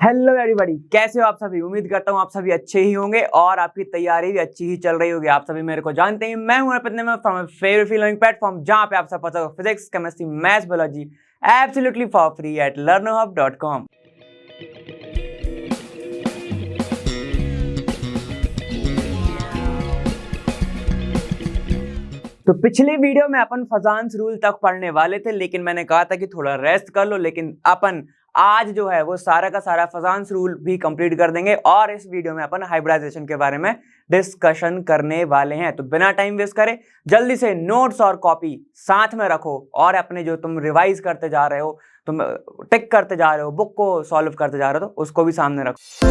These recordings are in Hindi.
हेलो एवरीबॉडी, कैसे हो आप सभी। उम्मीद करता हूँ आप सभी अच्छे ही होंगे और आपकी तैयारी भी अच्छी ही चल रही होगी। आप सभी मेरे को जानते हैं, मैं हूं अपने में फ्रॉम फेवरेट लर्निंग प्लेटफॉर्म, जहां पे आप सब पता हो physics, chemistry, maths, biology absolutely for free at learnerhub.com। तो पिछले वीडियो में अपन फजान्स रूल तक पढ़ने वाले थे, लेकिन मैंने कहा था कि थोड़ा रेस्ट कर लो। लेकिन अपन आज जो है वो सारा का सारा फजान्स रूल भी कंप्लीट कर देंगे और इस वीडियो में अपन हाइब्रिडाइजेशन के बारे में डिस्कशन करने वाले हैं। तो बिना टाइम वेस्ट करे जल्दी से नोट्स और कॉपी साथ में रखो और अपने जो तुम रिवाइज करते जा रहे हो, तुम टिक करते जा रहे हो, बुक को सॉल्व करते जा रहे हो, तो उसको भी सामने रखो।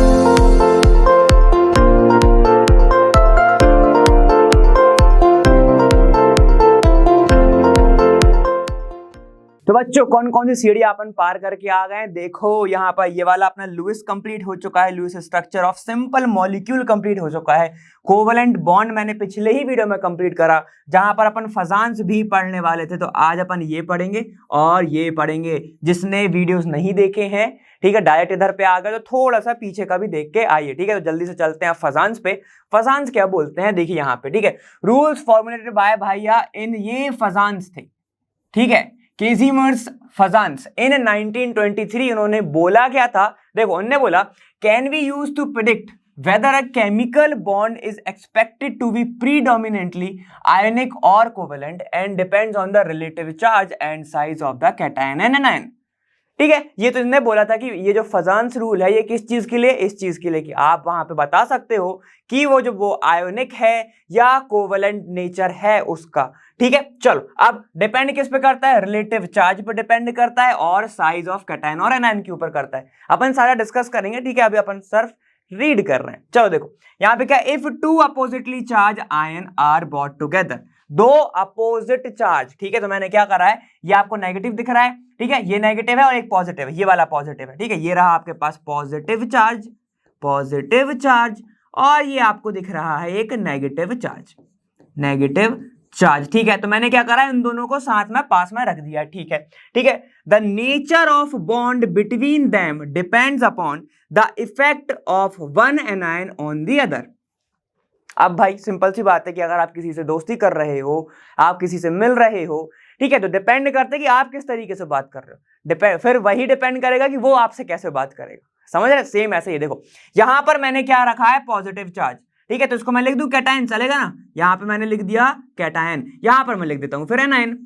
तो बच्चों, कौन कौन सी सीढ़ी अपन पार करके आ गए हैं। देखो यहाँ पर ये वाला अपना लुईस कंप्लीट हो चुका है, Lewis structure of simple molecule complete हो चुका है। कोवेलेंट बॉन्ड मैंने पिछले ही वीडियो में कंप्लीट करा, जहां पर अपन फजान्स भी पढ़ने वाले थे। तो आज अपन ये पढ़ेंगे और ये पढ़ेंगे। जिसने वीडियोस नहीं देखे हैं, ठीक है, डायरेक्ट इधर पे आ गए तो थोड़ा सा पीछे का भी देख के आइए, ठीक है। तो जल्दी से चलते हैं फजान्स पे। फजान्स क्या बोलते हैं, देखिए यहाँ पे, ठीक है। रूल्स फॉर्मुलेटेड बाय भैया इन ये फजान्स थे, ठीक है, केजीमर्स फजान्स इन 1923। उन्होंने बोला क्या था, देखो उन्होंने बोला, can we use to predict whether a chemical bond is expected to be predominantly ionic or covalent and depends on the relative charge and size of the cation and anion। ठीक है, ये तो इन्होंने बोला था कि ये जो फजान्स रूल है ये किस चीज के लिए, इस चीज के लिए कि आप वहां पे बता सकते हो कि वो आयोनिक है या कोवेलेंट नेचर है उसका। ठीक है, चलो अब डिपेंड किस पे करता है, रिलेटिव चार्ज पे डिपेंड करता है और साइज ऑफ कैटायन और एनायन के ऊपर करता है। अपन सारा डिस्कस करेंगे, ठीक है। अभी अपन सिर्फ रीड कर रहे हैं। चलो देखो यहाँ पे क्या, if two oppositely charge ion are brought together, दो अपोजिट चार्ज, ठीक है। तो मैंने क्या करा है, ये आपको नेगेटिव दिख रहा है, ठीक है, ये नेगेटिव है और एक पॉजिटिव है, ये वाला पॉजिटिव है, ठीक है। ये रहा आपके पास पॉजिटिव चार्ज और ये आपको दिख रहा है एक नेगेटिव चार्ज, ठीक है। तो मैंने क्या करा, इन दोनों को साथ में पास में रख दिया, ठीक है, ठीक है। The nature of bond between them depends upon the effect of one anion on the other. अब भाई सिंपल सी बात है कि अगर आप किसी से दोस्ती कर रहे हो, आप किसी से मिल रहे हो, ठीक है, तो डिपेंड करता है कि आप किस तरीके से बात कर रहे हो, फिर वही डिपेंड करेगा कि वो आपसे कैसे बात करेगा। समझ रहे, सेम ऐसे ही देखो यहां पर मैंने क्या रखा है, पॉजिटिव चार्ज, ठीक है। तो इसको मैं लिख दूं कैटायन, चलेगा ना। यहां पे मैंने लिख दिया कैटायन, यहां पर मैं लिख देता हूं फिर एनायन।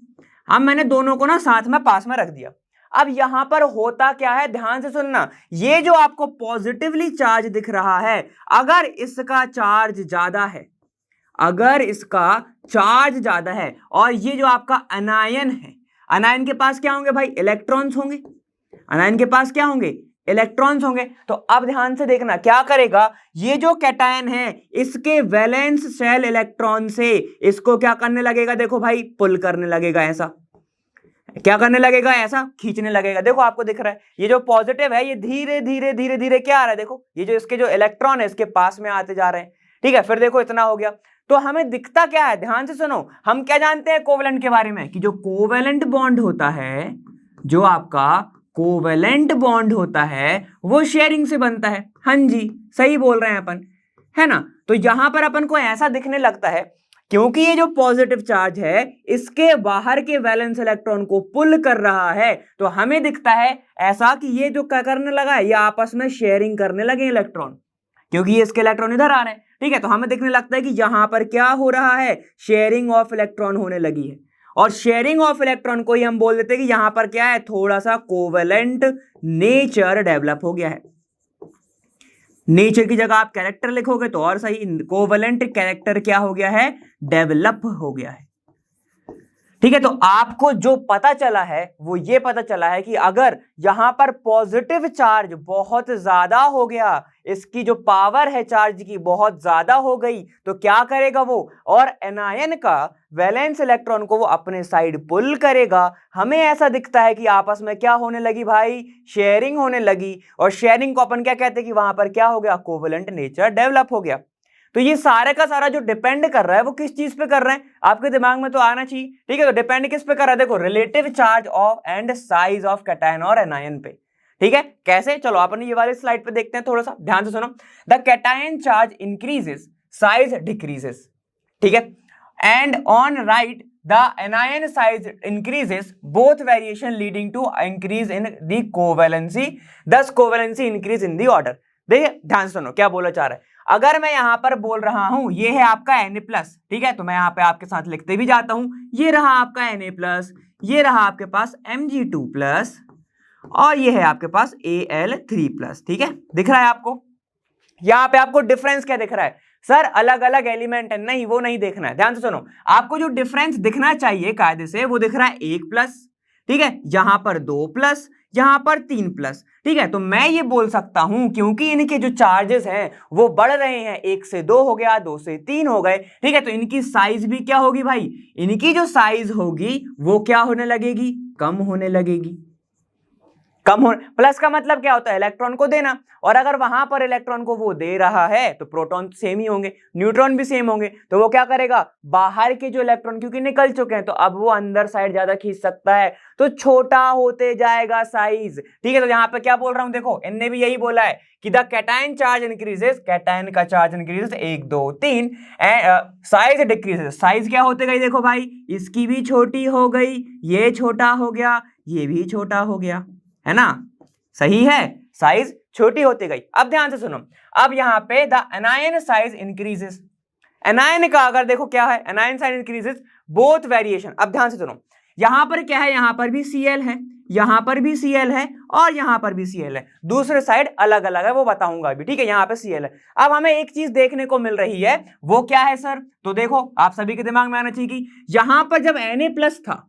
अब मैंने दोनों को ना साथ में पास में रख दिया। अब यहां पर होता क्या है, ध्यान से सुनना, ये जो आपको पॉजिटिवली चार्ज दिख रहा है, अगर इसका चार्ज ज्यादा है, और ये जो आपका अनायन है, अनायन के पास क्या होंगे भाई, इलेक्ट्रॉन्स होंगे। अनायन के पास क्या होंगे, इलेक्ट्रॉन्स होंगे। तो अब ध्यान से देखना क्या करेगा, ये जो कैटायन है इसके वैलेंस शेल इलेक्ट्रॉन से इसको क्या करने लगेगा, देखो भाई, पुल करने लगेगा। ऐसा क्या करने लगेगा, ऐसा खींचने लगेगा। देखो आपको दिख रहा है ये जो पॉजिटिव है ये धीरे धीरे धीरे धीरे क्या आ रहा है, देखो ये जो इसके जो इलेक्ट्रॉन है इसके पास में आते जा रहे हैं, ठीक है। फिर देखो इतना हो गया, तो हमें दिखता क्या है, ध्यान से सुनो। हम क्या जानते हैं कोवेलेंट के बारे में, कि जो कोवेलेंट बॉन्ड होता है, जो आपका कोवेलेंट बॉन्ड होता है वो शेयरिंग से बनता है। हाँ जी, सही बोल रहे हैं अपन, है ना। तो यहां पर अपन को ऐसा दिखने लगता है क्योंकि ये जो पॉजिटिव चार्ज है इसके बाहर के वैलेंस इलेक्ट्रॉन को पुल कर रहा है, तो हमें दिखता है ऐसा कि ये जो क्या करने लगा है, ये आपस में शेयरिंग करने लगे इलेक्ट्रॉन, क्योंकि ये इसके इलेक्ट्रॉन इधर आ रहे हैं, ठीक है। तो हमें दिखने लगता है कि यहां पर क्या हो रहा है, शेयरिंग ऑफ इलेक्ट्रॉन होने लगी है। और शेयरिंग ऑफ इलेक्ट्रॉन को ही हम बोल देते हैं कि यहां पर क्या है, थोड़ा सा कोवेलेंट नेचर डेवलप हो गया है। नेचर की जगह आप कैरेक्टर लिखोगे तो और सही, कोवेलेंट कैरेक्टर क्या हो गया है, डेवलप हो गया है, ठीक है। तो आपको जो पता चला है वो ये पता चला है कि अगर यहां पर पॉजिटिव चार्ज बहुत ज्यादा हो गया, इसकी जो पावर है चार्ज की बहुत ज्यादा हो गई, तो क्या करेगा वो, और एनायन का वैलेंस इलेक्ट्रॉन को वो अपने साइड पुल करेगा। हमें ऐसा दिखता है कि आपस में क्या होने लगी भाई, शेयरिंग होने लगी। और शेयरिंग को अपन क्या कहते हैं कि वहां पर क्या हो गया, कोवेलेंट नेचर डेवलप हो गया। तो ये सारे का सारा जो डिपेंड कर रहा है वो किस चीज पे कर रहा है, आपके दिमाग में तो आना चाहिए, ठीक है। तो डिपेंड किस पे कर रहा है, देखो relative charge of and size of cation और एनायन पे, ठीक है, कैसे, चलो अपन ये वाले स्लाइड पे देखते हैं, थोड़ा सा ध्यान से सुनो। The cation charge increases, size decreases, ठीक है, and on right the anion size increases, both variation leading to increase in the covalency, thus covalency increase in the order। देखिए ध्यान सुनो क्या बोला चाह रहा है। अगर मैं यहां पर बोल रहा हूं ये है आपका Na+, ठीक है, तो मैं यहां पे आपके साथ लिखते भी जाता हूं, ये रहा आपका Na+, ये रहा आपके पास Mg2+, और ये है आपके पास Al3+, ठीक है, दिख रहा है आपको। यहां पे आपको डिफरेंस क्या दिख रहा है सर, अलग अलग एलिमेंट है, नहीं वो नहीं देखना है, ध्यान से सुनो। आपको जो डिफरेंस दिखना चाहिए कायदे से वो दिख रहा है 1+, ठीक है, यहां पर 2+, यहां पर 3+, ठीक है। तो मैं ये बोल सकता हूं क्योंकि इनके जो चार्जेस हैं वो बढ़ रहे हैं, 1 से 2 हो गया, 2 से 3 हो गए, ठीक है, तो इनकी साइज भी क्या होगी भाई, इनकी जो साइज होगी वो क्या होने लगेगी, कम होने लगेगी। कम हो, प्लस का मतलब क्या होता है, इलेक्ट्रॉन को देना, और अगर वहां पर इलेक्ट्रॉन को वो दे रहा है तो प्रोटॉन सेम ही होंगे, न्यूट्रॉन भी सेम होंगे, तो वो क्या करेगा, बाहर के जो इलेक्ट्रॉन क्योंकि निकल चुके हैं तो अब वो अंदर साइड ज्यादा खींच सकता है, तो छोटा होते जाएगा साइज, ठीक है। तो यहाँ पे क्या बोल रहा हूं, देखो इनने भी यही बोला है कि the cation charge increases, cation का charge increases 1 2 3, size decreases, size क्या होते गई, देखो भाई इसकी भी छोटी हो गई, ये छोटा हो गया, ये भी छोटा हो गया, है ना, सही है, साइज छोटी होती गई। अब ध्यान से सुनो, अब यहां पे the anion size increases, anion का अगर देखो क्या है, anion size increases both variation. अब ध्यान से सुनो, यहां पर क्या है, यहां पर भी Cl है, यहां पर भी Cl है, और यहां पर भी Cl है, दूसरे साइड अलग अलग है, वो बताऊंगा अभी, ठीक है, यहां पे Cl है। अब हमें एक चीज देखने को मिल रही है, वो क्या है सर, तो देखो आप सभी के दिमाग में आना चाहिए कि यहां पर जब Na+ था,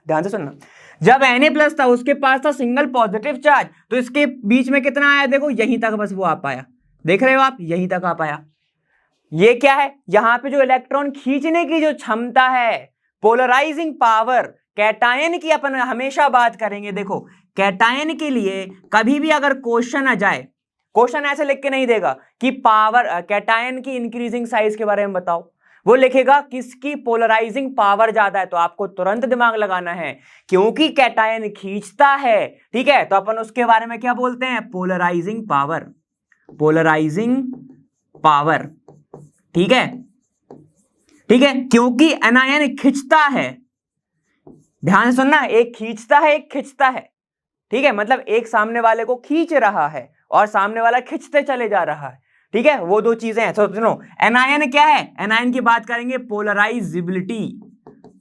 ध्यान से सुनना, जब Na+ था उसके पास था सिंगल पॉजिटिव चार्ज, तो इसके बीच में कितना आया, देखो यहीं तक बस वो आ पाया, देख रहे हो आप, यहीं तक आ पाया। ये क्या है, यहां पे जो इलेक्ट्रॉन खींचने की जो क्षमता है, पोलराइजिंग पावर, कैटायन की अपन हमेशा बात करेंगे। देखो कैटायन के लिए कभी भी अगर क्वेश्चन आ जाए, क्वेश्चन ऐसे लिख के नहीं देगा कि पावर, कैटायन की इंक्रीजिंग साइज के बारे में बताओ, वो लिखेगा किसकी पोलराइजिंग पावर ज्यादा है, तो आपको तुरंत दिमाग लगाना है क्योंकि कैटायन खींचता है, ठीक है, तो अपन उसके बारे में क्या बोलते हैं, पोलराइजिंग पावर, पोलराइजिंग पावर, ठीक है, ठीक है, क्योंकि एनायन खींचता है, ध्यान से सुनना, एक खींचता है एक खींचता है, ठीक है, मतलब एक सामने वाले को खींच रहा है और सामने वाला खींचते चले जा रहा है, ठीक है, वो दो चीजें हैं। तो सुनो एनायन क्या है, एनायन की बात करेंगे पोलराइजिबिलिटी,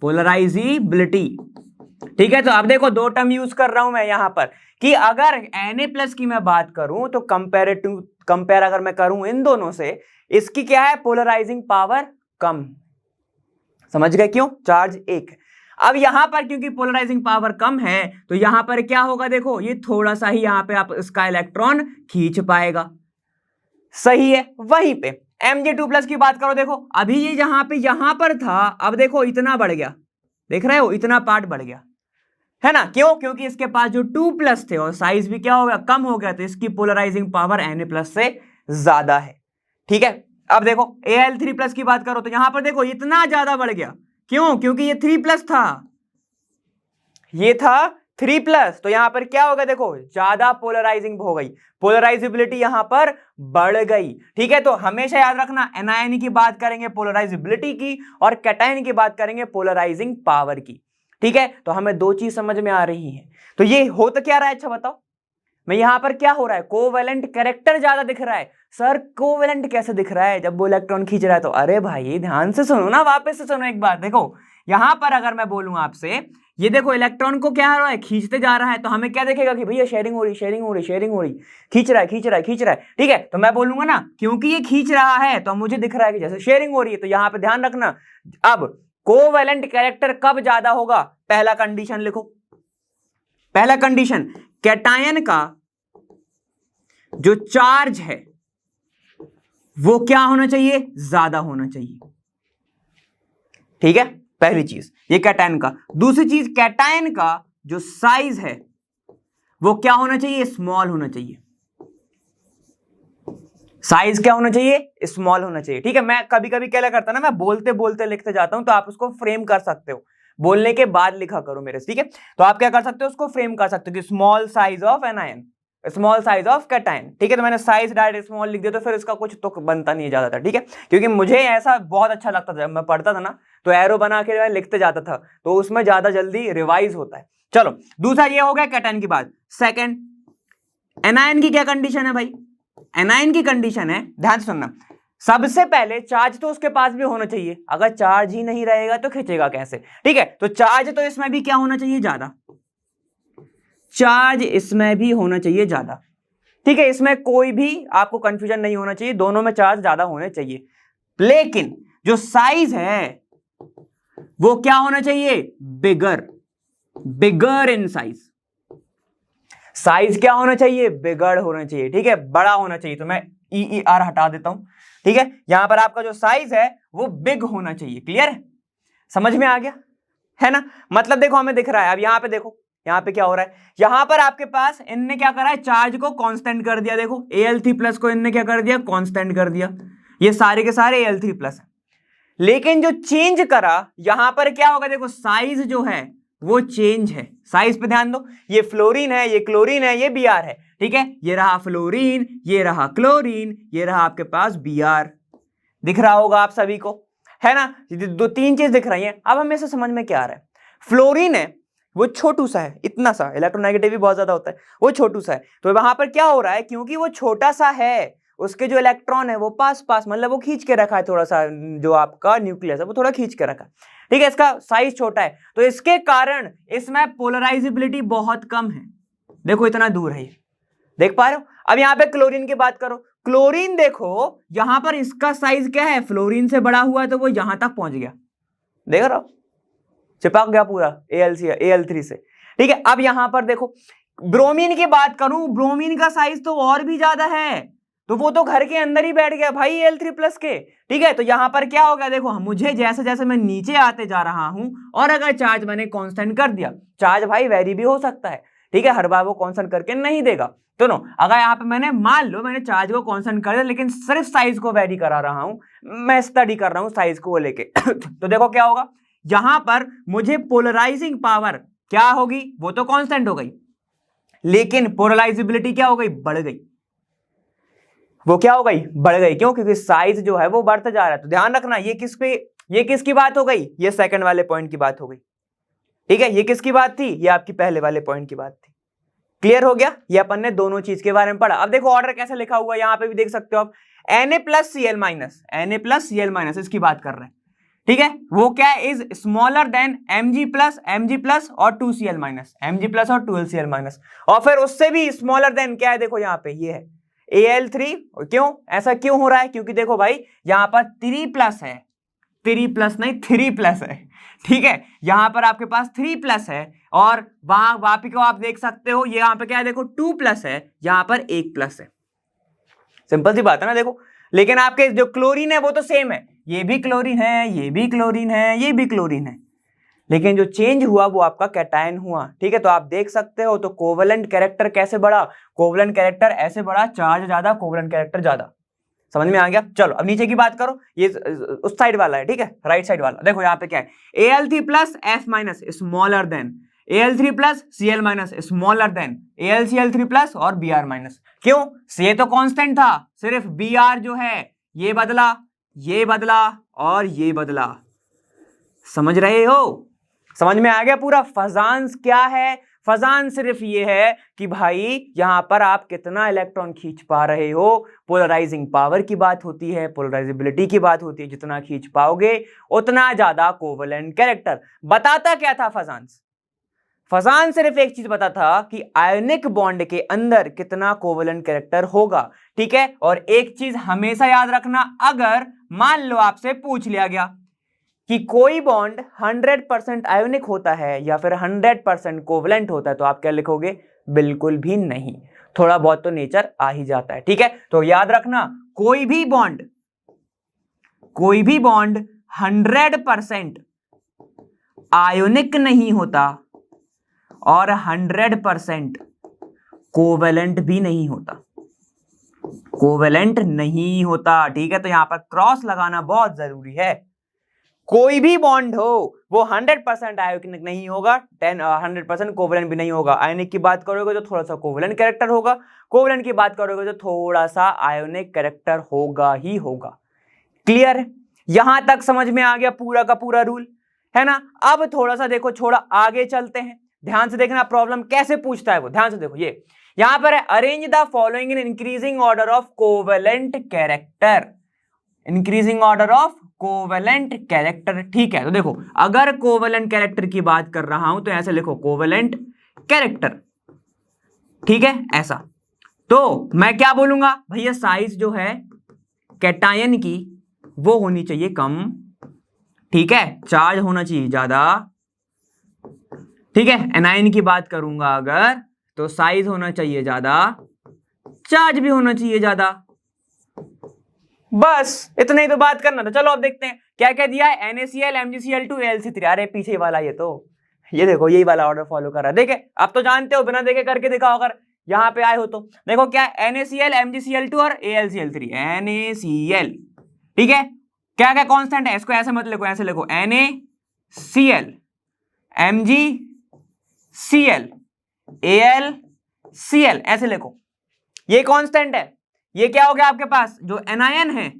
पोलराइजिबिलिटी, ठीक है। तो अब देखो दो टर्म यूज कर रहा हूं मैं यहां पर कि अगर Na+ की मैं बात करूं तो कंपेयर अगर मैं करूं इन दोनों से, इसकी क्या है, पोलराइजिंग पावर कम, समझ गए क्यों, चार्ज 1। अब यहां पर क्योंकि पोलराइजिंग पावर कम है तो यहां पर क्या होगा, देखो ये थोड़ा सा ही यहां पे आप इसका इलेक्ट्रॉन खींच पाएगा, सही है। वहीं पे Mg2+ की बात करो, देखो अभी ये यहां पर था, अब देखो इतना बढ़ गया, देख रहे हो इतना पार्ट बढ़ गया, है ना, क्यों, क्योंकि इसके पास जो 2+ थे और साइज भी क्या हो गया, कम हो गया, तो इसकी पोलराइजिंग पावर Na+ से ज्यादा है, ठीक है। अब देखो Al3+ की बात करो तो यहां पर देखो इतना ज्यादा बढ़ गया, क्यों, क्योंकि ये 3+ था, ये था 3+, तो यहां पर क्या होगा, देखो ज्यादा पोलराइजिंग हो गई, पोलराइजिबिलिटी यहां पर बढ़ गई, ठीक है। तो हमेशा याद रखना, एनायन की बात करेंगे पोलराइजिबिलिटी की और कैटायन की बात करेंगे पोलराइजिंग पावर की, ठीक है। तो हमें दो चीज समझ में आ रही है। तो ये हो तो क्या रहा है, अच्छा बताओ, मैं यहां पर क्या हो रहा है, कोवेलेंट कैरेक्टर ज्यादा दिख रहा है। सर कोवेलेंट कैसे दिख रहा है, जब वो इलेक्ट्रॉन खींच रहा है, तो अरे भाई ध्यान से सुनो ना, वापस से सुनो एक बार, देखो यहां पर अगर मैं बोलूं आपसे, ये देखो इलेक्ट्रॉन को क्या हो रहा है, खींचते जा रहा है, तो हमें क्या देखेगा कि भैया शेयरिंग हो रही, शेयरिंग हो रही, शेयरिंग हो रही, खींच रहा है, खींच रहा है, खींच रहा है, ठीक है। तो मैं बोलूंगा ना क्योंकि ये खींच रहा है तो मुझे दिख रहा है कि जैसे शेयरिंग हो रही है, तो यहां पे ध्यान रखना, अब कोवेलेंट कैरेक्टर कब ज्यादा होगा, पहला कंडीशन लिखो, पहला कंडीशन, कैटायन का जो चार्ज है वो क्या होना चाहिए, ज्यादा होना चाहिए, ठीक है, पहली चीज ये कैटायन का। दूसरी चीज कैटायन का जो साइज है वो क्या होना चाहिए, स्मॉल होना चाहिए, साइज क्या होना चाहिए, स्मॉल होना चाहिए, ठीक है। मैं कभी कभी क्या करता ना, मैं बोलते बोलते लिखते जाता हूं तो आप उसको फ्रेम कर सकते हो, बोलने के बाद लिखा करो मेरे, ठीक है। तो आप क्या कर सकते हो, उसको फ्रेम कर सकते हो कि small size of anion, small size of cation, ठीक है। तो मैंने साइज डायरेक्ट स्मॉल लिख दिया, तो फिर इसका कुछ तो बनता नहीं है ज्यादातर, ठीक है, क्योंकि मुझे ऐसा बहुत अच्छा लगता था जब मैं पढ़ता था ना, तो एरो बना के मैं लिखते जाता था, तो उसमें ज्यादा जल्दी रिवाइज होता है। चलो दूसरा ये हो गया कैटायन की बात। सेकंड, एनायन की क्या कंडीशन है भाई, एनायन की कंडीशन है, ध्यान से सुनना, सबसे पहले चार्ज तो उसके पास भी होना चाहिए, अगर चार्ज ही नहीं रहेगा तो खींचेगा कैसे, ठीक है। तो चार्ज तो इसमें भी क्या होना चाहिए, ज्यादा, चार्ज इसमें भी होना चाहिए ज्यादा, ठीक है। इसमें कोई भी आपको कंफ्यूजन नहीं होना चाहिए, दोनों में चार्ज ज्यादा होने चाहिए। लेकिन जो साइज है वो क्या होना चाहिए, बिगर, बिगर इन साइज, साइज क्या होना चाहिए, बिगर होना चाहिए, ठीक है, बड़ा होना चाहिए। तो मैं EER हटा देता हूं, ठीक है। यहां पर आपका जो साइज है वो बिग होना चाहिए, क्लियर है, समझ में आ गया है ना। मतलब देखो हमें दिख रहा है, अब यहां पे देखो, यहां पे क्या हो रहा है, यहां पर आपके पास इनने क्या करा है, चार्ज को कांस्टेंट कर दिया, देखो Al3+ को इनने क्या कर दिया, कांस्टेंट कर दिया, ये सारे के सारे Al3+ है। लेकिन जो चेंज करा यहां पर क्या होगा, देखो साइज जो है वो चेंज है, साइज पे ध्यान दो, ये फ्लोरीन है, ये क्लोरीन है, ये Br है, ठीक है, ये रहा फ्लोरीन, ये रहा क्लोरीन, ये रहा आपके पास Br, दिख रहा होगा आप सभी को, है ना, दो तीन चीज दिख रही हैं। अब हमें से समझ में क्या आ रहा है, फ्लोरीन है वो छोटू सा है, इतना सा, इलेक्ट्रोनेगेटिव भी बहुत ज्यादा होता है, वो छोटू सा है, तो वहां पर क्या हो रहा है, क्योंकि वो छोटा सा है, उसके जो इलेक्ट्रॉन है वो पास पास, मतलब वो खींच के रखा है थोड़ा सा, जो आपका न्यूक्लियस है वो थोड़ा खींच के रखा है, ठीक है, इसका साइज छोटा है, तो इसके कारण इसमें पोलराइजेबिलिटी बहुत कम है, देखो इतना दूर है ये, देख पा रहे हो। अब यहां पे क्लोरीन की बात करो, क्लोरीन देखो यहां पर इसका साइज क्या है, फ्लोरीन से बड़ा हुआ है, तो वो यहां तक पहुंच गया, देख रहे हो, चिपक गया पूरा Al3 से, ठीक है। अब यहां पर देखो ब्रोमीन की बात करूं, ब्रोमीन का साइज तो और भी ज्यादा है, तो वो तो घर के अंदर ही बैठ गया भाई Al3+ के, ठीक है। तो यहां पर क्या हो गया, देखो मुझे जैसे जैसे मैं नीचे आते जा रहा हूं, और अगर चार्ज मैंने कांस्टेंट कर दिया, चार्ज भाई वेरी भी हो सकता है, ठीक है, हर बार वो कांस्टेंट करके नहीं देगा, तो नो, अगर यहाँ पे मैंने मान लो मैंने चार्ज को कांस्टेंट कर दिया, लेकिन सिर्फ साइज को वेरी करा रहा हूं, मैं स्टडी कर रहा हूं साइज को लेके तो देखो क्या होगा, यहां पर मुझे पोलराइजिंग पावर क्या होगी, वो तो कांस्टेंट हो गई, लेकिन पोलराइजेबिलिटी क्या हो गई, बढ़ गई, वो क्या हो गई, बढ़ गई, क्यों, क्योंकि साइज जो है वो बढ़ता जा रहा है। तो ध्यान रखना, ये किस पे, ये किसकी बात हो गई, ये सेकंड वाले पॉइंट की बात हो गई, ठीक है। ये किसकी बात थी, ये आपकी पहले वाले पॉइंट की बात थी, क्लियर हो गया, ये अपन ने दोनों चीज के बारे में पढ़ा। अब देखो ऑर्डर कैसे लिखा हुआ है, यहां पे भी देख सकते हो आप, Na+Cl-, इसकी बात कर रहे हैं, ठीक है, वो क्या है, इज स्मॉलर देन Mg+ और 2Cl-, Mg+ और 2Cl-, और फिर उससे भी स्मॉलर देन क्या है, देखो यहाँ पे ये है Al3, क्यों ऐसा क्यों हो रहा है, क्योंकि देखो भाई यहाँ पर 3+ है, 3+ नहीं 3+ है, ठीक है, यहां पर आपके पास 3+ है, और वहां वापी को आप देख सकते हो, ये यहां पे क्या है, देखो 2+ है, यहां पर 1+ है, सिंपल सी बात है ना, देखो। लेकिन आपके जो क्लोरीन है वो तो सेम है, ये भी क्लोरीन है, ये भी क्लोरीन है, ये भी क्लोरीन है, लेकिन जो चेंज हुआ वो आपका कैटायन हुआ, ठीक है। तो आप देख सकते हो, तो कोवेलेंट कैरेक्टर कैसे बढ़ा, कोवेलेंट कैरेक्टर ऐसे बढ़ा, चार्ज ज्यादा, कोवेलेंट कैरेक्टर ज्यादा, समझ में आ गया। चलो अब नीचे की बात करो, ये उस साइड वाला है, ठीक है, राइट साइड वाला, देखो यहाँ पे क्या है, Al3+ F- smaller than Al3+ Cl- smaller than AlCl3+ और Br-, क्यों, ये तो कांस्टेंट था, सिर्फ Br जो है ये बदला, ये बदला और ये बदला, समझ रहे हो, समझ में आ गया पूरा। फजांस क्या है, फजान सिर्फ ये है कि भाई यहां पर आप कितना इलेक्ट्रॉन खींच पा रहे हो, पोलराइजिंग पावर की बात होती है, पोलराइजेबिलिटी की बात होती है, जितना खींच पाओगे उतना ज्यादा कोवेलेंट कैरेक्टर। बताता क्या था फजांस, फजान सिर्फ एक चीज बता था कि आयनिक बॉन्ड के अंदर कितना कोवेलेंट कैरेक्टर होगा, ठीक है। और एक चीज हमेशा याद रखना, अगर मान लो आपसे पूछ लिया गया कि कोई बॉन्ड 100% आयोनिक होता है या फिर 100% कोवलेंट होता है, तो आप क्या लिखोगे, बिल्कुल भी नहीं, थोड़ा बहुत तो नेचर आ ही जाता है, ठीक है। तो याद रखना, कोई भी बॉन्ड 100% आयोनिक नहीं होता और 100% कोवेलेंट भी नहीं होता, कोवेलेंट नहीं होता, ठीक है। तो यहां पर क्रॉस लगाना बहुत जरूरी है, कोई भी बॉन्ड हो वो 100% आयोनिक नहीं होगा, 100% कोवेलेंट भी नहीं होगा। आयोनिक की बात करोगे तो थोड़ा सा कोवेलेंट कैरेक्टर होगा, कोवेलेंट की बात करोगे तो थोड़ा सा आयोनिक कैरेक्टर होगा ही होगा। क्लियर है? यहां तक समझ में आ गया पूरा का पूरा रूल, है ना। अब थोड़ा सा देखो, थोड़ा आगे चलते हैं, ध्यान से देखना प्रॉब्लम कैसे पूछता है वो, ध्यान से देखो। ये यहां पर है, arrange the following in increasing order of covalent character, increasing order of covalent character. ठीक है, तो देखो अगर कोवेलेंट कैरेक्टर की बात कर रहा हूं तो ऐसे लिखो कोवेलेंट कैरेक्टर, ठीक है ऐसा। तो मैं क्या बोलूंगा भैया, साइज जो है कैटायन की वो होनी चाहिए कम, ठीक है, चार्ज होना चाहिए ज्यादा, ठीक है। एनायन की बात करूंगा अगर तो साइज होना चाहिए ज्यादा, चार्ज भी होना चाहिए ज्यादा, बस इतना ही तो बात करना था। चलो अब देखते हैं क्या क्या दिया है, NaCl, MgCl2, AlC3। अरे पीछे वाला ये देखो यही वाला ऑर्डर फॉलो कर रहा है। देखे अब तो जानते हो, बिना देखे करके दिखाओ अगर यहां पे आए हो तो। देखो क्या है, NaCl, MgCl2 और AlCl3। NaCl, ठीक है, क्या क्या कांस्टेंट है, इसको ऐसे मत लिखो, ऐसे लिखो NaCl, MgCl, AlCl, ऐसे लिखो, ये कांस्टेंट है। ये क्या हो गया आपके पास, जो एनायन है,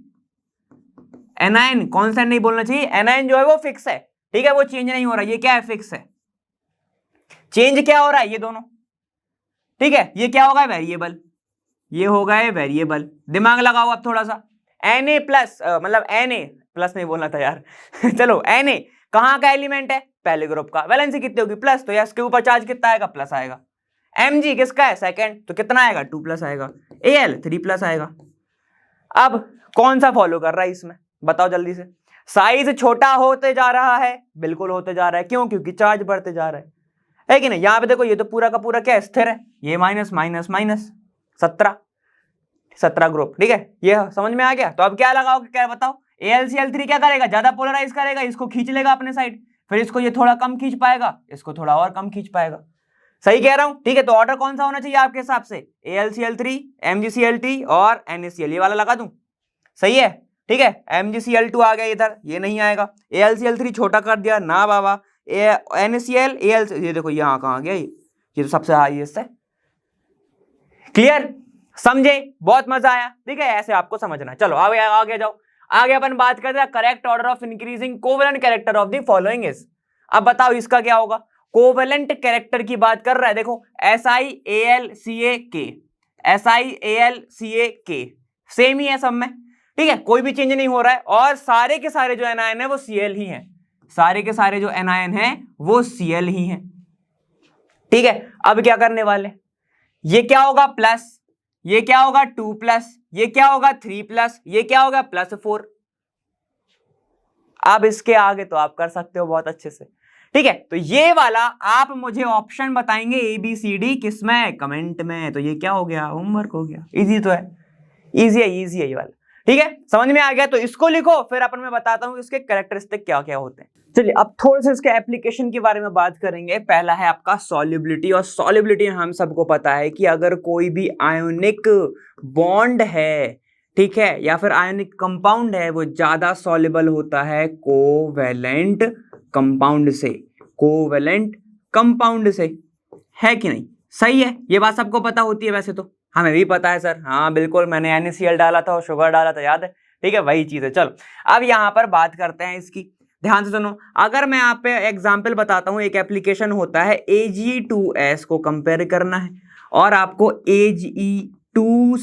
एनायन कांस्टेंट नहीं बोलना चाहिए, एनायन जो है वो फिक्स है, ठीक है, वो चेंज नहीं हो रहा। ये क्या है, फिक्स है। चेंज क्या हो रहा है, ये दोनों, ठीक है। ये क्या होगा, वेरिएबल, ये हो गए वेरिएबल। दिमाग लगाओ अब थोड़ा सा। Na प्लस, मतलब Na प्लस नहीं बोलना था यार चलो Na कहां का एलिमेंट है, पहले ग्रुप का, वैलेंसी कितनी होगी प्लस, तो इसके ऊपर चार्ज कितना आएगा, प्लस आएगा। Mg किसका है, सेकंड, तो कितना आएगा, 2 प्लस आएगा। Al 3 प्लस आएगा। अब कौन सा फॉलो कर रहा है इसमें, बताओ जल्दी से। साइज छोटा होते जा रहा है, बिल्कुल होते जा रहा है, क्यों, क्योंकि चार्ज बढ़ते जा रहा है कि नहीं। यहां पे देखो ये तो पूरा का पूरा क्या स्थिर है, ये माइनस माइनस माइनस 17 ग्रुप, ठीक है, ये समझ में आ गया। तो अब क्या लगाओगे, क्या बताओ, AlCl3 क्या करेगा, ज्यादा पोलराइज करेगा, इसको खींच लेगा अपने साइड, फिर इसको ये थोड़ा कम खींच पाएगा, इसको थोड़ा और कम खींच पाएगा। सही कह रहा हूं, ठीक है। तो ऑर्डर कौन सा होना चाहिए आपके हिसाब से, AlCl3, MgCl3 और NaCl, ये वाला लगा दूं, सही है, ठीक है। MgCl2 आ गया इधर, ये नहीं आएगा। AlCl3 छोटा कर दिया ना बाबा, NaCl, Al, ये देखो यहाँ कहाँ आ गया, ये तो सबसे हाईएस्ट है। क्लियर, समझे, बहुत मजा आया, ठीक है, ऐसे आपको समझना। चलो आगे जाओ, आगे अपन बात करते हैं correct order of increasing covalent character of the following is. अब बताओ इसका क्या होगा, कोवेलेंट कैरेक्टर की बात कर रहा है, देखो SiAlCaK, SiAlCaK सेम ही है सब में, ठीक है, कोई भी चेंज नहीं हो रहा है, और सारे के सारे जो एनायन है वो Cl ही है, सारे के सारे जो एनायन है वो Cl ही है, ठीक है। अब क्या करने वाले, ये क्या होगा प्लस, ये क्या होगा 2 प्लस, ये क्या होगा 3 प्लस, ये क्या होगा +4। अब इसके आगे तो आप कर सकते हो बहुत अच्छे से, ठीक है। तो ये वाला आप मुझे ऑप्शन बताएंगे ABCD किसमें, कमेंट में। तो ये क्या हो गया, होमवर्क हो गया, इजी तो है, इजी है ये वाला, ठीक है, समझ में आ गया। तो इसको लिखो, फिर अपन मैं बताता हूं इसके कैरेक्टरिस्टिक क्या क्या होते हैं। चलिए अब थोड़े से इसके एप्लीकेशन के बारे में बात करेंगे। पहला है आपका सॉल्युबिलिटी, और सॉल्युबिलिटी हम सबको पता है कि अगर कोई भी आयोनिक बॉन्ड है, ठीक है, या फिर आयोनिक कंपाउंड है, वो ज्यादा सॉल्युबल होता है कोवेलेंट कंपाउंड से, कोवेलेंट कंपाउंड से, है कि नहीं, सही है। ये बात सबको पता होती है, वैसे तो हमें भी पता है सर, हाँ बिल्कुल, मैंने NaCl डाला था और शुगर डाला था, याद है, ठीक है, वही चीज है। चलो अब यहां पर बात करते हैं इसकी, ध्यान से सुनो। अगर मैं आप पे एग्जांपल बताता हूं, एक एप्लीकेशन होता है Ag2S को कंपेयर करना है, और आपको Ag2O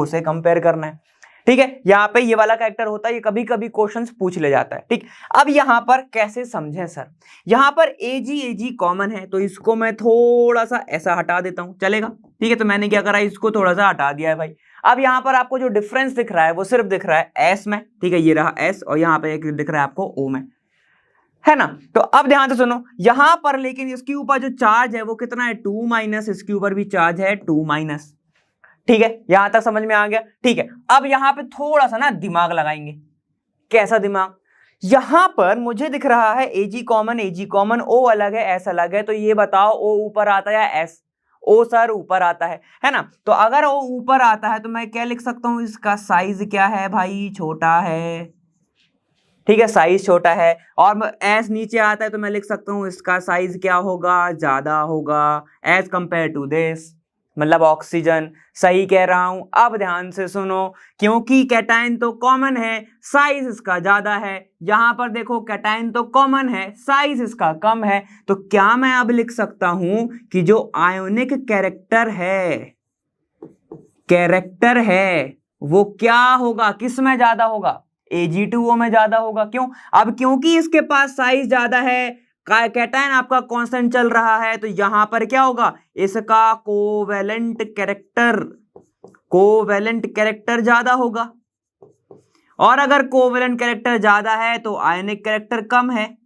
से कंपेयर करना है, ठीक है। यहाँ पे ये वाला कैरेक्टर होता है, ये कभी कभी क्वेश्चंस पूछ ले जाता है, ठीक। अब यहाँ पर कैसे समझें सर, यहाँ पर Ag कॉमन है, तो इसको मैं थोड़ा सा ऐसा हटा देता हूँ, चलेगा, ठीक है। तो मैंने क्या करा, इसको थोड़ा सा हटा दिया है भाई। अब यहाँ पर आपको जो डिफरेंस दिख रहा है वो सिर्फ दिख रहा है S में, ठीक है, ये रहा S, और यहाँ पे एक दिख रहा है आपको O में, है ना। तो अब ध्यान से सुनो, यहां पर लेकिन इसके ऊपर जो चार्ज है वो कितना है, 2-, इसके ऊपर भी चार्ज है 2-, ठीक है, यहां तक समझ में आ गया, ठीक है। अब यहां पे थोड़ा सा ना दिमाग लगाएंगे, कैसा दिमाग, यहां पर मुझे दिख रहा है Ag कॉमन, O अलग है, S अलग है, तो ये बताओ O ऊपर आता है या S, O सर ऊपर आता है ना। तो अगर O ऊपर आता है तो मैं क्या लिख सकता हूं, इसका साइज क्या है भाई, छोटा है, ठीक है, साइज छोटा है। और एस नीचे आता है तो मैं लिख सकता हूँ इसका साइज क्या होगा, ज्यादा होगा एज कंपेयर टू दिस, मतलब ऑक्सीजन। सही कह रहा हूं। अब ध्यान से सुनो, क्योंकि कैटायन तो कॉमन है, साइज इसका ज्यादा है। यहां पर देखो कैटायन तो कॉमन है, साइज इसका कम है, तो क्या मैं अब लिख सकता हूं कि जो आयोनिक कैरेक्टर है वो क्या होगा, किस में ज्यादा होगा, Ag2O में ज्यादा होगा। क्यों? अब क्योंकि इसके पास साइज ज्यादा है, कैटायन आपका कांस्टेंट चल रहा है, तो यहां पर क्या होगा, इसका कोवेलेंट कैरेक्टर ज्यादा होगा। और अगर कोवेलेंट कैरेक्टर ज्यादा है तो आयनिक कैरेक्टर कम है।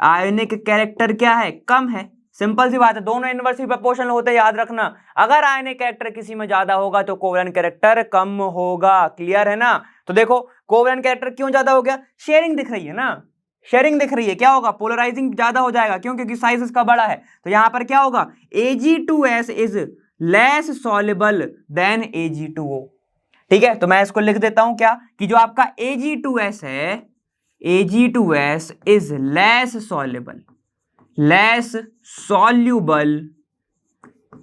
आयनिक कैरेक्टर क्या है, कम है। सिंपल सी बात है, दोनों इनवर्सली प्रोपोर्शनल होते हैं, याद रखना। अगर आयनिक कैरेक्टर किसी में ज्यादा होगा तो कोवेलेंट कैरेक्टर कम होगा। क्लियर है ना? तो देखो कोवेलेंट कैरेक्टर क्यों ज्यादा हो गया, शेयरिंग दिख रही है ना, शेयरिंग दिख रही है, क्या होगा, पोलराइजिंग ज्यादा हो जाएगा। क्यों? क्योंकि साइज इसका बड़ा है। तो यहां पर क्या होगा, Ag2S is less soluble then Ag2O। ठीक है, तो मैं इसको लिख देता हूं क्या, कि जो आपका Ag2S है, Ag2S is less soluble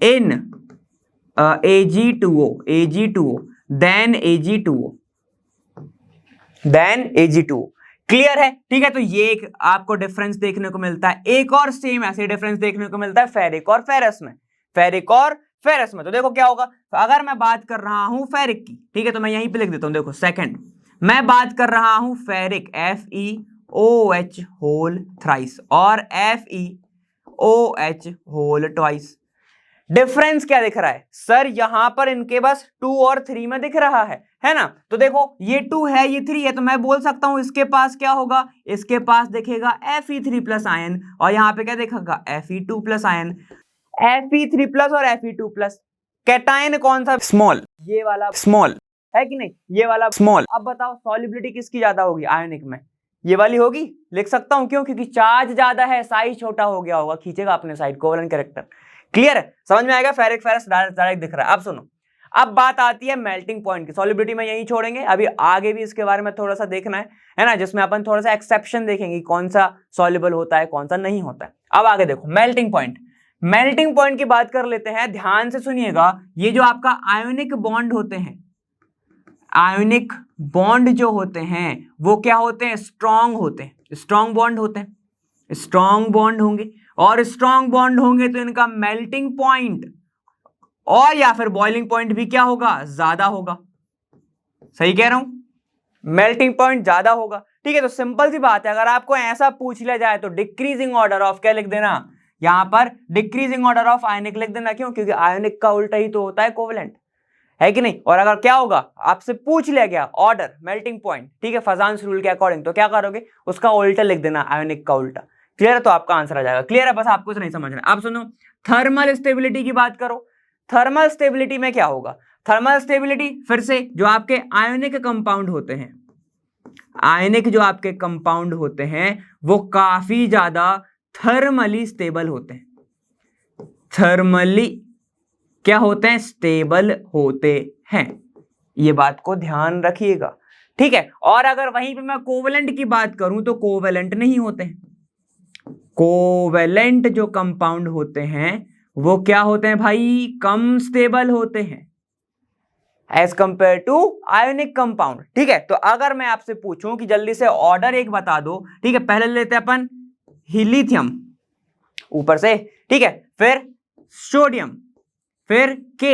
in Ag2O than Ag2O। Clear है? ठीक है, तो ये एक आपको डिफरेंस देखने को मिलता है। एक और सेम ऐसे डिफरेंस देखने को मिलता है फेरिक और फेरस में। तो देखो क्या होगा, तो अगर मैं बात कर रहा हूं फेरिक की, ठीक है, तो मैं यहीं पे लिख देता हूं, देखो सेकंड, मैं बात कर रहा हूं फेरिक FeOH होल थ्राइस और FeOH होल ट्वाइस। डिफरेंस क्या दिख रहा है सर, यहां पर इनके बस 2 और 3 में दिख रहा है ना? तो देखो ये 2 है, ये 3 है, तो मैं बोल सकता हूं इसके पास क्या होगा, इसके पास दिखेगा Fe3 प्लस आयन, और यहां पे क्या दिखेगा, Fe2 plus ion. Fe3 plus और Fe2 प्लस। कैटायन कौन सा, स्मॉल, ये वाला स्मॉल है कि नहीं, ये वाला स्मॉल। अब बताओ सॉल्युबिलिटी किसकी ज्यादा होगी आयनिक में, ये वाली होगी। लिख सकता हूं, क्यों? क्योंकि चार्ज ज्यादा है, साइज छोटा हो गया होगा, खींचेगा अपने साइड कोवेलेंट कैरेक्टर। क्लियर है? समझ में आएगा? फेरिक फेरस डायरेक्ट दिख रहा है। अब सुनो, अब बात आती है मेल्टिंग पॉइंट की। सॉल्युबिलिटी में यही छोड़ेंगे, अभी आगे भी इसके बारे में थोड़ा सा देखना है ना, जिसमें अपन थोड़ा सा एक्सेप्शन देखेंगे, कौन सा सॉल्युबल होता है, कौन सा नहीं होता है। अब आगे देखो मेल्टिंग पॉइंट की बात कर लेते हैं। ध्यान से सुनिएगा, ये जो आपका आयोनिक बॉन्ड होते हैं, आयोनिक बॉन्ड जो होते हैं वो क्या होते हैं, स्ट्रॉन्ग होते हैं, स्ट्रॉन्ग बॉन्ड होते हैं, स्ट्रॉन्ग बॉन्ड होंगे। और स्ट्रॉन्ग बॉन्ड होंगे तो इनका मेल्टिंग पॉइंट और या फिर बॉइलिंग पॉइंट भी क्या होगा, ज्यादा होगा। सही कह रहा हूं, मेल्टिंग पॉइंट ज्यादा होगा। ठीक है, तो सिंपल सी बात है, अगर आपको ऐसा पूछ लिया जाए तो डिक्रीजिंग ऑर्डर ऑफ क्या लिख देना, यहां पर डिक्रीजिंग ऑर्डर ऑफ आयनिक लिख देना। क्यों? क्योंकि आयनिक का उल्टा ही तो होता है कोवेलेंट, है कि नहीं? और अगर क्या होगा, आपसे पूछ लिया गया ऑर्डर मेल्टिंग पॉइंट, ठीक है, फजान्स रूल के अकॉर्डिंग, तो क्या करोगे, उसका उल्टा लिख देना, आयोनिक का उल्टा। क्लियर है? तो आपका आंसर आ जाएगा। क्लियर है? बस आपको नहीं समझना। अब सुनो, थर्मल स्टेबिलिटी की बात करो। थर्मल स्टेबिलिटी में क्या होगा, थर्मल स्टेबिलिटी फिर से जो आपके आयोनिक कंपाउंड होते हैं, आयोनिक जो आपके कंपाउंड होते हैं वो काफी ज्यादा थर्मली स्टेबल होते हैं। थर्मली क्या होते हैं, स्टेबल होते हैं। ये बात को ध्यान रखिएगा। ठीक है, और अगर वहीं पे मैं कोवेलेंट की बात करूं तो कोवेलेंट नहीं होते हैं। कोवेलेंट जो कंपाउंड होते हैं वो क्या होते हैं भाई, कम स्टेबल होते हैं as compare to ionic compound. ठीक है, तो अगर मैं आपसे पूछूं कि जल्दी से ऑर्डर एक बता दो, ठीक है, पहले लेते हैं अपन लिथियम ऊपर से, ठीक है, फिर सोडियम, फिर K,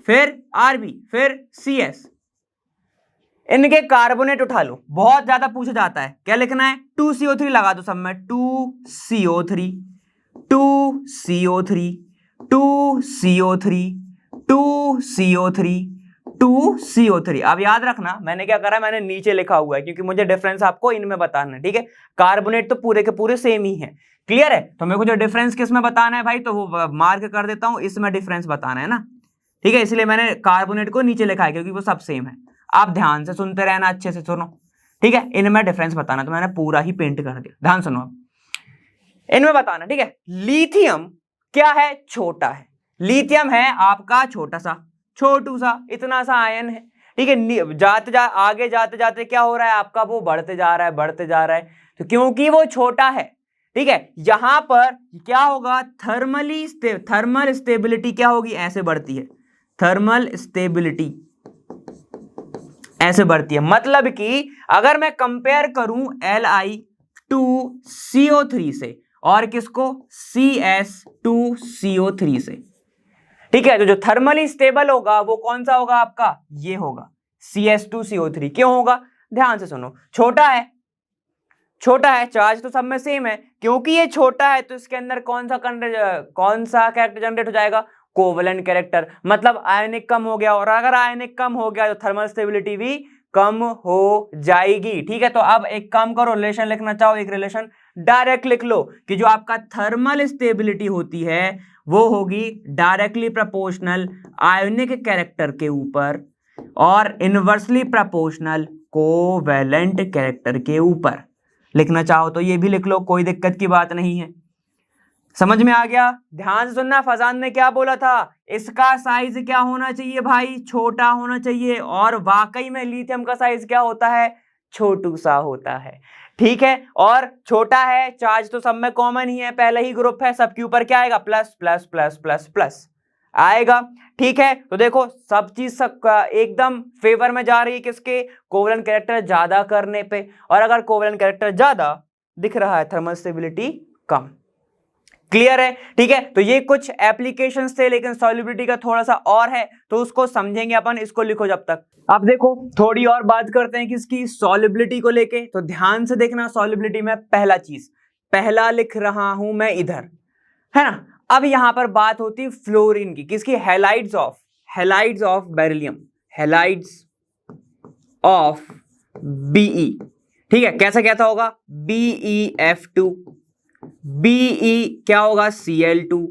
फिर Rb, फिर CS। इनके कार्बोनेट उठा लो, बहुत ज्यादा पूछा जाता है। क्या लिखना है, 2CO3 लगा दो सब में, 2CO3, 2CO3, 2CO3, 2CO3, 2CO3। अब याद रखना मैंने क्या करा, मैंने नीचे लिखा हुआ है क्योंकि मुझे डिफरेंस आपको इनमें बताना है। ठीक है, कार्बोनेट तो पूरे के पूरे सेम ही है। क्लियर है? तो मेरे को जो डिफरेंस किसमें बताना है भाई, तो वो मार्क कर देता हूं, इसमें डिफरेंस बताना है ना। ठीक है, इसलिए मैंने कार्बोनेट को नीचे लिखा है क्योंकि वो सब सेम है। आप ध्यान से सुनते रहना, अच्छे से सुनो। ठीक है, इनमें डिफरेंस बताना, तो मैंने पूरा ही पेंट कर दिया, ध्यान सुनो। इनमें बताना, ठीक है। लिथियम क्या है, छोटा है। लिथियम है आपका छोटा सा, छोटू सा, इतना सा आयन है। ठीक है, आगे जाते जाते क्या हो रहा है आपका, वो बढ़ते जा रहा है, बढ़ते जा रहा है, तो क्योंकि वो छोटा है, ठीक है, यहां पर क्या होगा, थर्मल स्टेबिलिटी क्या होगी, ऐसे बढ़ती है, थर्मल स्टेबिलिटी ऐसे बढ़ती है। मतलब कि अगर मैं कंपेयर करूं Li2CO3 से और किसको, CS2CO3 से, ठीक है, तो जो थर्मली स्टेबल होगा वो कौन सा होगा आपका, ये होगा CS2CO3। क्यों होगा, ध्यान से सुनो, छोटा है, चार्ज तो सब में सेम है, क्योंकि ये छोटा है तो इसके अंदर कौन सा कैरेक्टर जनरेट हो जाएगा, कोवेलेंट कैरेक्टर, मतलब आयनिक कम हो गया, और अगर आयनिक कम हो गया तो थर्मल स्टेबिलिटी भी कम हो जाएगी। ठीक है, तो अब एक काम करो, रिलेशन लिखना चाहो, एक रिलेशन डायरेक्ट लिख लो कि जो आपका थर्मल स्टेबिलिटी होती है वो होगी डायरेक्टली प्रोपोर्शनल आयनिक कैरेक्टर के ऊपर और इनवर्सली प्रोपोर्शनल कोवेलेंट कैरेक्टर के ऊपर। लिखना चाहो तो ये भी लिख लो, कोई दिक्कत की बात नहीं है। समझ में आ गया? ध्यान से सुनना, फजान ने क्या बोला था, इसका साइज क्या होना चाहिए भाई, छोटा होना चाहिए, और वाकई में लिथियम का साइज क्या होता है, छोटू सा होता है। ठीक है, और छोटा है, चार्ज तो सब में कॉमन ही है, पहले ही ग्रुप है, सबके ऊपर क्या आएगा, plus plus plus plus plus आएगा। ठीक है, तो देखो सब चीज एकदम फेवर में जा रही है किसके, कोवेलेंट कैरेक्टर ज्यादा करने पे, और अगर कोवेलेंट कैरेक्टर ज्यादा दिख रहा है, थर्मल स्टेबिलिटी कम। क्लियर है? ठीक है, तो ये कुछ एप्लीकेशंस थे, लेकिन सॉल्युबिलिटी का थोड़ा सा और है, तो उसको समझेंगे अपन, इसको लिखो जब तक। अब देखो थोड़ी और बात करते हैं किसकी, सॉल्युबिलिटी को लेके। तो ध्यान से देखना, सॉल्युबिलिटी में पहला लिख रहा हूं मैं इधर, है ना। अब यहां पर बात होती है फ्लोरीन की, किसकी, halides of beryllium, halides of Be। ठीक है, कैसा कहता होगा, BeF2, Be क्या होगा, Cl2,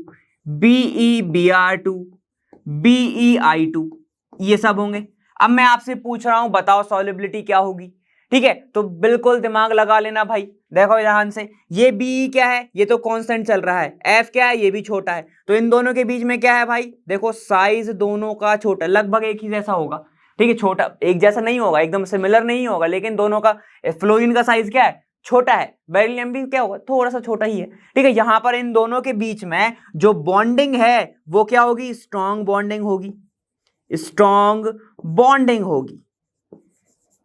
BeBr2, BeI2, ये सब होंगे। अब मैं आपसे पूछ रहा हूं, बताओ सॉल्युबिलिटी क्या होगी। ठीक है, तो बिल्कुल दिमाग लगा लेना भाई, देखो ध्यान से, ये Be क्या है, ये तो कांस्टेंट चल रहा है, F क्या है, ये भी छोटा है, तो इन दोनों के बीच में क्या है भाई, देखो साइज दोनों का छोटा, लगभग एक ही जैसा होगा। ठीक है, छोटा एक जैसा नहीं होगा, एकदम सिमिलर नहीं होगा, लेकिन दोनों का, फ्लोरीन का साइज क्या है, छोटा है, बेरिलियम भी क्या होगा, थोड़ा सा छोटा ही है। ठीक है, यहां पर इन दोनों के बीच में जो बॉन्डिंग है वो क्या होगी, स्ट्रॉन्ग बॉन्डिंग होगी।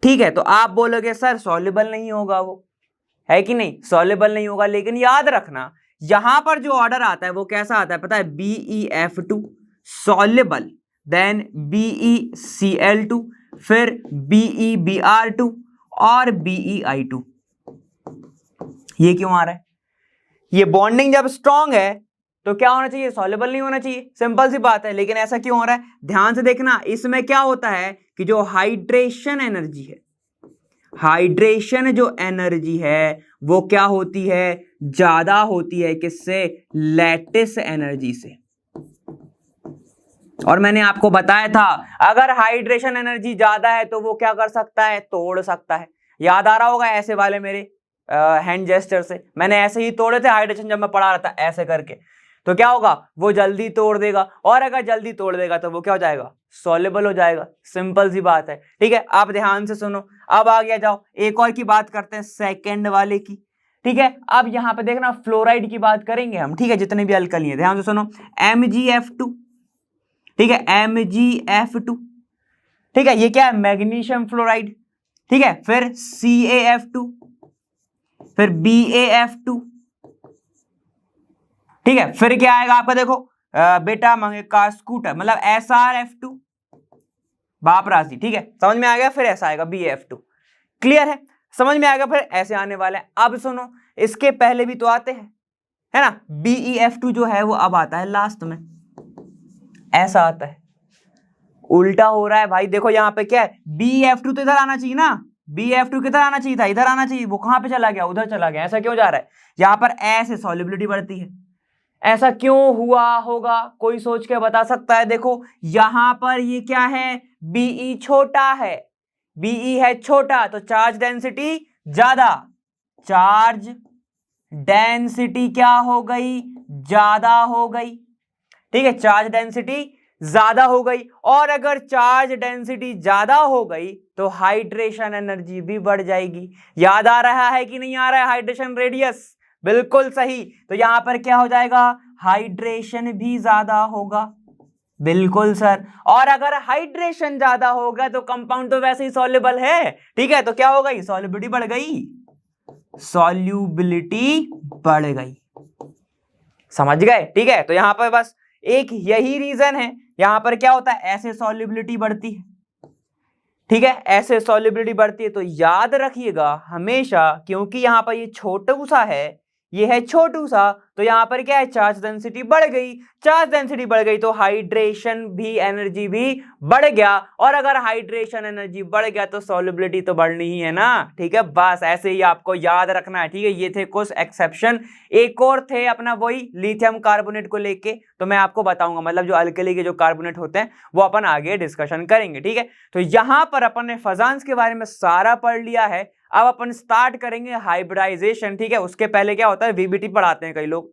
ठीक है, तो आप बोलोगे सर सॉल्युबल नहीं होगा, वो है कि नहीं, सॉल्युबल नहीं होगा, लेकिन याद रखना यहां पर जो ऑर्डर आता है वो कैसा आता है पता है, BeF2 सॉल्युबल, देन BeCl2, फिर BeBr2 और BeI2। ये क्यों आ रहा है, ये बॉन्डिंग जब स्ट्रॉन्ग है तो क्या होना चाहिए, सॉल्युबल नहीं होना चाहिए, सिंपल सी बात है, लेकिन ऐसा क्यों हो रहा है, ध्यान से देखना, इसमें क्या होता है कि जो हाइड्रेशन जो एनर्जी है वो क्या होती है, ज्यादा होती है, किससे, लैटिस एनर्जी से। और मैंने आपको बताया था अगर हाइड्रेशन एनर्जी ज्यादा है तो वो क्या कर सकता है, तोड़ सकता है। याद आ रहा होगा ऐसे वाले मेरे हैंड जेस्चर से, मैंने ऐसे ही तोड़े थे हाइड्रेशन जब मैं पढ़ा रहा था, ऐसे करके, तो क्या होगा, वो जल्दी तोड़ देगा, और अगर जल्दी तोड़ देगा तो वो क्या हो जाएगा, सॉल्युबल हो जाएगा, सिंपल सी बात है। ठीक है, आप ध्यान से सुनो, अब आगे जाओ, एक और की बात करते हैं, सेकंड वाले की। ठीक है, अब यहां पे देखना फ्लोराइड की बात करेंगे हम, ठीक है, जितने भी अल्कली है, ध्यान से सुनो, MgF2, ठीक है, MgF2, ठीक है, ये क्या है, मैग्नीशियम फ्लोराइड, ठीक है, फिर CaF2, फिर BaF2, ठीक है, फिर क्या आएगा आपका, देखो बेटा मंगे का स्कूटर, मतलब SrF2, बाप राशि। ठीक है, समझ में आ गया, फिर ऐसा आएगा BaF2, क्लियर है, समझ में आएगा, फिर ऐसे आने वाला है। अब सुनो, इसके पहले भी तो आते हैं, है ना, BeF2 जो है वो अब आता है लास्ट में, ऐसा आता है, उल्टा हो रहा है भाई। देखो यहाँ पे क्या है, BeF2 तो इधर आना चाहिए ना, BeF2 किधर आना चाहिए था, इधर आना चाहिए, वो कहां पे चला गया, उधर चला गया, ऐसा क्यों जा रहा है, यहाँ पर ऐसे सॉल्युबिलिटी बढ़ती है, ऐसा क्यों हुआ होगा, कोई सोच के बता सकता है। देखो यहां पर ये क्या है, Be छोटा है, Be है छोटा, तो चार्ज डेंसिटी ज्यादा, चार्ज डेंसिटी क्या हो गई, ज्यादा हो गई। ठीक है, चार्ज डेंसिटी ज्यादा हो गई, और अगर चार्ज डेंसिटी ज्यादा हो गई तो हाइड्रेशन एनर्जी भी बढ़ जाएगी। याद आ रहा है कि नहीं आ रहा है? हाइड्रेशन रेडियस, बिल्कुल सही। तो यहां पर क्या हो जाएगा? हाइड्रेशन भी ज्यादा होगा, बिल्कुल सर। और अगर हाइड्रेशन ज्यादा होगा तो कंपाउंड तो वैसे ही सॉल्युबल है, ठीक है, तो क्या हो गई? सॉल्युबिलिटी बढ़ गई, सॉल्युबिलिटी बढ़ गई, समझ गए? ठीक है, तो यहां पर बस एक यही रीजन है। यहां पर क्या होता है? ऐसे सॉल्युबिलिटी बढ़ती है, ठीक है, ऐसे सॉल्युबिलिटी बढ़ती है। तो याद रखिएगा हमेशा, क्योंकि यहां पर ये छोटू सा है, ये है छोटू सा, तो यहां पर क्या है? चार्ज डेंसिटी बढ़ गई। चार्ज डेंसिटी बढ़ गई तो हाइड्रेशन भी एनर्जी भी बढ़ गया, और अगर हाइड्रेशन एनर्जी बढ़ गया तो सॉल्युबिलिटी तो बढ़नी ही है ना, ठीक है। बस ऐसे ही आपको याद रखना है, ठीक है। ये थे कुछ एक्सेप्शन, एक और थे अपना वही लिथियम कार्बोनेट को लेके, तो मैं आपको बताऊंगा, मतलब जो अल्कली के जो कार्बोनेट होते हैं वो अपन आगे डिस्कशन करेंगे, ठीक है। तो यहां पर अपन ने फजान्स के बारे में सारा पढ़ लिया है। अब अपन स्टार्ट करेंगे हाइब्रिडाइजेशन, ठीक है। उसके पहले क्या होता है? वीबीटी पढ़ाते हैं कई लोग,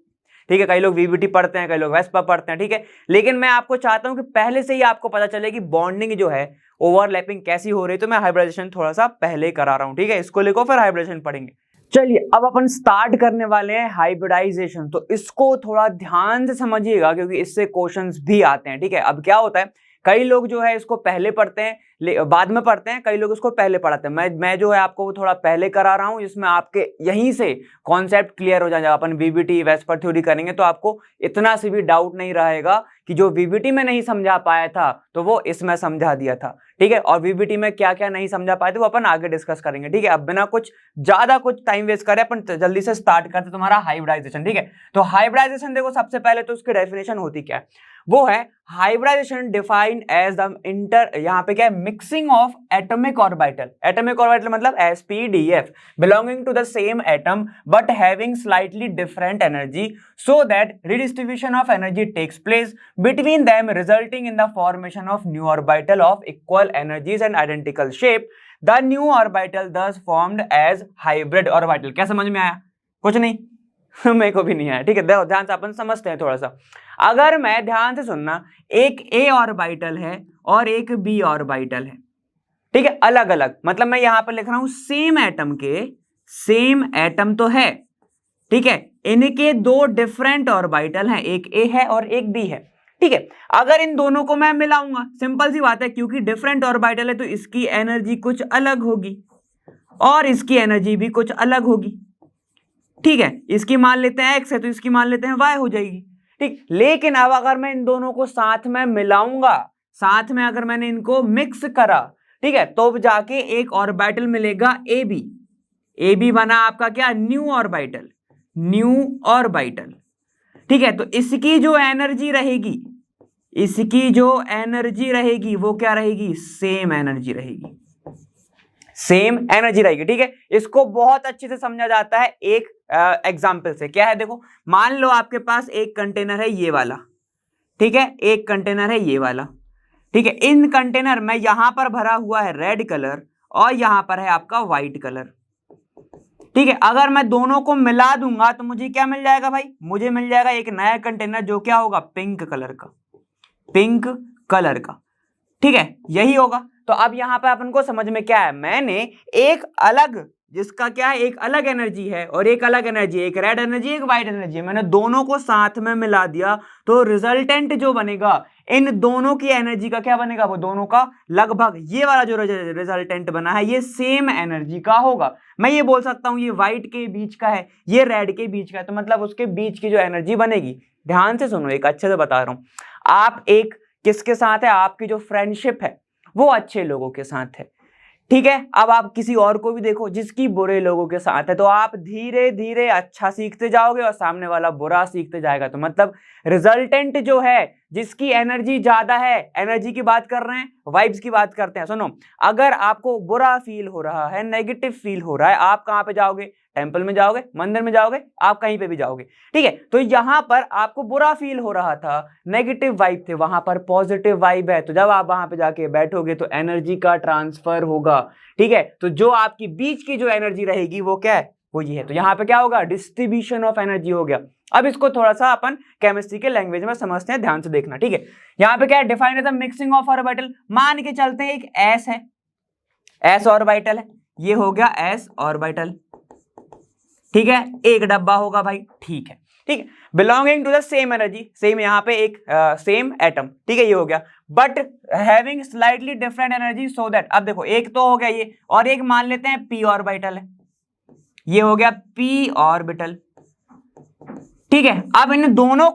ठीक है, कई लोग वीबीटी पढ़ते हैं, कई लोग वेस्पा पढ़ते हैं, ठीक है। लेकिन मैं आपको चाहता हूं कि पहले से ही आपको पता चले कि बॉन्डिंग जो है, ओवरलैपिंग कैसी हो रही है, तो मैं हाइब्रिडाइजेशन थोड़ा सा पहले करा रहा हूं, ठीक है। इसको लेकर फिर हाइब्रिडाइजेशन पढ़ेंगे। चलिए अब अपन स्टार्ट करने वाले हैं हाइब्रिडाइजेशन, तो इसको थोड़ा ध्यान से समझिएगा क्योंकि इससे क्वेश्चंस भी आते हैं, ठीक है। अब क्या होता है, कई लोग जो है इसको पहले पढ़ते हैं, बाद में पढ़ते हैं, कई लोग इसको पहले पढ़ाते हैं। मैं जो है आपको वो थोड़ा पहले करा रहा हूं, जिसमें आपके यहीं से कॉन्सेप्ट क्लियर हो जाएगा। अपन वीबीटी वेस्पर थ्योरी करेंगे तो आपको इतना से भी डाउट नहीं रहेगा कि जो वीबीटी में नहीं समझा पाया था तो वो इसमें समझा दिया था, ठीक है। और वीबीटी में क्या क्या नहीं समझा पाए थे वो अपन आगे डिस्कस करेंगे, ठीक है। अब बिना कुछ ज्यादा कुछ टाइम वेस्ट करे अपन जल्दी से स्टार्ट करते तुम्हारा हाइब्रिडाइजेशन, ठीक है। तो हाइब्रिडाइजेशन देखो, सबसे पहले तो उसकी डेफिनेशन होती क्या है? वो है hybridisation defined as the inter, यहां पे क्या है? Mixing of atomic orbital. Atomic orbital मतलब sp_df belonging to the same atom but having slightly different energy so that redistribution of energy takes place between them resulting in the formation of new orbital of equal energies and identical shape. The new orbital thus formed as hybrid orbital. क्या समझ में आया? कुछ नहीं मेरे को भी नहीं आया, ठीक है। ध्यान से अपन समझते हैं थोड़ा सा। अगर मैं, ध्यान से सुनना, एक ए ऑर्बिटल है और एक बी ऑर्बिटल है, ठीक है, अलग अलग, मतलब मैं यहां पर लिख रहा हूं सेम एटम के, सेम एटम तो है, ठीक है, इनके दो डिफरेंट ऑर्बिटल हैं, एक ए है और एक बी है, ठीक है। अगर इन दोनों को मैं मिलाऊंगा, सिंपल सी बात है, क्योंकि डिफरेंट ऑर्बिटल है तो इसकी एनर्जी कुछ अलग होगी और इसकी एनर्जी भी कुछ अलग होगी, ठीक है। इसकी मान लेते हैं x है तो इसकी मान लेते हैं y हो जाएगी, ठीक। लेकिन अब अगर मैं इन दोनों को साथ में मिलाऊंगा, साथ में अगर मैंने इनको मिक्स करा, ठीक है, तो जाके एक ऑर्बिटल मिलेगा AB। AB बना आपका क्या? न्यू ऑर्बिटल, न्यू ऑर्बिटल, ठीक है। तो इसकी जो एनर्जी रहेगी, इसकी जो एनर्जी रहेगी वो क्या रहेगी? सेम एनर्जी रहेगी, सेम एनर्जी रहेगी, ठीक है। इसको बहुत अच्छे से समझा जाता है एक एग्जाम्पल से। क्या है? देखो, मान लो आपके पास एक कंटेनर है ये वाला, ठीक है, एक कंटेनर है ये वाला, ठीक है। इन कंटेनर में यहां पर भरा हुआ है रेड कलर और यहां पर है आपका व्हाइट कलर, ठीक है। अगर मैं दोनों को मिला दूंगा तो मुझे क्या मिल जाएगा भाई? मुझे मिल जाएगा एक नया कंटेनर जो क्या होगा? पिंक कलर का, पिंक कलर का, ठीक है, यही होगा। तो अब यहां पर अपन को समझ में क्या है? मैंने एक अलग, जिसका क्या है, एक अलग एनर्जी है और एक अलग एनर्जी, एक रेड एनर्जी एक व्हाइट एनर्जी है, मैंने दोनों को साथ में मिला दिया तो रिजल्टेंट जो बनेगा इन दोनों की एनर्जी का क्या बनेगा? वो दोनों का लगभग, ये वाला जो रिजल्टेंट बना है ये सेम एनर्जी का होगा। मैं ये बोल सकता हूं ये व्हाइट के बीच का है, ये रेड के बीच का है, तो मतलब उसके बीच की जो एनर्जी बनेगी, ध्यान से सुनो, एक अच्छे से बता रहा हूं। आप एक किसके साथ है? आपकी जो फ्रेंडशिप है वो अच्छे लोगों के साथ है, ठीक है। अब आप किसी और को भी देखो जिसकी बुरे लोगों के साथ है, तो आप धीरे धीरे अच्छा सीखते जाओगे और सामने वाला बुरा सीखते जाएगा। तो मतलब रिजल्टेंट जो है, जिसकी एनर्जी ज्यादा है, एनर्जी की बात कर रहे हैं, वाइब्स की बात करते हैं। सुनो, अगर आपको बुरा फील हो रहा है, नेगेटिव फील हो रहा है, आप कहां पे जाओगे? टेंपल में जाओगे, मंदिर में जाओगे, आप कहीं पे भी जाओगे, ठीक है। तो यहां पर आपको बुरा फील हो रहा था, नेगेटिव वाइब थे, वहां पर पॉजिटिव वाइब है, तो जब आप वहां पे जाके बैठोगे तो एनर्जी का ट्रांसफर होगा, ठीक है। तो जो आपकी बीच की जो एनर्जी रहेगी वो क्या है? वो ये है। तो यहाँ पे क्या होगा, डिस्ट्रीब्यूशन ऑफ एनर्जी हो गया। अब इसको थोड़ा सा अपन केमिस्ट्री के लैंग्वेज में समझते हैं, ध्यान से देखना, ठीक है। यहाँ पे क्या है, define as the mixing of orbital. मान के चलते हैं एक एस है, एस ऑर्बिटल है, ये हो गया एस ऑर्बिटल, ठीक है, एक डब्बा होगा भाई, ठीक है, ठीक है, belonging to the same energy, same यहाँ पे एक सेम एटम, ठीक है, ये हो गया, but having slightly different energy so that, अब देखो एक तो हो गया ये, और एक मान लेते हैं पी ऑर्बिटल है, ये हो गया पी ऑर्बिटल, ठीक है। अब इन दोनों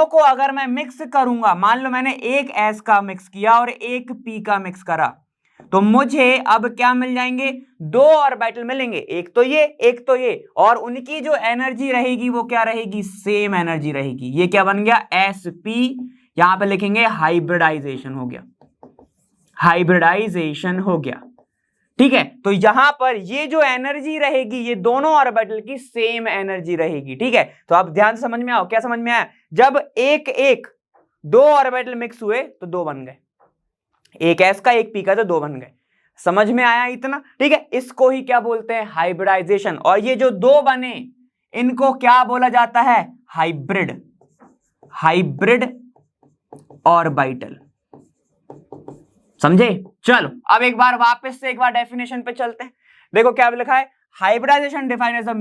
को अगर मैं मिक्स करूंगा, मान लो मैंने एक एस का मिक्स किया और एक पी का मिक्स करा, तो मुझे अब क्या मिल जाएंगे, दो ऑर्बिटल मिलेंगे, एक तो ये, और उनकी जो एनर्जी रहेगी वो क्या रहेगी, सेम एनर्जी रहेगी। ये क्या बन गया, एस पी, यहां पे लिखेंगे हाइब्रिडाइजेशन हो गया, हाइब्रिडाइजेशन हो गया, ठीक है। तो यहां पर ये जो एनर्जी रहेगी, ये दोनों ऑर्बिटल की सेम एनर्जी रहेगी, ठीक है। तो आप ध्यान से समझ में आओ, क्या समझ में आया, जब एक दो ऑर्बिटल मिक्स हुए तो दो बन गए, एक एस का एक पी का, तो दो बन गए, समझ में आया इतना, ठीक है। इसको ही क्या बोलते हैं, हाइब्रिडाइजेशन। और ये जो दो बने इनको क्या बोला जाता है, हाइब्रिड, हाइब्रिड ऑर्बिटल, समझे। चलो अब एक बार वापस से एक बार डेफिनेशन पे चलते हैं। देखो क्या लिखा है, hybridisation defined as a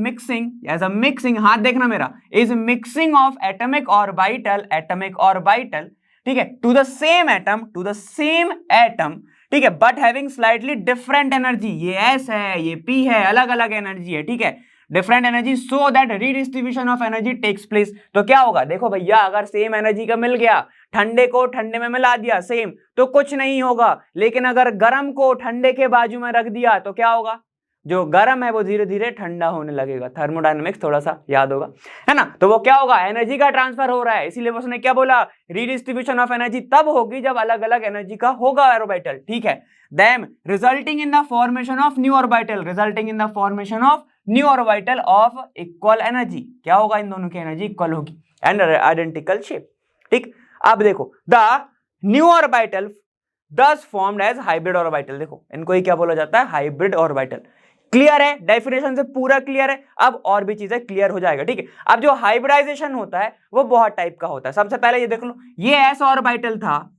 mixing, हाथ देखना मेरा, is mixing of atomic orbital, ठीक है, टू द सेम एटम, ठीक है, but having slightly different energy, ये एस है, ये पी है, अलग अलग एनर्जी है, ठीक है, different energy, so that redistribution of energy takes place. तो क्या होगा, देखो भैया, अगर सेम एनर्जी का मिल गया, ठंडे को ठंडे में मिला दिया सेम, तो कुछ नहीं होगा, लेकिन अगर गर्म को ठंडे के बाजू में रख दिया तो क्या होगा, जो गर्म है वो धीरे धीरे ठंडा होने लगेगा। थर्मोडायनेमिक्स थोड़ा सा याद होगा, है ना। तो वो क्या होगा, एनर्जी का ट्रांसफर हो रहा है, इसीलिए उसने क्या बोला, रीडिस्ट्रीब्यूशन ऑफ एनर्जी तब होगी जब अलग अलग एनर्जी का होगा ऑर्बिटल, ठीक है। Then resulting in the formation of new orbital of equal energy, क्या होगा, इन दोनों की एनर्जी इक्वल होगी एंड आइडेंटिकल शेप, ठीक। अब देखो, the new orbital thus formed as hybrid orbital, देखो इनको ही क्या बोला जाता है, हाइब्रिड ऑर्बिटल। क्लियर है, डेफिनेशन से पूरा क्लियर है। अब और भी चीजें क्लियर हो जाएगा, ठीक है। अब जो हाइब्रिडाइजेशन होता है वो बहुत टाइप का होता है। सबसे पहले ये देख लो, ये एस ऑर्बिटल था,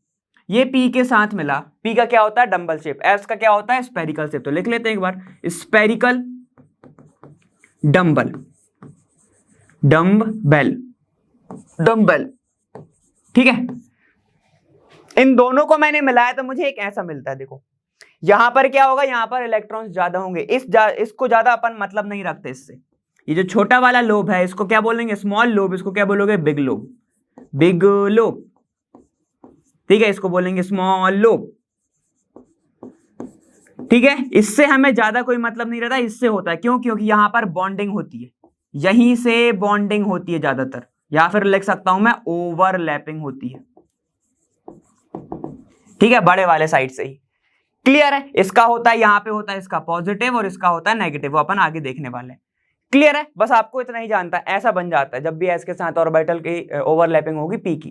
ये पी के साथ मिला, पी का क्या होता है, डंबल शेप, एस का क्या होता है, स्पेरिकल शेप। तो लिख लेते हैं एक बार, स्पेरिकल डंबल, डंबल, ठीक है। इन दोनों को मैंने मिलाया तो मुझे एक ऐसा मिलता है, देखो यहां पर क्या होगा, यहां पर इलेक्ट्रॉन्स ज्यादा होंगे, इसको ज्यादा अपन मतलब नहीं रखते इससे। ये जो छोटा वाला लोब है इसको क्या बोलेंगे, स्मॉल लोब, इसको क्या बोलोगे, बिग लोब, ठीक है, इसको बोलेंगे स्मॉल लोब, ठीक है। इससे हमें ज्यादा कोई मतलब नहीं रहता, इससे होता है, क्यों, क्योंकि यहां पर बॉन्डिंग होती है, यहीं से बॉन्डिंग होती है ज्यादातर, या फिर लिख सकता हूं मैं ओवरलैपिंग होती है, ठीक है, बड़े वाले साइड से ही। क्लियर है, इसका होता है, यहां पे होता है इसका पॉजिटिव और इसका होता है नेगेटिव, वो अपन आगे देखने वाले हैं। क्लियर है, बस आपको इतना ही जानता है, ऐसा बन जाता है जब भी एस के साथ ऑर्बिटल की ओवरलैपिंग होगी पी की।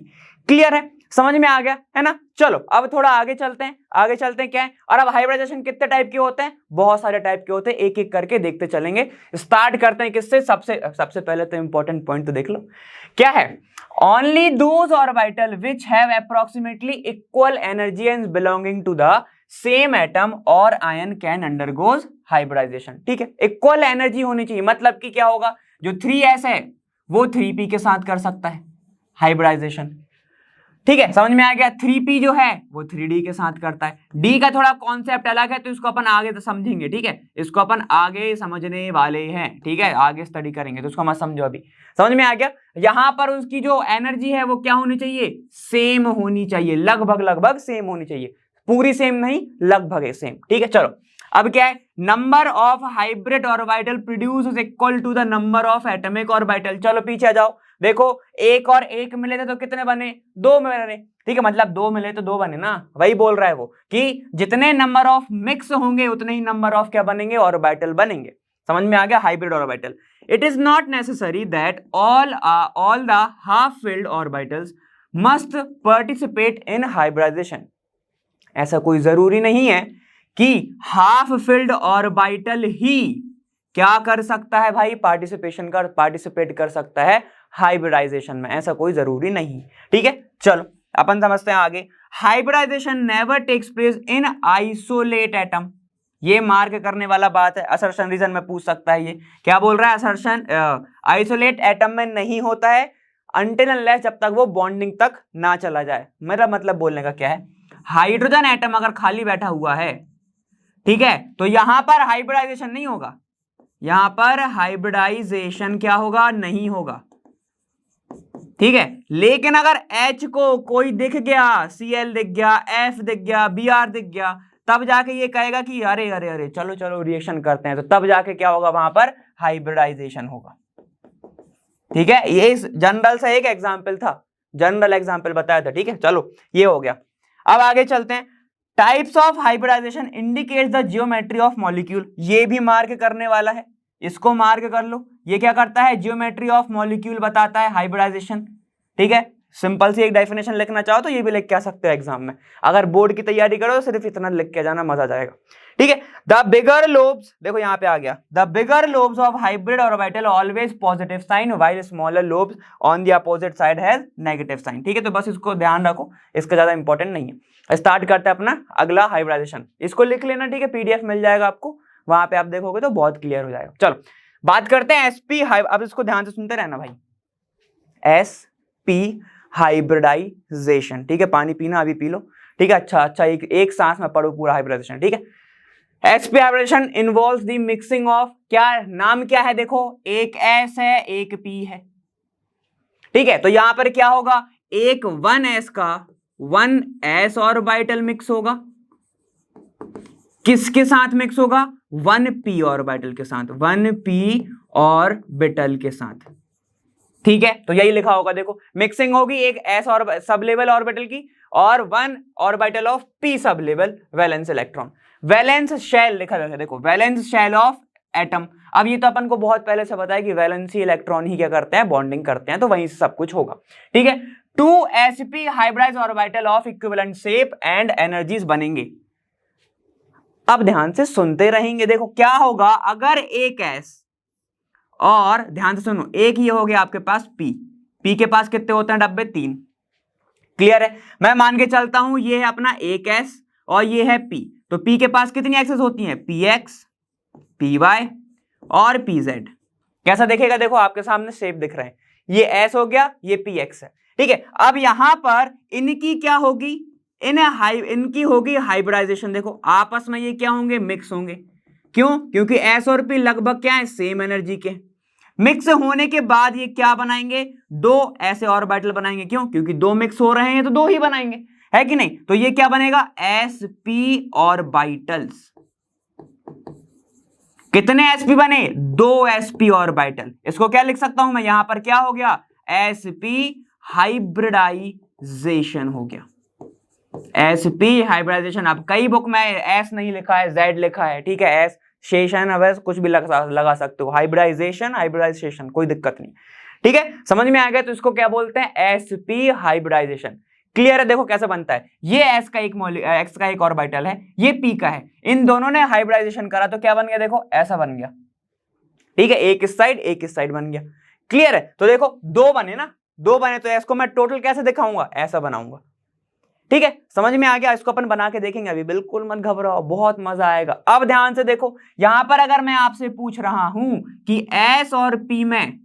क्लियर है, समझ में आ गया है ना। चलो अब थोड़ा आगे चलते हैं, क्या है। और अब हाइब्रिडाइजेशन कितने टाइप के होते हैं, बहुत सारे टाइप के होते हैं, एक एक करके देखते चलेंगे। स्टार्ट करते हैं किससे, सबसे पहले तो इंपॉर्टेंट पॉइंट तो देख लो, क्या है, only those orbital which have approximately equal energy and belonging to the same atom और आयन कैन अंडरगोज हाइब्रिडाइजेशन, ठीक है। इक्वल एनर्जी होनी चाहिए, मतलब कि क्या होगा, जो 3s है वो 3p के साथ कर सकता है हाइब्रिडाइजेशन, ठीक है, समझ में आ गया। 3p जो है वो 3d के साथ करता है। d का थोड़ा कॉन्सेप्ट अलग है, तो इसको अपन आगे तो समझेंगे, ठीक है, इसको अपन आगे समझने वाले हैं, ठीक है, आगे स्टडी करेंगे, तो उसको मत समझो अभी, समझ में आ गया। यहां पर उसकी जो एनर्जी है वो क्या होनी चाहिए, सेम होनी चाहिए, लगभग सेम होनी चाहिए, पूरी सेम नहीं, लगभग सेम, ठीक है। चलो अब क्या है, number of hybrid orbital produce is equal to the number of atomic orbital. चलो पीछे आ जाओ, देखो एक और एक मिले थे तो कितने बने, दो बने, ठीक है, मतलब दो मिले तो दो बने ना, वही बोल रहा है वो कि जितने नंबर ऑफ मिक्स होंगे उतने ही नंबर ऑफ क्या बनेंगे, ऑर्बिटल बनेंगे। समझ में आ गया, hybrid orbital. It is not necessary that all the half filled orbitals must participate in hybridisation. ऐसा कोई जरूरी नहीं है कि हाफ फिल्ड ऑर्बिटल ही क्या कर सकता है भाई, पार्टिसिपेट कर सकता है हाइब्रिडाइजेशन में, ऐसा कोई जरूरी नहीं। ठीक है, चलो अपन समझते हैं आगे। Hybridisation never takes place in isolate atom, ये मार्क करने वाला बात है, असर्शन रीजन में पूछ सकता है। ये क्या बोल रहा है, असर्शन आइसोलेट एटम में नहीं होता है अनटिल अनलेस, जब तक वो बॉन्डिंग तक ना चला जाए। मेरा मतलब बोलने का क्या है, हाइड्रोजन एटम अगर खाली बैठा हुआ है, ठीक है, तो यहां पर हाइब्रिडाइजेशन नहीं होगा, यहां पर हाइब्रिडाइजेशन क्या होगा, नहीं होगा। ठीक है, लेकिन अगर H को कोई दिख गया, Cl दिख गया, F दिख गया, Br दिख गया, तब जाके ये कहेगा कि अरे अरे अरे चलो चलो रिएक्शन करते हैं, तो तब जाके क्या होगा, वहां पर हाइब्रिडाइजेशन होगा। ठीक है, ये जनरल से एक एग्जाम्पल था, जनरल एग्जाम्पल बताया था। ठीक है, चलो ये हो गया। अब आगे चलते हैं। Types of hybridisation indicates the geometry of molecule, ये भी मार्क करने वाला है, इसको मार्क कर लो। ये क्या करता है, जियोमेट्री ऑफ मॉलिक्यूल बताता है हाइब्रिडाइजेशन। ठीक है, सिंपल सी एक डेफिनेशन लिखना चाहो तो ये भी लिख के आ सकते हो एग्जाम में, अगर बोर्ड की तैयारी करो तो सिर्फ इतना लिख के जाना, मजा आ जाएगा। ठीक है, द बिगर लोब्स, देखो यहाँ पे आ गया, the bigger lobes of hybrid orbital always positive sign while smaller lobes on the opposite side has negative sign. ठीक है, तो बस इसको ध्यान रखो, इसका ज्यादा इंपॉर्टेंट नहीं है। स्टार्ट करते हैं अपना अगला हाइब्रिडाइजेशन, इसको लिख लेना। ठीक है, पीडीएफ मिल जाएगा आपको, वहां पे आप देखोगे तो बहुत क्लियर हो जाएगा। चलो बात करते हैं एसपी, अब इसको ध्यान से सुनते रहना भाई, एसपी हाइब्रिडाइजेशन। ठीक है, पानी पीना, अभी पी लो। ठीक है, अच्छा एक सांस में पढ़ो पूरा हाइब्रिडाइजेशन। ठीक है, SP hybridisation involves the mixing of, क्या नाम क्या है, देखो एक एस है एक पी है। ठीक है, तो यहां पर क्या होगा, एक 1s का 1s ऑर्बिटल मिक्स होगा, किसके साथ मिक्स होगा, 1p ऑर्बिटल के साथ, 1p ऑर्बिटल के साथ। ठीक है, तो यही लिखा होगा, देखो मिक्सिंग होगी एक s और सब लेवल ऑर्बिटल की और 1 orbital of p sub level valence electron, valence shell लिखा है, देखो वैलेंस शेल ऑफ एटम। अब ये तो अपन को बहुत पहले से पता है कि वैलेंसी इलेक्ट्रॉन ही क्या करते हैं, बॉन्डिंग करते हैं, तो वहीं से सब कुछ होगा। ठीक है, 2sp hybridise orbital of equivalent shape and energies बनेंगे। अब ध्यान से सुनते रहेंगे, देखो क्या होगा अगर एक s और ध्यान से सुनो, एक ये हो गया आपके पास p के पास कितने होते हैं डब्बे, 3। क्लियर है, मैं मान के चलता हूं ये है अपना एक s और ये है p, तो p के पास कितनी एक्सेस होती हैं, px, py और pz। कैसा देखेगा, देखो आपके सामने शेप दिख रहे हैं, ये s हो गया, ये px है। ठीक है, अब यहां पर इनकी क्या होगी, इनकी होगी हाइब्रिडाइजेशन। देखो आपस में ये क्या होंगे, मिक्स होंगे। क्यों, क्योंकि s और p लगभग क्या है, सेम एनर्जी के। मिक्स होने के बाद ये क्या बनाएंगे, 2 ऐसे ऑर्बिटल बनाएंगे। क्यों, क्योंकि 2 मिक्स हो रहे हैं तो 2 ही बनाएंगे, है कि नहीं। तो ये क्या बनेगा, sp ऑर्बिटल्स। कितने sp बने, 2 sp ऑर्बिटल। इसको क्या लिख सकता हूं मैं, यहां पर क्या हो गया, sp हाइब्रिडाइजेशन हो गया, sp हाइब्रिडाइजेशन। अब कई बुक में s नहीं लिखा है, z लिखा है। ठीक है, s शेषन अब कुछ भी लगा सकते हो, हाइब्रिडाइजेशन कोई दिक्कत नहीं। ठीक है, समझ में आ गया, तो इसको क्या बोलते हैं, sp हाइब्रिडाइजेशन। क्लियर है, देखो कैसे बनता है, ये s का एक ऑर्बिटल है, ये p का है, इन दोनों ने हाइब्रिडाइजेशन करा तो क्या बन गया, देखो ऐसा बन गया। ठीक है, एक इस साइड बन गया। क्लियर है, तो देखो 2 बने ना, 2 बने तो इसको मैं टोटल कैसे दिखाऊंगा, ऐसा बनाऊंगा। ठीक है, समझ में आ गया, इसको अपन बना के देखेंगे अभी, बिल्कुल मत घबराओ, बहुत मजा आएगा। अब ध्यान से देखो, यहां पर अगर मैं आपसे पूछ रहा हूं कि s और p में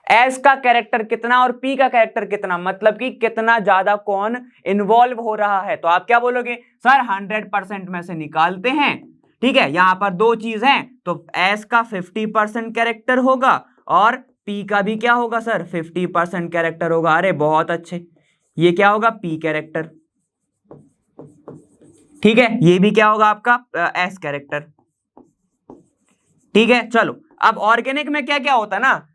s का कैरेक्टर कितना और p का कैरेक्टर कितना, मतलब कि कितना ज्यादा कौन इन्वॉल्व हो रहा है, तो आप क्या बोलोगे, सर 100% में से निकालते हैं। ठीक है, यहां पर 2 चीज है, तो s का 50% कैरेक्टर होगा और p का भी क्या होगा सर, 50% कैरेक्टर होगा। अरे बहुत अच्छे, ये क्या होगा, p कैरेक्टर। ठीक है, ये भी क्या होगा आपका s कैरेक्टर। ठीक है, चलो अब ऑर्गेनिक में क्या क्या होता है ना,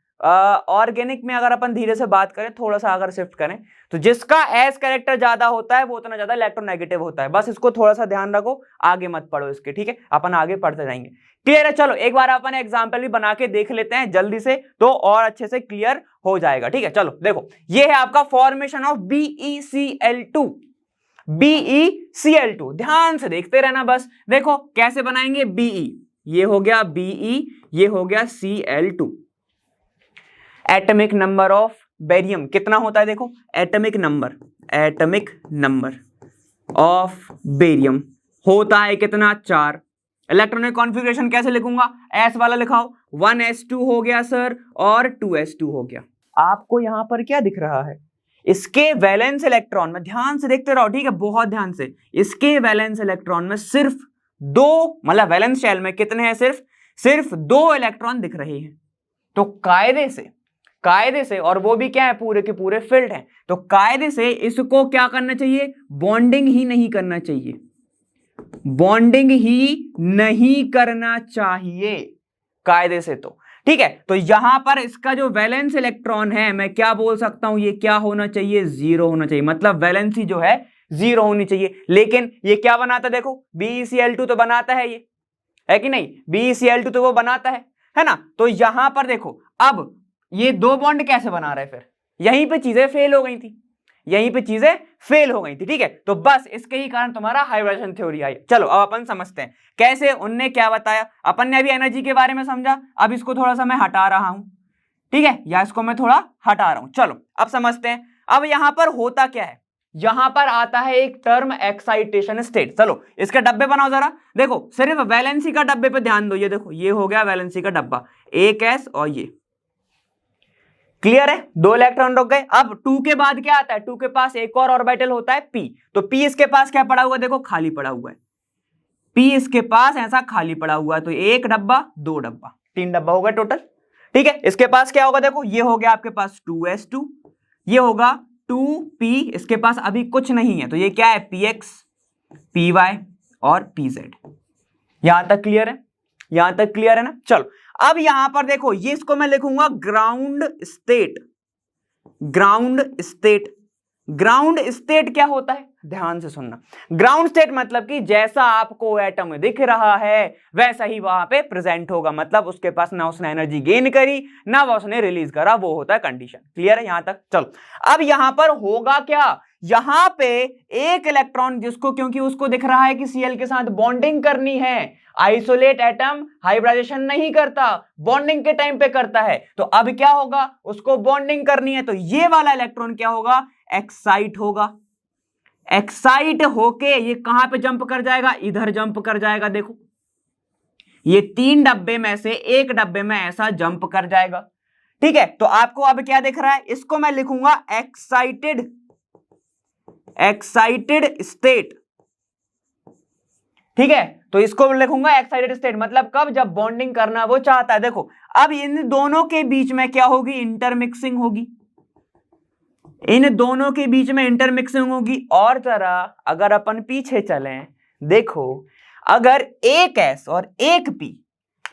ऑर्गेनिक में अगर अपन धीरे से बात करें, थोड़ा सा अगर शिफ्ट करें, तो जिसका s कैरेक्टर ज्यादा होता है वो उतना ज्यादा इलेक्ट्रोनेगेटिव होता है। बस इसको थोड़ा सा ध्यान रखो, आगे मत पढ़ो इसके। ठीक है, अपन आगे पढ़ते जाएंगे। क्लियर है, चलो एक बार अपन एग्जाम्पल भी बना के देख लेते हैं जल्दी से, तो और अच्छे से क्लियर हो जाएगा। ठीक है, चलो देखो, ये है आपका फॉर्मेशन ऑफ BeCl2। BeCl2 ध्यान से देखते रहना, बस देखो कैसे बनाएंगे, Be ये हो गया Be, ये हो गया Cl2। Atomic number of barium कितना होता है देखो, एटॉमिक नंबर ऑफ बेरियम होता है कितना, 4। इलेक्ट्रॉनिक कॉन्फ़िगरेशन कैसे लिखूंगा, एस वाला लिखाओ, 1s2 हो गया सर और 2s2 हो गया। आपको यहां पर क्या दिख रहा है, इसके वैलेंस इलेक्ट्रॉन में ध्यान से देखते रहो, ठीक है, बहुत ध्यान से। इसके वैलेंस इलेक्ट्रॉन में सिर्फ 2, मतलब वैलेंस शेल में कितने हैं, सिर्फ 2 इलेक्ट्रॉन दिख रहे हैं। तो कायदे से, और वो भी क्या है, पूरे के पूरे फील्ड हैं, तो कायदे से इसको क्या करना चाहिए, बॉन्डिंग ही नहीं करना चाहिए, बॉन्डिंग ही नहीं करना चाहिए कायदे से। तो ठीक है, तो यहां पर इसका जो वैलेंस इलेक्ट्रॉन है, मैं क्या बोल सकता हूं, ये क्या होना चाहिए, 0 होना चाहिए, मतलब वैलेंसी जो है 0 होनी चाहिए। लेकिन ये क्या बनाता, देखो BeCl2 तो बनाता है, ये है कि नहीं, BeCl2 तो वो बनाता है ना। तो यहां पर देखो, अब ये 2 बॉन्ड कैसे बना रहे, फिर यहीं पे चीजें फेल हो गई थी, ठीक है। तो बस इसके ही कारण तुम्हारा हाइब्रिडेशन थ्योरी आई। चलो अब अपन समझते हैं कैसे, उनने क्या बताया, अपन ने अभी एनर्जी के बारे में समझा, अब इसको थोड़ा सा मैं हटा रहा हूं, ठीक है, या इसको मैं थोड़ा हटा रहा हूं। चलो अब समझते हैं, अब यहां पर होता क्या है, यहां पर आता है एक टर्म एक्साइटेशन स्टेट। चलो इसके डब्बे बनाओ जरा, देखो सिर्फ वैलेंसी का डब्बे पे ध्यान दो, ये देखो ये हो गया वैलेंसी का डब्बा, एक S और ये, क्लियर है, 2 इलेक्ट्रॉन रुक गए। अब 2 के बाद क्या आता है, 2 के पास एक और ऑर्बिटल होता है P, तो P इसके पास क्या पड़ा हुआ है, देखो खाली पड़ा हुआ है, P इसके पास ऐसा खाली पड़ा हुआ है, तो 1 डब्बा 2 डब्बा 3 डब्बा होगा टोटल, ठीक है। इसके पास क्या होगा, देखो ये हो गया आपके पास 2s2, ये होगा 2p, इसके पास अभी कुछ नहीं है, तो ये क्या है, px, py और pz। यहां तक क्लियर है ना। चलो अब यहां पर देखो, ये इसको मैं लिखूंगा ग्राउंड स्टेट क्या होता है, ध्यान से सुनना। ग्राउंड स्टेट मतलब कि जैसा आपको एटम दिख रहा है वैसा ही वहां पे प्रेजेंट होगा, मतलब उसके पास ना उसने एनर्जी गेन करी ना वो उसने रिलीज करा, वो होता है कंडीशन। क्लियर है यहां तक। चलो अब यहां पर होगा क्या, यहां पे एक इलेक्ट्रॉन जिसको, क्योंकि उसको दिख रहा है कि Cl के साथ बॉन्डिंग करनी है, आइसोलेट एटम हाइब्रिडेशन नहीं करता, बॉन्डिंग के टाइम पे करता है, तो अब क्या होगा, उसको बॉन्डिंग करनी है, तो ये वाला इलेक्ट्रॉन क्या होगा, एक्साइट होके ये कहां पे जंप कर जाएगा, इधर जंप कर जाएगा। देखो ये 3 डब्बे में से एक डब्बे में ऐसा जंप कर जाएगा, ठीक है। तो आपको अब क्या दिख रहा है, इसको मैं लिखूंगा एक्साइटेड स्टेट, ठीक है। तो इसको लिखूंगा एक्साइटेड स्टेट, मतलब कब, जब बॉन्डिंग करना वो चाहता है। देखो अब इन दोनों के बीच में क्या होगी, इंटरमिक्सिंग होगी, और जरा अगर अपन पीछे चलें, देखो अगर एक S और एक P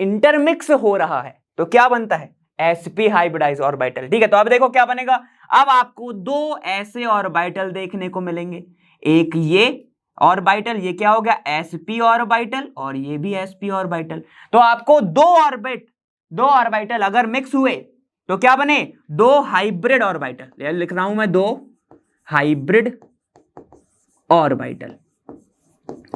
इंटरमिक्स हो रहा है तो क्या बनता है, sp हाइब्रिडाइज ऑर्बिटल, ठीक है। तो अब देखो क्या बनेगा, अब आपको 2 ऐसे ऑर्बिटल देखने को मिलेंगे, एक ये ऑर्बिटल, ये क्या हो गया, sp ऑर्बिटल, और ये भी sp ऑर्बिटल। तो आपको 2 ऑर्बिटल अगर मिक्स हुए तो क्या बने, 2 हाइब्रिड ऑर्बिटल, लिख रहा हूं मैं 2 हाइब्रिड ऑर्बिटल।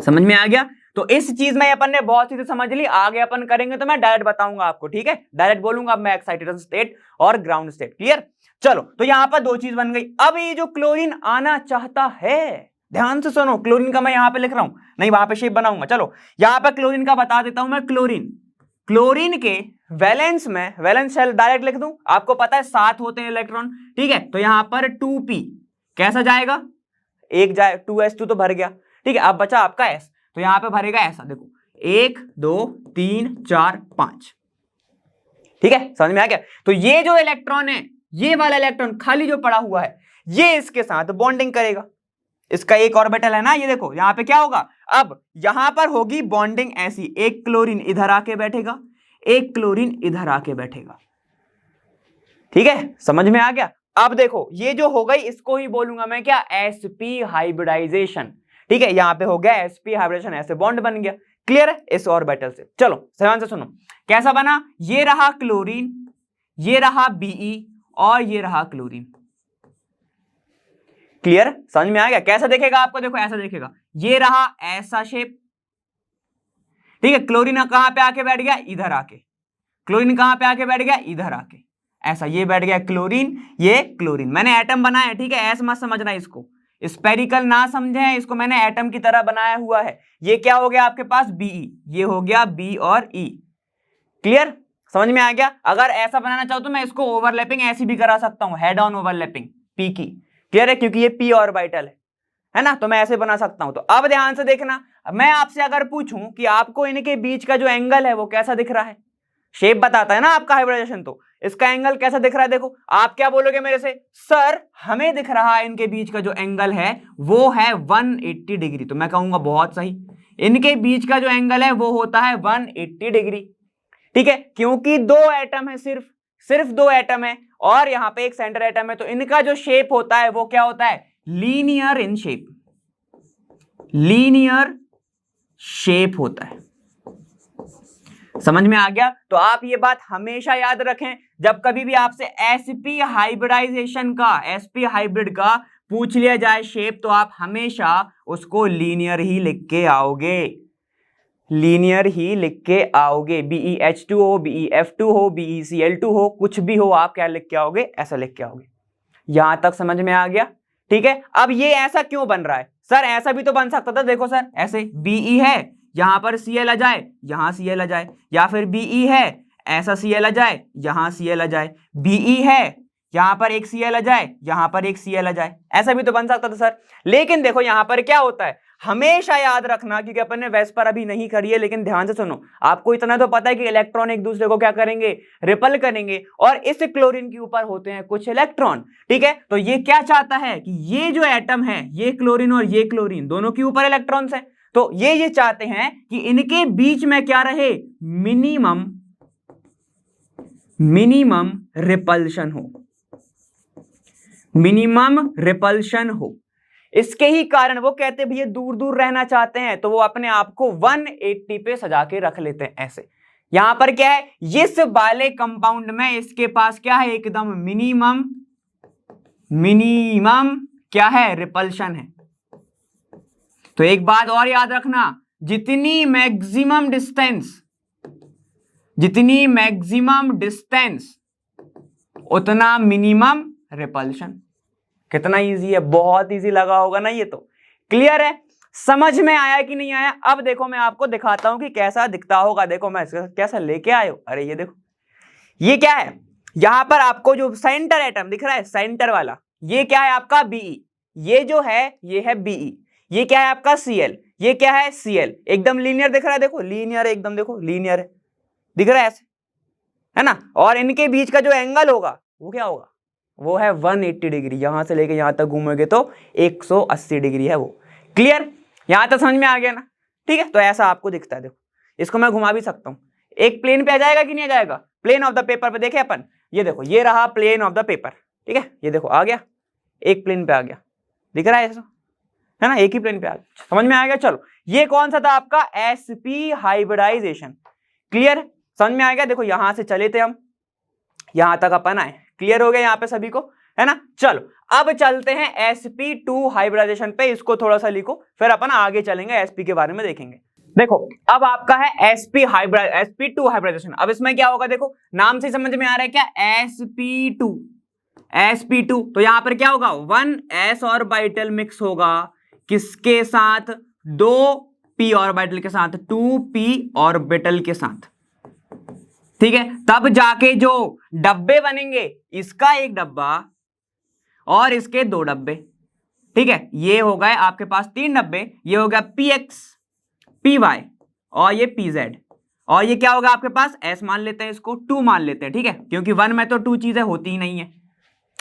समझ में आ गया। तो इस चीज में अपन ने बहुत चीजें समझ ली, आगे अपन करेंगे तो मैं डायरेक्ट बताऊंगा आपको, ठीक है, डायरेक्ट बोलूंगा अब मैं एक्साइटेशन स्टेट और ग्राउंड स्टेट। क्लियर। चलो तो यहां पर 2 चीज बन गई। अब ये जो क्लोरीन आना चाहता है, ध्यान से सुनो, क्लोरीन का मैं यहां पे लिख रहा हूं, नहीं वहां पे शेप बनाऊंगा। चलो यहां पर क्लोरीन का बता देता हूं मैं, क्लोरीन के वैलेंस में, वैलेंस शेल डायरेक्ट लिख दूं, आपको पता है 7 होते हैं इलेक्ट्रॉन, ठीक है। तो यहां पर 2p कैसा जाएगा, एक जाए, 2s2 तो भर गया, ठीक है। अब बचा आपका s, तो यहां पे भरेगा ऐसा, देखो 1 2 3 4 5, ठीक है, समझ में आ गया। तो ये जो इलेक्ट्रॉन है, ये वाला इलेक्ट्रॉन खाली जो पड़ा हुआ है, ये इसके साथ बॉन्डिंग करेगा, इसका एक ऑर्बिटल है ना, ये देखो यहां पे क्या होगा, अब यहां पर होगी बॉन्डिंग ऐसी, एक क्लोरीन इधर आके बैठेगा, एक क्लोरीन इधर आके बैठेगा, ठीक है, समझ में आ गया। अब देखो ये जो हो गई, इसको ही बोलूंगा मैं क्या, sp हाइब्रिडाइजेशन, ठीक है। यहां पे हो गया sp हाइब्रिडेशन, ऐसे बॉन्ड बन गया। क्लियर है, इस ऑर्बिटल से। चलो ध्यान से सुनो कैसा बना, ये रहा क्लोरीन, ये रहा Be और ये रहा क्लोरीन। क्लियर, समझ में आ गया। कैसा देखेगा आपको, देखो ऐसा देखेगा, ये रहा ऐसा शेप, ठीक है, क्लोरीन कहां पे आके बैठ गया, इधर आके, क्लोरीन कहां पे आके बैठ गया, इधर आके, ऐसा ये बैठ गया क्लोरीन, ये क्लोरीन। मैंने एटम बनाया, ठीक है, ऐसे मत समझना इसको, स्पेरिकल ना समझे, इसको मैंने एटम की तरह बनाया हुआ है। ये क्या हो गया आपके पास, Be, ये हो गया B और E। क्लियर, समझ में आ गया। अगर ऐसा बनाना चाहो तो मैं इसको ओवरलैपिंग ऐसी भी करा सकता हूं, हेड ऑन ओवरलैपिंग P की। क्लियर है, क्योंकि ये P ऑर्बिटल है ना, तो मैं ऐसे बना सकता हूं। तो अब ध्यान से देखना, मैं आपसे अगर पूछूं कि आपको इनके बीच का जो एंगल है वो कैसा दिख रहा है, शेप बताता है ना आपका हाइब्रिडाइजेशन, तो इसका एंगल कैसा दिख रहा है, देखो आप क्या बोलोगे मेरे से, सर हमें दिख रहा है इनके बीच का जो एंगल है वो है 180 डिग्री। तो मैं कहूंगा बहुत सही, इनके बीच का जो एंगल है वो होता है 180 डिग्री। ठीक है, क्योंकि दो एटम है, सिर्फ दो एटम है और यहां पे एक सेंटर एटम है, तो इनका जो शेप होता है वो क्या होता है, linear in shape, linear shape होता है। समझ में आ गया। तो आप ये बात हमेशा याद रखें, जब कभी भी आपसे sp हाइब्रिडाइजेशन का, sp हाइब्रिड का पूछ लिया जाए शेप, तो आप हमेशा उसको लीनियर ही लिख के आओगे, लीनियर ही लिख के आओगे। BeH2 हो, BeF2 हो, BeCl2 हो, कुछ भी हो, आप क्या लिख के आओगे, ऐसा लिख के आओगे। यहां तक समझ में आ गया। ठीक है, अब ये ऐसा क्यों बन रहा है, सर ऐसा भी तो बन सकता था, देखो सर ऐसे Be है, यहां पर Cl आ जाए, यहां Cl आ जाए, या फिर Be है, ऐसा Cl आ जाए, यहां Cl आ जाए, Be है, यहां पर एक Cl आ जाए, यहां पर एक Cl आ जाए, ऐसा भी तो बन सकता था सर। लेकिन देखो यहां पर क्या होता है, हमेशा याद रखना, क्योंकि अपन ने वैस पर अभी नहीं करी है, लेकिन ध्यान से सुनो, आपको इतना तो पता है कि इलेक्ट्रॉन एक दूसरे को क्या करेंगे, रिपल करेंगे, और इस क्लोरीन के ऊपर होते हैं कुछ इलेक्ट्रॉन। ठीक है, तो ये क्या चाहता है कि ये जो एटम है, ये क्लोरीन और ये क्लोरीन, दोनों के ऊपर इलेक्ट्रॉन्स हैं, तो ये चाहते हैं कि इनके बीच में क्या रहे, मिनिमम रिपल्शन हो, मिनिमम रिपल्शन हो। इसके ही कारण वो कहते भैया दूर दूर रहना चाहते हैं, तो वो अपने आप को 180 पे सजा के रख लेते हैं ऐसे। यहां पर क्या है, इस वाले कंपाउंड में इसके पास क्या है, एकदम मिनिमम क्या है, रिपल्शन है। तो एक बात और याद रखना, जितनी मैक्सिमम डिस्टेंस उतना मिनिमम रिपल्शन। कितना इजी है, बहुत इजी लगा होगा ना ये तो। क्लियर है, समझ में आया कि नहीं आया। अब देखो मैं आपको दिखाता हूं कि कैसा दिखता होगा। देखो मैं कैसा लेके आयो, अरे ये देखो, ये क्या है, यहां पर आपको जो सेंटर एटम दिख रहा है, सेंटर वाला, ये क्या है आपका Be, ये जो है ये है Be, ये क्या है आपका Cl, ये क्या है Cl, एकदम लीनियर दिख रहा है, देखो लीनियर एकदम, देखो लीनियर है, दिख रहा है ऐसे, है ना। और इनके बीच का जो एंगल होगा वो क्या होगा, वो है 180 डिग्री। यहां से लेके यहां तक घूमोगे तो 180 डिग्री है वो। क्लियर, यहां तक समझ में आ गया ना। ठीक है, तो ऐसा आपको दिखता है, देखो इसको मैं घुमा भी सकता हूं, एक प्लेन पे आ जाएगा कि नहीं आ जाएगा, प्लेन ऑफ द पेपर पे देखे अपन, ये देखो ये रहा प्लेन ऑफ द पेपर। ठीक है, ये देखो आ गया, एक प्लेन पे आ गया, दिख रहा है ऐसा, है ना, एक ही प्लेन पे आ गया, समझ में आ गया। चलो ये कौन सा था आपका, sp हाइब्रिडाइजेशन। क्लियर, समझ में आ गया। देखो यहां से चले थे हम, यहां तक अपन आए, क्लियर हो गया यहाँ पे सभी को, है ना। चलो अब चलते हैं sp2 हाइब्रिडाइजेशन पे, इसको थोड़ा सा लिखो, फिर अपन आगे चलेंगे, sp के बारे में देखेंगे। देखो अब आपका है sp2 हाइब्रिडाइजेशन। अब इसमें क्या होगा, देखो नाम से समझ में आ रहा है क्या, sp2, तो यहां पर क्या होगा, 1s ऑर्बिटल मिक्स होगा किसके साथ, 2p ऑर्बिटल के साथ, 2p ऑर्बिटल के साथ। ठीक है, तब जाके जो डब्बे बनेंगे, इसका एक डब्बा और इसके दो डब्बे। ठीक है, ये हो गए आपके पास 3 डब्बे, ये हो गया px, py और ये pz, और ये क्या होगा आपके पास, s मान लेते हैं, इसको 2 मान लेते हैं। ठीक है, क्योंकि 1 में तो 2 चीजें होती ही नहीं है,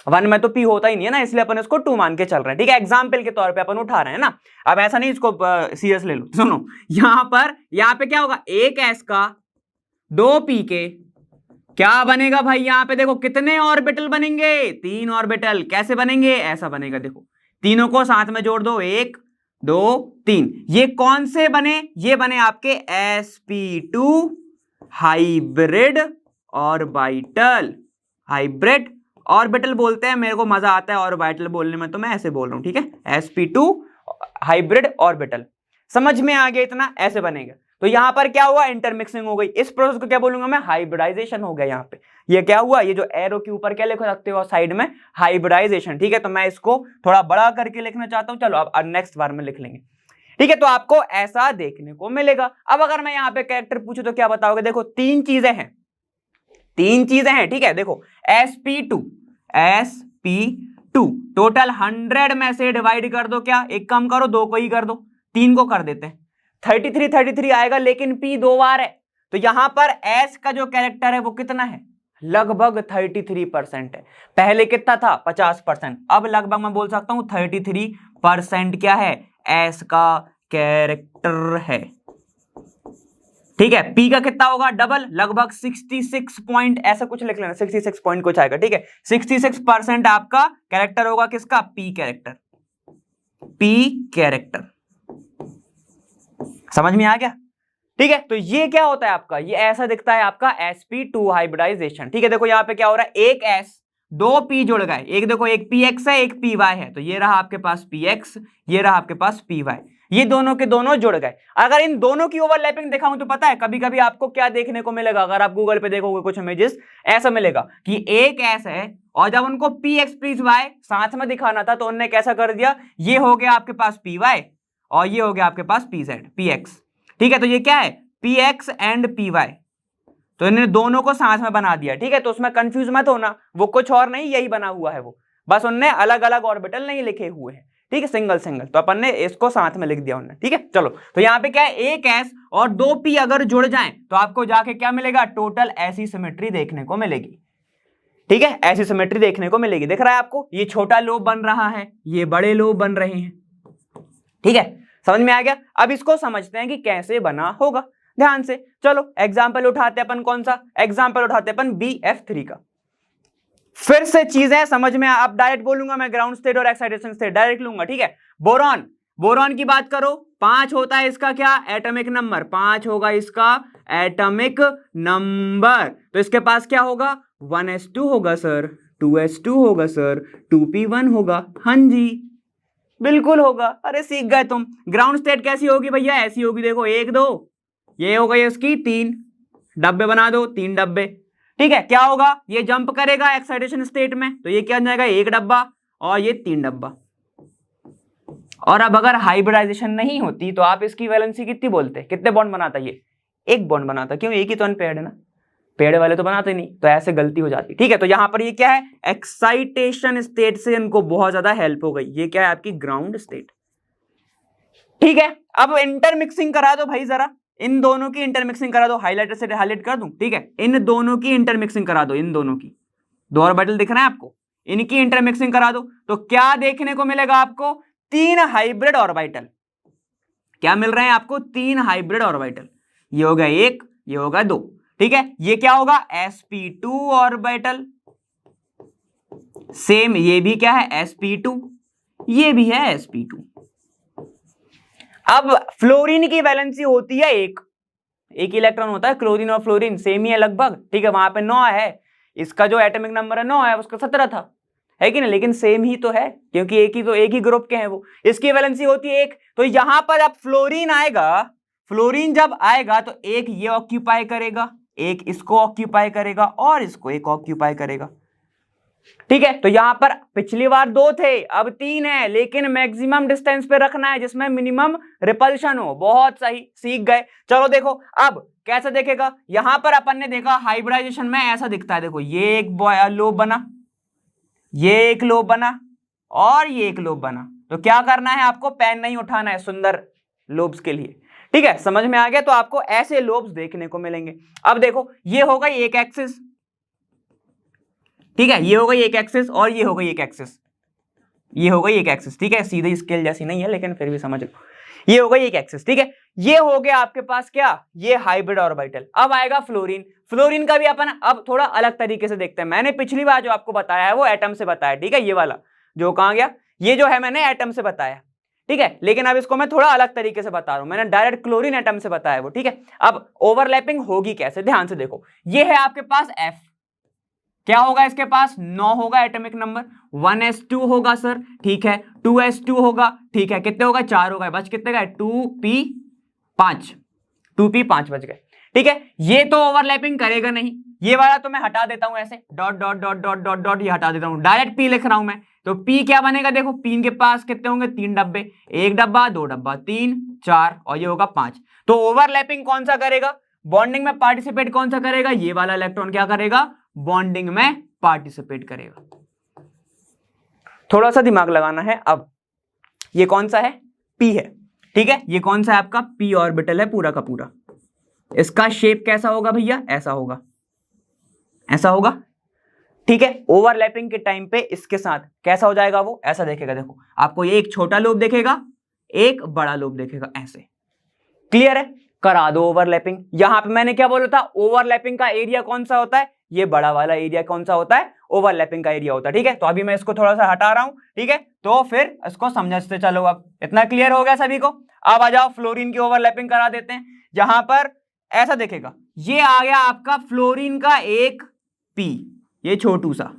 1 में तो p होता ही नहीं है ना, इसलिए अपन इसको 2 मान के चल रहे हैं। ठीक है, एग्जाम्पल के तौर पे अपन उठा रहे हैं ना, अब ऐसा नहीं इसको सीरियस ले लो। सुनो यहां पे क्या होगा, एक s का 2p के क्या बनेगा भाई, यहां पे देखो कितने ऑर्बिटल बनेंगे, 3 ऑर्बिटल। कैसे बनेंगे, ऐसा बनेगा, देखो तीनों को साथ में जोड़ दो, 1 2 3। ये कौन से बने, ये बने आपके sp2 hybrid orbital. Hybrid orbital बोलते हैं, मेरे को मजा आता है ऑर्बिटल बोलने में, तो मैं ऐसे बोल रहा हूं। ठीक है, sp2 हाइब्रिड ऑर्बिटल, समझ में आ गया इतना, ऐसे बनेगा। तो यहां पर क्या हुआ, इंटरमिक्सिंग हो गई। इस प्रोसेस को क्या बोलूंगा मैं, हाइब्रिडाइजेशन हो गया। यहाँ पे ये क्या हुआ, ये जो एरो के ऊपर क्या लिख सकते हो साइड में, हाइब्रिडाइजेशन। ठीक है, तो मैं इसको थोड़ा बड़ा करके लिखना चाहता हूं, चलो अब नेक्स्ट बार में लिख लेंगे। ठीक है, तो आपको ऐसा देखने को मिलेगा। अब अगर मैं यहाँ पे कैरेक्टर पूछूं तो क्या बताओगे, देखो तीन चीजें हैं, ठीक है। देखो sp2 टोटल 100 में से डिवाइड कर दो, क्या एक कम करो, दो को ही कर दो, तीन को कर देते हैं, 33 आएगा, लेकिन p दो बार है, तो यहां पर s का जो कैरेक्टर है वो कितना है, लगभग 33% है। पहले कितना था, 50%, अब लगभग मैं बोल सकता हूं 33% क्या है, s का कैरेक्टर है। ठीक है, p का कितना होगा, डबल, लगभग 66 पॉइंट, ऐसा कुछ लिख लेना, 66 पॉइंट कुछ आएगा। ठीक है, 66% आपका कैरेक्टर होगा, किसका, p कैरेक्टर। समझ में आ गया। ठीक है, तो ये क्या होता है आपका, ये ऐसा दिखता है आपका sp2 हाइब्रिडाइजेशन। ठीक है, देखो यहाँ पे क्या हो रहा है, एक s दो p जुड़ गए, एक देखो एक px है एक py है, तो ये रहा आपके पास px, ये रहा आपके पास py, ये दोनों के दोनों जुड़ गए। अगर इन दोनों की ओवरलैपिंग दिखाऊं तो पता है कभी कभी आपको क्या देखने को मिलेगा, अगर आप गूगल पे देखोगे कुछ इमेजेस, ऐसा मिलेगा कि एक s है और जब उनको px py साथ में दिखाना था तो उन्होंने कैसा कर दिया, ये हो गया आपके पास py और ये हो गया आपके पास px। ठीक है, तो ये क्या है, px एंड py, तो इन्होंने दोनों को साथ में बना दिया। ठीक है, तो उसमें कंफ्यूज मत होना, वो कुछ और नहीं, यही बना हुआ है वो, बस उनने अलग अलग ऑर्बिटल नहीं लिखे हुए हैं। ठीक है, सिंगल सिंगल, तो अपन ने इसको साथ में लिख दिया उन्होंने। ठीक है, चलो, तो यहाँ पे क्या है, एक s और दो p अगर जुड़ जाएं तो आपको जाके क्या मिलेगा, टोटल ऐसी सिमेट्री देखने को मिलेगी। ठीक है, ऐसी सिमेट्री देखने को मिलेगी। दिख रहा है आपको, ये छोटा लोब बन रहा है, ये बड़े लोब बन रहे हैं। ठीक है, समझ में आ गया। अब इसको समझते हैं कि कैसे बना होगा, ध्यान से। चलो एग्जाम्पल उठाते अपन, कौन सा एग्जाम्पल उठाते अपन, BF3 का। फिर से चीजें समझ में, अब डायरेक्ट बोलूंगा मैं, ग्राउंड स्टेट और एक्साइटेशन स्टेट डायरेक्ट लूंगा। ठीक है, बोरॉन की बात करो, 5 होता है इसका क्या, एटॉमिक नंबर, 5 होगा इसका एटॉमिक नंबर, तो इसके पास क्या होगा, 1s2 होगा सर, 2s2 होगा सर, 2p1 होगा। हाँ जी, बिल्कुल होगा, अरे सीख गए तुम। ग्राउंड स्टेट कैसी होगी भैया, ऐसी होगी, देखो 1 2, ये हो गई उसकी 3 डब्बे, बना दो 3 डब्बे। ठीक है, क्या होगा, ये जंप करेगा एक्साइटेशन स्टेट में, तो ये क्या हो जाएगा, 1 डब्बा और ये 3 डब्बा। और अब अगर हाइब्रिडाइजेशन नहीं होती तो आप इसकी वैलेंसी कितनी बोलते, कितने बॉन्ड बनाता, ये 1 बॉन्ड बनाता, क्यों, एक ही तो अनपेयर्ड है ना, पेड़ वाले तो बनाते नहीं, तो ऐसे गलती हो जाती। ठीक है, तो यहां पर ये क्या है, एक्साइटेशन स्टेट से इनको बहुत ज्यादा हेल्प हो गई, ये क्या है आपकी ग्राउंड स्टेट। ठीक है, अब इंटरमिक्सिंग करा दो भाई, जरा इन दोनों की इंटरमिक्सिंग करा दो, हाईलाइटर से हाईलाइट कर दूं। ठीक है, इन दोनों की इंटरमिक्सिंग करा दो, इन दोनों की, दो ऑर्बिटल दिख रहे हैं आपको, इनकी इंटरमिक्सिंग करा दो, तो क्या देखने को मिलेगा आपको, 3 हाइब्रिड ऑर्बिटल। क्या मिल रहे हैं आपको, 3 हाइब्रिड ऑर्बिटल, ये होगा 1, ये होगा 2। ठीक है, ये क्या होगा, sp2 ऑर्बिटल, सेम ये भी क्या है, sp2, ये भी है sp2। अब फ्लोरीन की वैलेंसी होती है एक इलेक्ट्रॉन होता है, क्लोरीन और फ्लोरीन सेम ही है लगभग। ठीक है, वहां पे 9 है, इसका जो एटॉमिक नंबर है 9 है, उसका 17 था, है कि नहीं, लेकिन सेम ही तो है, क्योंकि एक ही ग्रुप के हैं वो। इसकी वैलेंसी होती है 1, तो यहां पर अब फ्लोरीन आएगा, फ्लोरीन जब आएगा तो एक ये ऑक्यूपाई करेगा, एक इसको ऑक्यूपाई करेगा और इसको एक ऑक्यूपाई करेगा। ठीक है, तो यहां पर पिछली बार 2 थे, अब 3 है, लेकिन मैक्सिमम डिस्टेंस पे रखना है जिसमें मिनिमम रिपल्शन हो। बहुत सही, सीख गए। चलो देखो अब कैसे देखेगा, यहां पर अपन ने देखा हाइब्रिडाइजेशन में ऐसा दिखता है, देखो ये एक लोब बना, ये एक लोब बना और ये एक लोब बना, तो क्या करना है आपको, पेन नहीं उठाना है सुंदर लोब्स के लिए। ठीक है, समझ में आ गया, तो आपको ऐसे लोब्स देखने को मिलेंगे। अब देखो ये हो गई एक एक्सिस, ठीक है, ये हो गई एक एक्सिस और ये हो गई एक एक्सिस, ये हो गई एक एक्सिस। ठीक है, सीधे स्केल जैसी नहीं है लेकिन फिर भी समझ लो, ये हो गई एक एक्सिस। ठीक है, ये हो गया आपके पास क्या, ये हाइब्रिड ऑर्बिटल। अब आएगा फ्लोरीन, फ्लोरीन का भी अपन अब थोड़ा अलग तरीके से देखते हैं। मैंने पिछली बार जो आपको बताया है वो एटम से बताया, ठीक है, ये वाला जो कहां गया, ये जो है मैंने एटम से बताया, ठीक है, लेकिन अब इसको मैं थोड़ा अलग तरीके से बता रहा हूं, मैंने डायरेक्ट क्लोरीन एटम से बताया वो। ठीक है, अब ओवरलैपिंग होगी कैसे, ध्यान से देखो, ये है आपके पास F, क्या होगा इसके पास, 9 होगा एटॉमिक नंबर, 1s2 होगा सर, ठीक है, 2s2 होगा, ठीक है, कितने होगा, 4 होगा, बच कितने का, 2p5, 2p 5 बज गए। ठीक है, ये तो ओवरलैपिंग करेगा नहीं, ये वाला तो मैं हटा देता हूं ऐसे, dot dot dot dot dot dot ये हटा देता हूं, डायरेक्ट p लिख रहा हूं मैं। तो p क्या बनेगा, देखो p के पास कितने होंगे, 3 डब्बे, 1 डब्बा 2 डब्बा 3 4 और ये होगा 5। तो ओवरलैपिंग कौन सा करेगा, बॉन्डिंग में पार्टिसिपेट कौन सा करेगा, ये वाला इलेक्ट्रॉन क्या करेगा, बॉन्डिंग में पार्टिसिपेट करेगा। थोड़ा सा दिमाग लगाना है। अब ये कौन सा है, p है। ठीक है, ये कौन सा है आपका p ऑर्बिटल है पूरा का पूरा। इसका शेप कैसा होगा भैया, ऐसा होगा, ऐसा होगा। ठीक है, ओवरलैपिंग के टाइम पे इसके साथ कैसा हो जाएगा, वो ऐसा देखेगा। देखो आपको ये एक छोटा लोब देखेगा, एक बड़ा लोब देखेगा, ऐसे। क्लियर है, करा दो ओवरलैपिंग। यहां पे मैंने क्या बोला था, ओवरलैपिंग का एरिया कौन सा होता है, ये बड़ा वाला एरिया कौन सा होता है, ओवरलैपिंग का एरिया होता है। ठीक है, तो अभी मैं इसको थोड़ा सा हटा रहा हूं। ठीक है, तो फिर इसको समझते चलो। अब इतना क्लियर हो गया सभी को। अब आ जाओ फ्लोरीन की ओवरलैपिंग करा देते हैं। जहां पर ऐसा देखेगा, ये आ गया आपका फ्लोरीन का एक p, ये छोटू सा,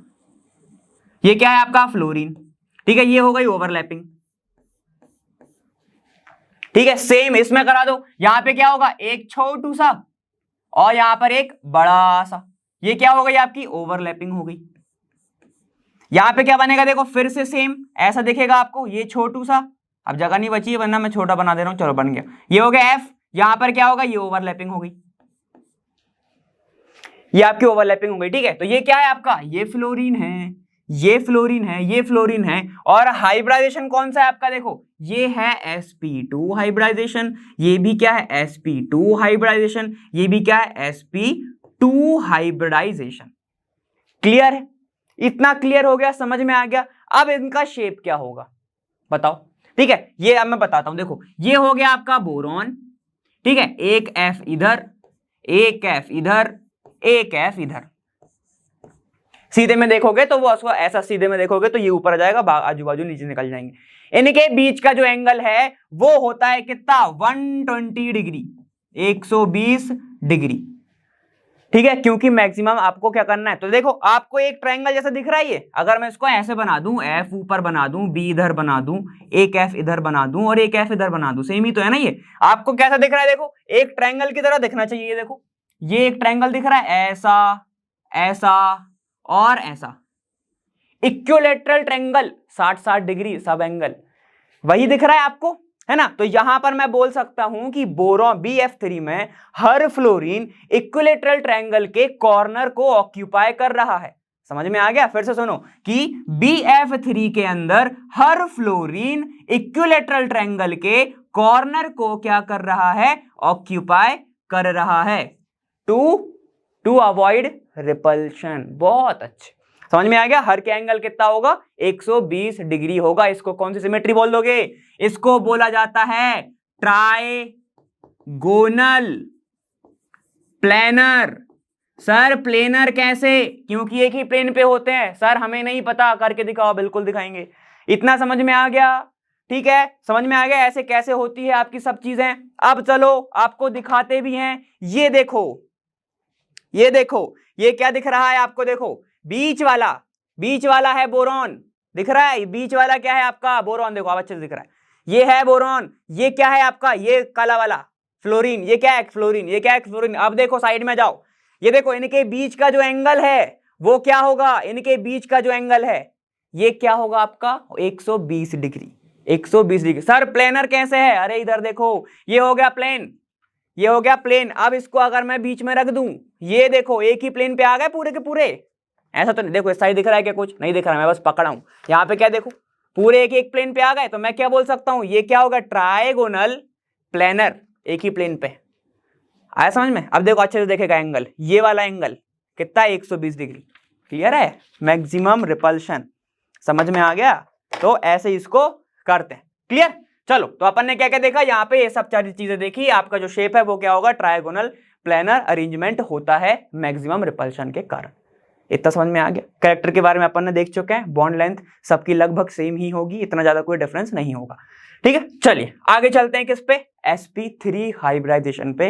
ये क्या है आपका फ्लोरीन। ठीक है, ये हो गई ओवरलैपिंग। ठीक है, सेम इसमें करा दो। यहां पे क्या होगा, एक छोटू सा और यहां पर एक बड़ा सा, ये क्या हो गई आपकी ओवरलैपिंग हो गई। यहां पे क्या बनेगा, देखो फिर से सेम ऐसा दिखेगा आपको, ये छोटू सा, अब जगह नहीं बची है वरना मैं छोटा बना दे रहा हूं, चलो बन गया, ये हो गया f। यहां पर क्या होगा, ये ओवरलैपिंग हो गई, ये आपकी ओवरलैपिंग हो गई। ठीक है, तो ये क्या है आपका, ये फ्लोरीन है, ये फ्लोरीन है, ये फ्लोरीन है। और हाइब्रिडाइजेशन कौन सा है आपका, देखो ये है sp2 हाइब्रिडाइजेशन, ये भी क्या है sp2 हाइब्रिडाइजेशन, ये भी क्या है sp2 हाइब्रिडाइजेशन। क्लियर है, इतना क्लियर हो गया, समझ में आ गया। अब इनका शेप क्या होगा बताओ। ठीक है, ये अब मैं बताता हूं। देखो ये हो गया आपका बोरॉन। ठीक है, एक F इधर, एक F इधर, एक F इधर। सीधे में देखोगे तो वो उसको ऐसा, सीधे में देखोगे तो ये ऊपर आ जाएगा, आजू बाजू नीचे निकल जाएंगे। इनके बीच का जो एंगल है वो होता है कितना, 120 डिग्री, 120 डिग्री। ठीक है, क्योंकि मैक्सिमम आपको क्या करना है, तो देखो आपको एक ट्रायंगल जैसा दिख रहा है ये, अगर मैं इसको ऐसे बना दूं, F ऊपर बना दूं, B इधर बना दूं, एक F इधर बना दूं और एक F इधर बना दूं, सेम ही तो है ना। ये आपको कैसा दिख रहा है, देखो एक ट्रायंगल की तरह दिखना चाहिए। ये देखो ये एक ट्रायंगल दिख रहा है, ऐसा ऐसा और ऐसा, इक्विलैटरल ट्रायंगल, 60-60 डिग्री सब एंगल, वही दिख रहा है आपको, है ना। तो यहां पर मैं बोल सकता हूं कि बोरॉन BF3 में हर फ्लोरीन इक्विलैटरल ट्रायंगल के कॉर्नर को ऑक्यूपाई कर रहा है। समझ में आ गया, फिर से सुनो कि BF3 के अंदर हर फ्लोरीन इक्विलैटरल ट्रायंगल के कॉर्नर को क्या कर रहा है, ऑक्यूपाई कर रहा है, टू अवॉइड रिपल्शन। बहुत अच्छे, समझ में आ गया। हर के एंगल कितना होगा, 120 डिग्री होगा। इसको कौन सी सिमेट्री बोल दोगे, इसको बोला जाता है ट्राइगोनल प्लेनर। सर प्लेनर कैसे, क्योंकि एक ही प्लेन पे होते हैं। सर हमें नहीं पता, करके दिखाओ, बिल्कुल दिखाएंगे। इतना समझ में आ गया, ठीक है, समझ में आ गया ऐसे कैसे होती है आपकी सब चीजें। अब चलो आपको दिखाते भी हैं। ये देखो, ये देखो, ये क्या दिख रहा है आपको, देखो बीच वाला है बोरॉन, दिख रहा है। बीच वाला क्या है आपका, बोरॉन। देखो अब अच्छे से दिख रहा है, ये है बोरॉन। ये क्या है आपका, ये काला वाला फ्लोरीन। ये क्या है, फ्लोरीन। ये क्या है, फ्लोरीन। अब देखो साइड में जाओ, ये देखो इनके बीच का जो एंगल है वो क्या होगा, इनके बीच का जो एंगल है ये क्या होगा आपका, 120 डिग्री, 120 डिग्री। सर प्लेनर कैसे है, अरे इधर देखो, ये हो गया प्लेन, ये हो गया प्लेन। अब इसको अगर मैं बीच में रख दूं, ये देखो एक ही प्लेन पे आ गए पूरे के पूरे। ऐसा तो नहीं, देखो इस साइड दिख रहा है क्या, कुछ नहीं दिख रहा है, मैं बस पकड़ा हूं। यहाँ पे क्या देखो, पूरे एक प्लेन पे आ गए। तो मैं क्या बोल सकता हूं, ये क्या होगा, ट्राइगोनल प्लेनर, एक ही प्लेन पे। आया समझ में। अब देखो अच्छे से देखेगा एंगल, ये वाला एंगल कितना, 120 डिग्री। क्लियर है, मैक्सिमम रिपल्शन, समझ में आ गया। तो ऐसे इसको करते हैं। क्लियर, चलो तो अपन ने क्या क्या देखा, यहाँ पे ये सब सारी चीजें देखी। आपका जो शेप है वो क्या होगा, ट्राइगोनल प्लेनर अरेंजमेंट होता है मैक्सिमम रिपल्शन के कारण। इतना समझ में आ गया। कैरेक्टर के बारे में अपन ने देख चुके हैं, बॉन्ड लेंथ सबकी लगभग सेम ही होगी, इतना ज्यादा कोई डिफरेंस नहीं होगा। ठीक है, चलिए आगे चलते हैं किस पे, sp3 हाइब्रिडाइजेशन पे।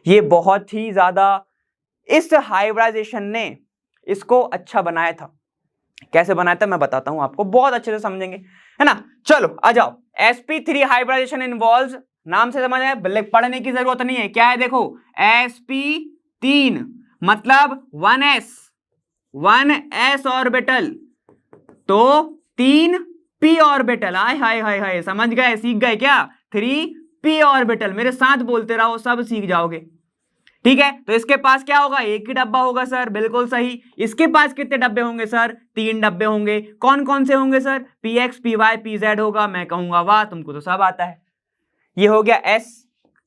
ये बहुत ही ज्यादा, इस हाइब्रिडाइजेशन ने इसको अच्छा बनाया था। कैसे बनाया था मैं बताता हूं आपको, बहुत अच्छे से समझेंगे, है ना। चलो आ जाओ। sp3 हाइब्रिडाइजेशन इन्वॉल्व्स नाम से समझ आया, पढ़ने की जरूरत नहीं है। क्या है देखो, sp3 मतलब 1s ऑर्बिटल, तो 3p ऑर्बिटल। हाय हाय हाय हाय, समझ गए, सीख गए क्या? 3p ऑर्बिटल, मेरे साथ बोलते रहो, सब सीख जाओगे। ठीक है, तो इसके पास क्या होगा, एक ही डब्बा होगा सर, बिल्कुल सही। इसके पास कितने डब्बे होंगे सर? 3 डब्बे होंगे। कौन कौन से होंगे सर? px py pz होगा। मैं कहूंगा वाह, तुमको तो सब आता है। ये हो गया s।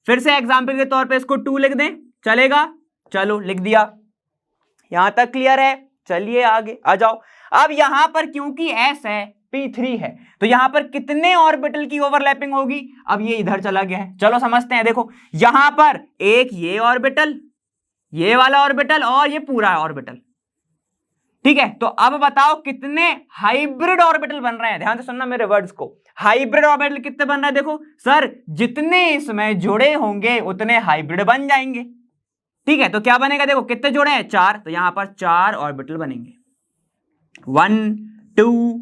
फिर से एग्जाम्पल के तौर पे इसको 2 लिख दें, चलेगा? चलो लिख दिया, यहां तक क्लियर है। चलिए आगे आ जाओ। अब यहां पर क्योंकि s है, p3 है, तो यहां पर कितने ऑर्बिटल की ओवरलैपिंग होगी? अब ये इधर चला गया है, चलो समझते हैं। देखो यहां पर एक ये ऑर्बिटल, ये वाला ऑर्बिटल और ये पूरा ऑर्बिटल। ठीक है, तो अब बताओ कितने हाइब्रिड ऑर्बिटल बन रहे हैं? ध्यान से सुनना मेरे वर्ड्स को। हाइब्रिड ऑर्बिटल कितने बन रहे हैं? देखो सर, जितने इसमें जुड़े होंगे उतने हाइब्रिड बन जाएंगे। ठीक है, तो क्या बनेगा? देखो कितने जुड़े हैं? 4, तो यहां पर 4 ऑर्बिटल बनेंगे। 1 2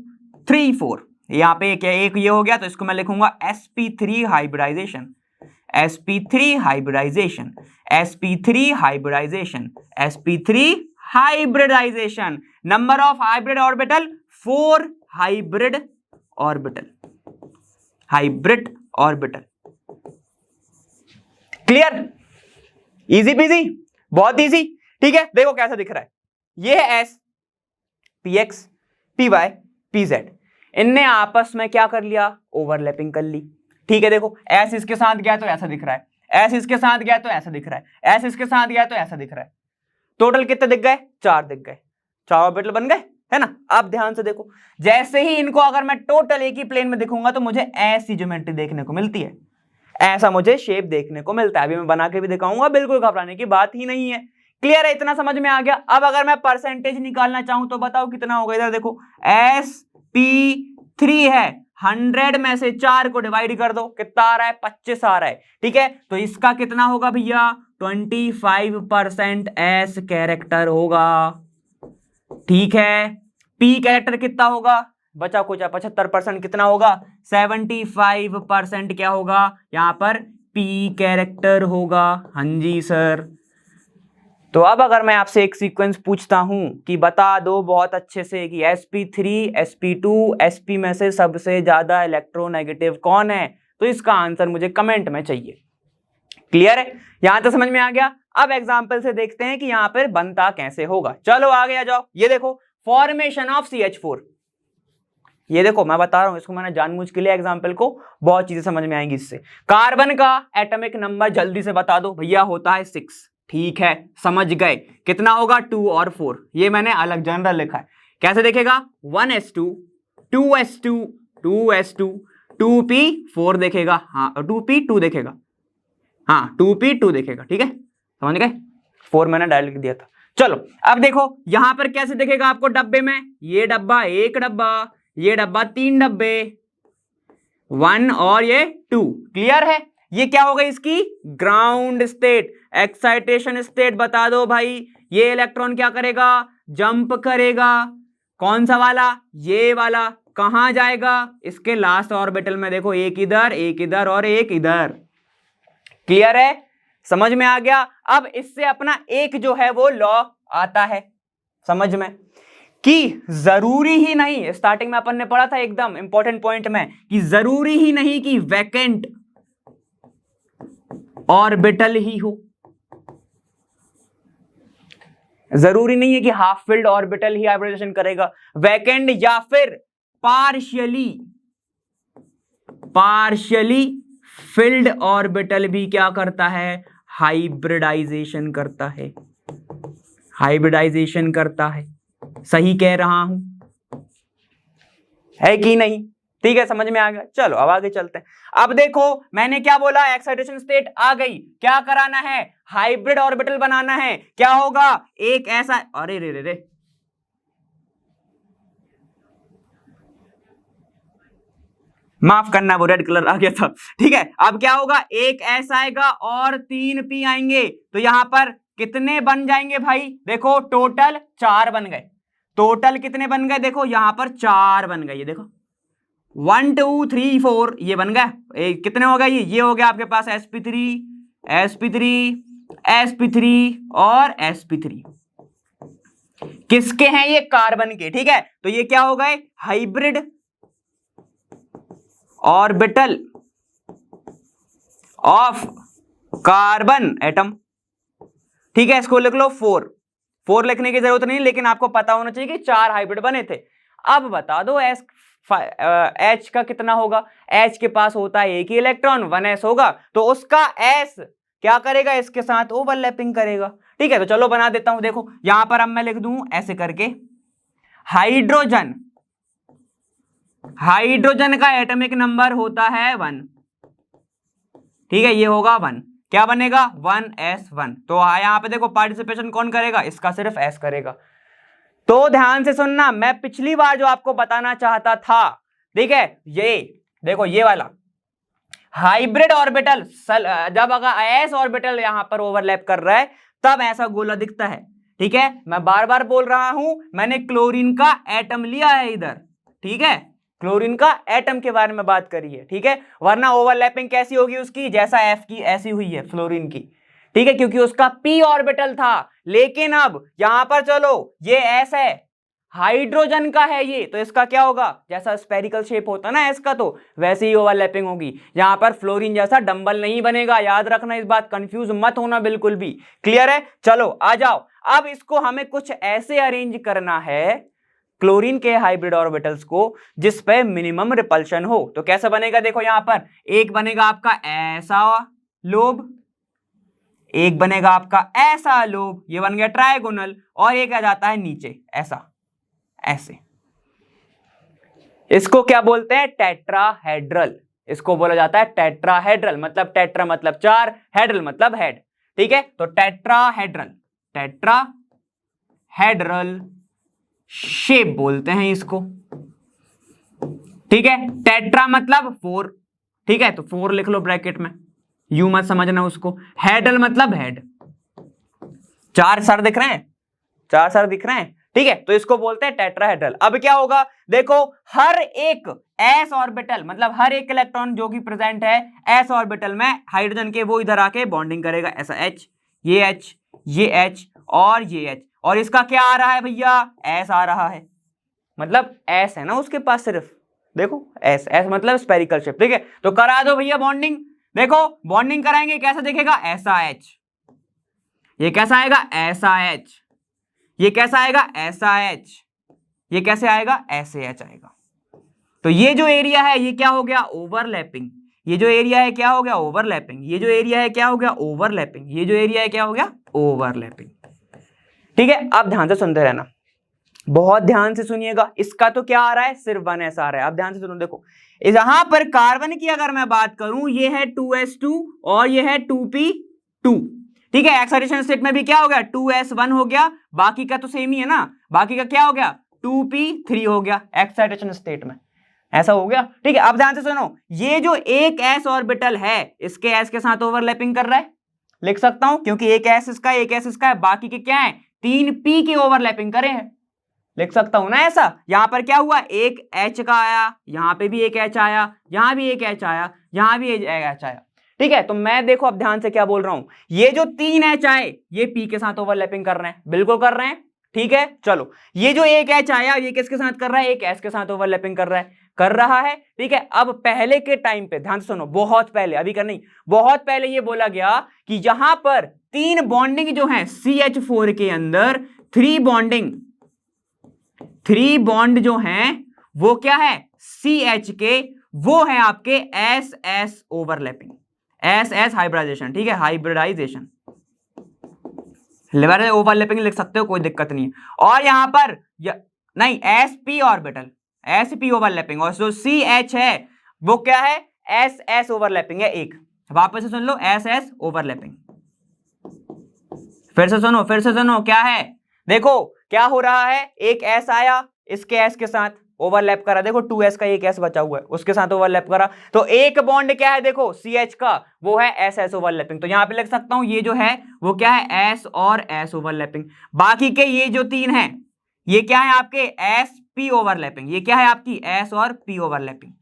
3 4, यहां पे एक ये हो गया, तो इसको मैं लिखूंगा sp3 hybridisation, sp3 hybridisation, sp3 hybridisation, sp3 hybridisation. Number of hybrid orbital 4 hybrid orbital, hybrid orbital. Clear? Easy peasy, बहुत इजी। ठीक है, देखो कैसा दिख रहा है, ये है s, px py pz, इनने आपस में क्या कर लिया? ओवरलैपिंग कर ली। ठीक है, देखो s इसके साथ गया तो ऐसा दिख रहा है, s इसके साथ गया तो ऐसा दिख रहा है, s इसके साथ गया तो ऐसा दिख रहा है। टोटल कितने दिख गए? 4 दिख गए, 4 ऑर्बिटल बन गए, है ना? अब ध्यान से देखो, जैसे ही इनको अगर मैं टोटल एक ही प्लेन में दिखूंगा तो मुझे ऐसी ज्योमेट्री देखने को मिलती है, ऐसा मुझे शेप देखने को मिलता है। अभी मैं बना के भी दिखाऊंगा, बिल्कुल घबराने की बात ही नहीं है। क्लियर है? इतना समझ में आ गया। अब अगर मैं परसेंटेज निकालना चाहूं तो बताओ कितना होगा? इधर देखो, sp3 है, 100 में से 4 को डिवाइड कर दो, कितना आ रहा है? 25 आ रहा है। ठीक है, तो इसका कितना होगा भैया? 25% s कैरेक्टर होगा। ठीक है, p कैरेक्टर कितना होगा? बचा कुछ 75%, कितना होगा? 75% क्या होगा? यहां पर p कैरेक्टर होगा। हाँ जी सर। तो अब अगर मैं आपसे एक सीक्वेंस पूछता हूं कि बता दो बहुत अच्छे से कि sp3 sp2 sp में से सबसे ज्यादा इलेक्ट्रोनेगेटिव कौन है, तो इसका आंसर मुझे कमेंट में चाहिए। क्लियर है? यहां तक समझ में आ गया। अब एग्जांपल से देखते हैं कि यहां पर बनता कैसे होगा। चलो आगे आ जाओ। ये देखो फॉर्मेशन ऑफ CH4, ये देखो मैं बता रहा हूं, इसको मैंने जानबूझ के लिए एग्जांपल को, बहुत चीजें समझ में आएंगी इससे। कार्बन का एटॉमिक नंबर जल्दी से बता दो भैया, होता है 6। ठीक है, समझ गए। कितना होगा? 2 और 4, ये मैंने अलग जनरल लिखा है। कैसे देखेगा? 1s2 2s2 2s2 2p4 देखेगा, हाँ 2p2 देखेगा, हाँ 2p2 देखेगा। ठीक है, समझ गए? 4 मैंने डायरेक्ट लिख दिया था। चलो अब देखो यहां पर कैसे देखेगा आपको डब्बे में? ये डब्बा 1 डब्बा, ये डब्बा 3 डब्बे, 1 और ये 2। क्लियर है? ये क्या होगा? इसकी ग्राउंड स्टेट। एक्साइटेशन स्टेट बता दो भाई। ये इलेक्ट्रॉन क्या करेगा? जंप करेगा। कौन सा वाला? ये वाला। कहां जाएगा? इसके लास्ट ऑर्बिटल में। देखो एक इधर और एक इधर। क्लियर है? समझ में आ गया? अब इससे अपना एक जो है वो लॉ आता है समझ में, कि जरूरी ही नहीं, स्टार्टिंग में अपन ने पढ़ा था एकदम इंपॉर्टेंट पॉइंट में, कि जरूरी ही नहीं कि वैकेंट ऑर्बिटल ही हो, जरूरी नहीं है कि हाफ फिल्ड ऑर्बिटल ही हाइब्रिडाइजेशन करेगा। वैकेंट या फिर पार्शियली फिल्ड ऑर्बिटल भी क्या करता है? हाइब्रिडाइजेशन करता है, हाइब्रिडाइजेशन करता है। सही कह रहा हूं, है कि नहीं? ठीक है, समझ में आ गया। चलो अब आगे चलते हैं। अब देखो मैंने क्या बोला? एक्साइटेशन स्टेट आ गई, क्या कराना है? हाइब्रिड ऑर्बिटल बनाना है। क्या होगा? एक ऐसा, अरे रे रे रे, माफ करना वो रेड कलर आ गया था। ठीक है, अब क्या होगा? एक ऐसा आएगा और 3 p आएंगे, तो यहां पर कितने बन जाएंगे भाई? देखो टोटल 4 बन गए। टोटल कितने बन गए? देखो यहां पर 4 बन गए, ये देखो 1 2 3 4 ये बन गया। कितने हो गए ये हो गया आपके पास sp3 sp3 sp3 और sp3। किसके हैं ये? कार्बन के। ठीक है, तो ये क्या हो गए? Hybrid orbital of carbon atom. ठीक है, इसको लिख लो 4 लिखने की जरूरत नहीं, लेकिन आपको पता होना चाहिए कि 4 हाइब्रिड बने थे। अब बता दो H का कितना होगा? H के पास होता है एक ही इलेक्ट्रॉन, 1s होगा, तो उसका S क्या करेगा? इसके साथ ओवरलैपिंग करेगा। ठीक है, तो चलो बना देता हूं। देखो यहां पर अब मैं लिख दूं ऐसे करके, हाइड्रोजन का एटॉमिक नंबर होता है 1। ठीक है, ये होगा 1, क्या बनेगा? 1s1। तो यहां पे देखो पार्टिसिपेशन कौन करेगा? इसका सिर्फ S करेगा। तो ध्यान से सुनना, मैं पिछली बार जो आपको बताना चाहता था, ठीक है, ये देखो ये वाला हाइब्रिड ऑर्बिटल, जब अगर s ऑर्बिटल यहां पर ओवरलैप कर रहा है तब ऐसा गोला दिखता है। ठीक है, मैं बार बार बोल रहा हूं, मैंने क्लोरीन का एटम लिया है इधर। ठीक है, क्लोरीन का एटम के बारे में बात करी है। ठीक है, वरना ओवरलैपिंग कैसी होगी उसकी? जैसा F की ऐसी हुई है फ्लोरीन की। ठीक है, क्योंकि उसका p ऑर्बिटल था। लेकिन अब यहां पर चलो ये S है, हाइड्रोजन का है ये, तो इसका क्या होगा? जैसा स्पेरिकल शेप होता है ना इसका, तो वैसे ही ओवरलैपिंग होगी। यहां पर फ्लोरीन जैसा डंबल नहीं बनेगा, याद रखना इस बात, कंफ्यूज मत होना बिल्कुल भी। क्लियर है? चलो आ जाओ, अब इसको हमें कुछ ऐसे अरेंज करना है क्लोरीन के हाइब्रिड ऑर्बिटल्स को जिस पे मिनिमम रिपल्शन हो। तो कैसा बनेगा? देखो यहां पर एक बनेगा आपका ऐसा लोब, एक बनेगा आपका ऐसा लोब, ये बन गया ट्रायगोनल, और एक आ जाता है नीचे ऐसा, ऐसे। इसको क्या बोलते हैं? टेट्राहेड्रल। इसको बोला जाता है टेट्राहेड्रल, मतलब टेट्रा मतलब 4, हेड्रल मतलब हेड। ठीक है, तो टेट्राहेड्रल शेप बोलते हैं इसको। ठीक है, टेट्रा मतलब 4। ठीक है, तो 4 लिख लो ब्रैकेट में, यू मत समझना उसको। हेड्रल मतलब हेड। 4 सर दिख रहे हैं? 4 सर दिख रहे हैं? ठीक है, तो इसको बोलते हैं टेट्राहेड्रल। अब क्या होगा? देखो हर एक s ऑर्बिटल, मतलब हर एक इलेक्ट्रॉन जो कि प्रेजेंट है s ऑर्बिटल में हाइड्रोजन के, वो इधर आके बॉन्डिंग करेगा। ऐसा H, ये H और ये H, और इसका क्या आ रहा है भैया? S आ रहा है, मतलब S है ना उसके पास सिर्फ। देखो S मतलब स्पेरिकल शेप। ठीक है, तो करा दो भैया बॉन्डिंग। देखो बॉन्डिंग कराएंगे, कैसा दिखेगा? ऐसा H। ये कैसा आएगा? ऐसा H। ये कैसा आएगा? ऐसा H। ये कैसे आएगा? ऐसे H आएगा। तो ये जो एरिया है ये क्या हो गया? ओवरलैपिंग। ये जो एरिया है क्या हो गया? ओवरलैपिंग। ये जो एरिया है क्या हो गया? ओवरलैपिंग। ये जो एरिया है क्या हो गया? ओवरलैपिंग। ठीक है, अब ध्यान से सुनते रहना, बहुत ध्यान से सुनिएगा। इसका तो क्या आ रहा है? सिर्फ 1s आ रहा है। अब ध्यान से सुनो, देखो यहां पर कार्बन की अगर मैं बात करूं, ये है 2s2 और ये है 2p2। ठीक है, एक्साइटेशन स्टेट में भी क्या हो गया? 2s1 हो गया, बाकी का तो सेम ही है ना, बाकी का क्या हो गया? 2p3 हो गया एक्साइटेशन स्टेट में, ऐसा हो गया। ठीक है, अब ध्यान से सुनो, ये जो एक s ऑर्बिटल है इसके s के साथ ओवरलैपिंग कर रहा है, लिख सकता हूं, क्योंकि एक s इसका एक s इसका है, बाकी के क्या है? 3p की ओवरलैपिंग करे हैं, लिख सकता हूं ना ऐसा। यहां पर क्या हुआ? एक H का आया, यहां पे भी एक H आया, यहां भी एक H आया, यहां भी एक H आया। ठीक है, तो मैं देखो अब ध्यान से क्या बोल रहा हूं, ये जो 3 H आए ये P के साथ ओवरलैपिंग कर रहे हैं, बिल्कुल कर रहे हैं। ठीक है, चलो ये जो एक H आया ये किसके साथ कर रहा है? एक S के साथ ओवरलैपिंग कर रहा है। ठीक है, अब पहले के टाइम पे ध्यान से सुनो, बहुत पहले, अभी कर नहीं, बहुत पहले ये बोला गया कि यहां पर 3 बॉन्डिंग जो है CH4 के अंदर 3 बॉन्ड जो हैं वो क्या है? CH के, वो है आपके SS ओवरलैपिंग, SS हाइब्रिडाइजेशन। ठीक है, हाइब्रिडाइजेशन, ओवरलैपिंग लिख सकते हो, कोई दिक्कत नहीं है। और यहां पर नहीं, sp ऑर्बिटल, sp ओवरलैपिंग, और जो CH है वो क्या है? SS ओवरलैपिंग है। एक वापस से सुन लो, SS ओवरलैपिंग। फिर से सुनो क्या है? देखो क्या हो रहा है, एक S आया, इसके S के साथ ओवरलैप करा, देखो 2s का एक S बचा हुआ है, उसके साथ ओवरलैप करा, तो एक बॉन्ड क्या है? देखो CH का, वो है SS ओवरलैपिंग। तो यहां पे लिख सकता हूं ये जो है वो क्या है? S और S ओवरलैपिंग। बाकी के ये जो 3 हैं ये क्या है आपके? SP overlapping. ये क्या है आपकी? S और P ओवरलैपिंग।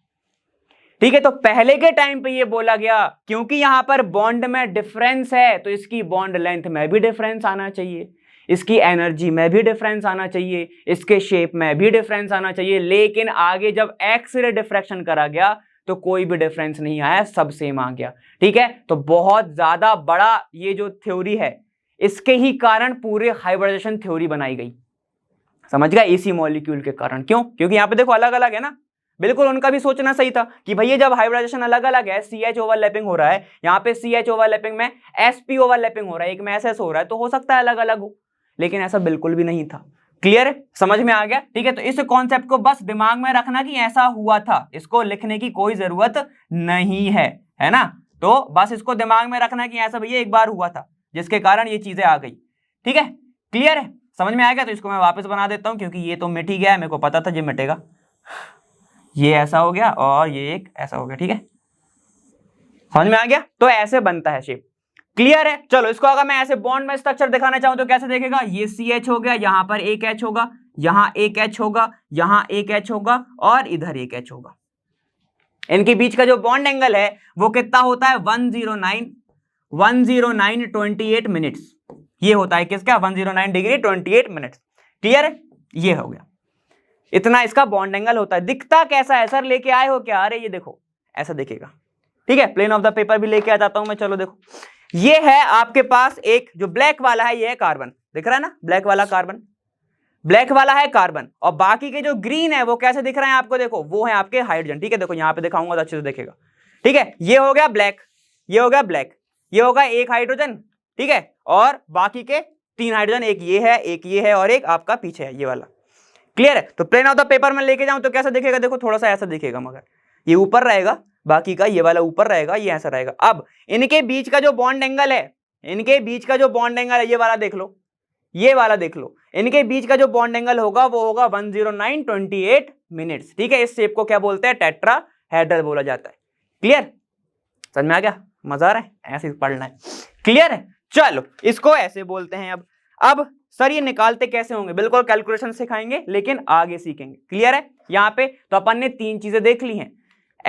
ठीक है, तो पहले के टाइम पे ये बोला गया क्योंकि यहां पर बॉन्ड में डिफरेंस है तो इसकी बॉन्ड लेंथ में भी डिफरेंस आना चाहिए, इसकी एनर्जी में भी डिफरेंस आना चाहिए, इसके शेप में भी डिफरेंस आना चाहिए। लेकिन आगे जब एक्स रे डिफ्रैक्शन करा गया तो कोई भी डिफरेंस नहीं आया, सब सेम आ गया। ठीक है, तो बहुत ज्यादा बड़ा ये जो थ्योरी है, इसके ही कारण पूरे हाइब्रिडाइजेशन थ्योरी बनाई गई, समझ गया, इसी मॉलिक्यूल के कारण। क्यों? क्योंकि यहां पे देखो अलग अलग है ना, बिल्कुल उनका भी सोचना सही था कि भैया जब हाइब्रिडाइजेशन अलग अलग है, CH ओवरलैपिंग हो रहा है, यहाँ पे CH ओवरलैपिंग में SP ओवरलैपिंग हो रहा है, एक में SS हो रहा है, तो हो सकता है अलग अलग हो, लेकिन ऐसा बिल्कुल भी नहीं था। क्लियर है, समझ में आ गया? ठीक है, तो इस कॉन्सेप्ट को बस दिमाग में रखना कि ऐसा हुआ था, इसको लिखने की कोई जरूरत नहीं है ना, तो बस इसको दिमाग में रखना कि ऐसा भैया एक बार हुआ था जिसके कारण ये चीजें आ गई। ठीक है, क्लियर है, समझ में आ गया? तो इसको मैं वापस बना देता हूं क्योंकि ये तो मिट ही गया है, मेरे को पता था ये मिटेगा। ये ऐसा हो गया और ये एक ऐसा हो गया। ठीक है, समझ में आ गया? तो ऐसे बनता है शेप। क्लियर है? चलो इसको अगर मैं ऐसे बॉन्ड में स्ट्रक्चर दिखाना चाहूं तो कैसे देखेगा? ये CH हो गया, यहां पर एक H होगा, यहां एक H होगा, यहां एक H होगा और इधर एक H होगा। इनके बीच का जो बॉन्ड एंगल है वो कितना होता है? 109.28 मिनट्स। ये होता है किसका? 109 डिग्री 28 मिनट्स। क्लियर है? ये हो गया, इतना इसका बॉन्ड एंगल होता है। दिखता कैसा है सर? लेके आए हो क्या? अरे ये देखो ऐसा दिखेगा। ठीक है, प्लेन ऑफ द पेपर भी लेके आ जाता हूं मैं। चलो देखो, ये है आपके पास एक जो ब्लैक वाला है, ये है कार्बन, दिख रहा है ना, ब्लैक वाला कार्बन, ब्लैक वाला है कार्बन, और बाकी के जो ग्रीन है वो कैसे दिख रहे हैं आपको? देखो वो है आपके हाइड्रोजन। ठीक है, देखो यहां पे दिखाऊंगा तो अच्छे से दिखेगा। ठीक है, ये हो गया ब्लैक, ये हो गया ब्लैक, ये होगा एक हाइड्रोजन। ठीक है, और बाकी के 3 हाइड्रोजन, एक ये है और एक आपका पीछे है ये वाला। क्लियर है? तो प्लेन ऑफ द पेपर में लेके जाऊं तो कैसा दिखेगा? देखो थोड़ा सा ऐसा दिखेगा, मगर ये ऊपर रहेगा, बाकी का ये वाला ऊपर रहेगा, ये ऐसा रहेगा। अब इनके बीच का जो बॉन्ड एंगल है, इनके बीच का जो बॉन्ड एंगल है, ये वाला देख लो, ये वाला देख लो, इनके बीच का जो बॉन्ड एंगल होगा वो होगा 109.28 मिनट्स। ठीक है, इस शेप को क्या बोलते हैं? टेट्राहेड्रल बोला जाता है। क्लियर? समझ में आ गया? मजा आ रहा है? ऐसे पढ़ना है। क्लियर है? चलो इसको ऐसे बोलते हैं। अब सर ये निकालते कैसे होंगे? बिल्कुल कैलकुलेशन सिखाएंगे, लेकिन आगे सीखेंगे। क्लियर है? यहाँ पे तो अपन ने 3 चीजें देख ली हैं,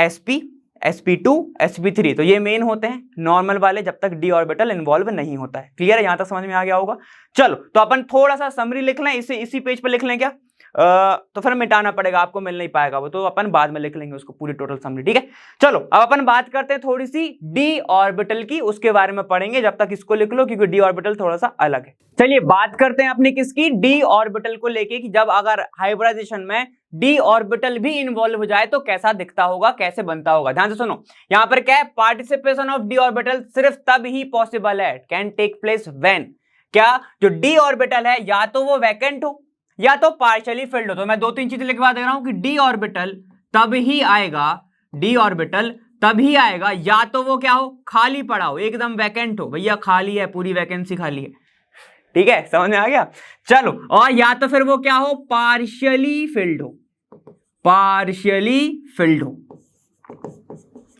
sp, sp2, sp3, तो ये मेन होते हैं नॉर्मल वाले जब तक d ऑर्बिटल इन्वॉल्व नहीं होता है। क्लियर है? यहां तक समझ में आ गया होगा। चलो तो अपन थोड़ा सा समरी लिख लें, इसी पेज पे लिख लें क्या? तो फिर मिटाना पड़ेगा, आपको मिल नहीं पाएगा वो, तो अपन बाद में लिख लेंगे उसको पूरी टोटल समरी। ठीक है, चलो अब अपन बात करते हैं थोड़ी सी डी ऑर्बिटल की, उसके बारे में पढ़ेंगे, जब तक इसको लिख लो क्योंकि डी ऑर्बिटल थोड़ा सा अलग है। चलिए बात करते हैं अपने किसकी? डी ऑर्बिटल को लेके, कि जब अगर हाइब्रिडाइजेशन में डी ऑर्बिटल भी इन्वॉल्व हो जाए तो कैसा दिखता होगा, कैसे बनता होगा। ध्यान से सुनो, यहां पर क्या है? पार्टिसिपेशन ऑफ डी ऑर्बिटल सिर्फ तब ही पॉसिबल है, कैन टेक प्लेस व्हेन, क्या जो डी ऑर्बिटल है या तो वो वैकेंट हो या तो पार्शियली फिल्ड हो। तो मैं 2-3 चीजें लिखवा दे रहा हूं कि डी ऑर्बिटल तब ही आएगा, डी ऑर्बिटल तब ही आएगा या तो वो क्या हो? खाली पड़ा हो, एकदम वैकेंट हो, भैया खाली है, पूरी वैकेंसी खाली है। ठीक है, समझ में आ गया? चलो, और या तो फिर वो क्या हो? पार्शियली फिल्ड हो, पार्शियली फिल्ड हो।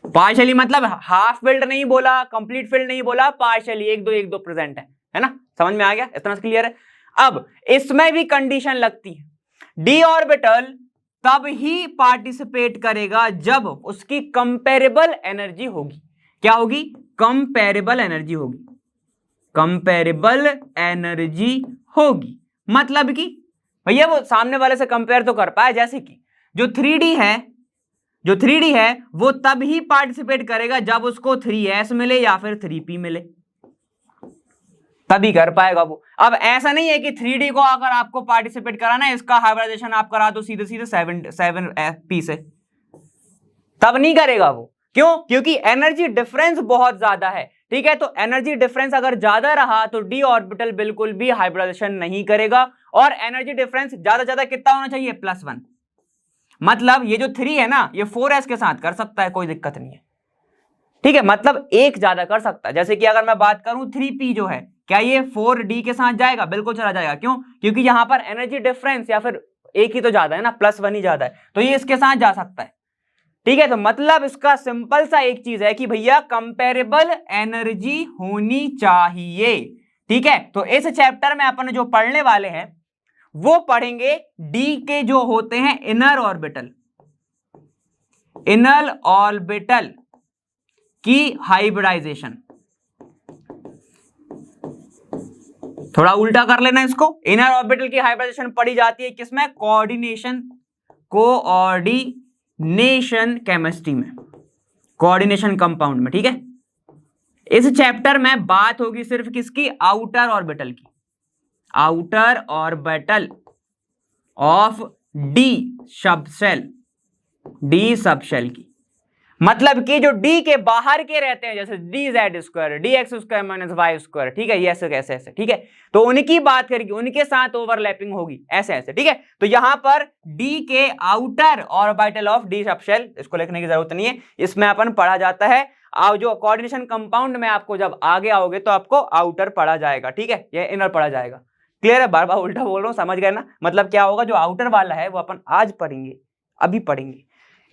पार्शियली मतलब हाफ फिल्ड नहीं बोला, कंप्लीट फिल्ड नहीं बोला, पार्शियली, 1-2 प्रेजेंट है ना? समझ में आ गया? इतना क्लियर है? अब इसमें भी कंडीशन लगती है, डी ऑर्बिटल तब ही पार्टिसिपेट करेगा जब उसकी कंपेरेबल एनर्जी होगी। क्या होगी? कंपेरेबल एनर्जी होगी, कंपेरेबल एनर्जी होगी। मतलब कि भैया वो सामने वाले से कंपेयर तो कर पाए, जैसे कि जो 3D है वो तब ही पार्टिसिपेट करेगा जब उसको 3s मिले या फिर 3p मिले, तभी कर पाएगा वो। अब ऐसा नहीं है कि 3D को अगर आपको पार्टिसिपेट कराना है, इसका हाइब्रिडाइजेशन आप करा दो सीधे 7p से, तब नहीं करेगा वो। क्यों? क्योंकि एनर्जी डिफरेंस बहुत ज्यादा है। ठीक है, तो एनर्जी डिफरेंस अगर ज्यादा रहा तो डी ऑर्बिटल बिल्कुल भी हाइब्रिडाइजेशन नहीं करेगा, और एनर्जी डिफरेंस ज्यादा कितना होना चाहिए? +1। मतलब ये जो 3 है ना, ये 4s के साथ कर सकता है, कोई दिक्कत नहीं है। ठीक है, मतलब एक ज्यादा कर सकता है। जैसे कि अगर मैं बात करूं 3p जो है, क्या ये 4d के साथ जाएगा? बिल्कुल चला जाएगा। क्यों? क्योंकि यहां पर एनर्जी डिफरेंस या फिर एक ही तो ज्यादा है ना, +1 ही ज्यादा है, तो ये इसके साथ जा सकता है। ठीक है, तो मतलब इसका सिंपल सा एक चीज है कि भैया कंपेरेबल एनर्जी होनी चाहिए। ठीक है, तो इस चैप्टर में अपन जो पढ़ने वाले हैं वो पढ़ेंगे डी के जो होते हैं इनर ऑर्बिटल, इनर ऑर्बिटल की हाइब्रिडाइजेशन, थोड़ा उल्टा कर लेना इसको। इनर ऑर्बिटल की हाइब्रिडाइजेशन पढ़ी जाती है किसमें? कोऑर्डिनेशन केमिस्ट्री में, कोऑर्डिनेशन कंपाउंड में, ठीक है। इस चैप्टर में बात होगी सिर्फ किसकी? आउटर ऑर्बिटल की, outer orbital of D subshell, D subshell की। मतलब कि जो डी के बाहर के रहते हैं, जैसे D Z square, D X square minus Y square, ठीक है, ये ऐसे ऐसे ऐसे, ठीक है। तो उनकी बात करेगी, उनके साथ ओवरलैपिंग होगी ऐसे ऐसे, ठीक है। तो यहां पर डी के outer orbital of D subshell, इसको लिखने की जरूरत नहीं है, इसमें अपन पढ़ा जाता है। जो कोऑर्डिनेशन कंपाउंड में आपको जब आगे आओगे तो आपको आउटर पढ़ा जाएगा, ठीक है, ये इनर पढ़ा जाएगा। क्लियर है? बार बार उल्टा बोल रहा हूं, समझ गए ना? मतलब क्या होगा, जो आउटर वाला है वो अपन आज पढ़ेंगे, अभी पढ़ेंगे,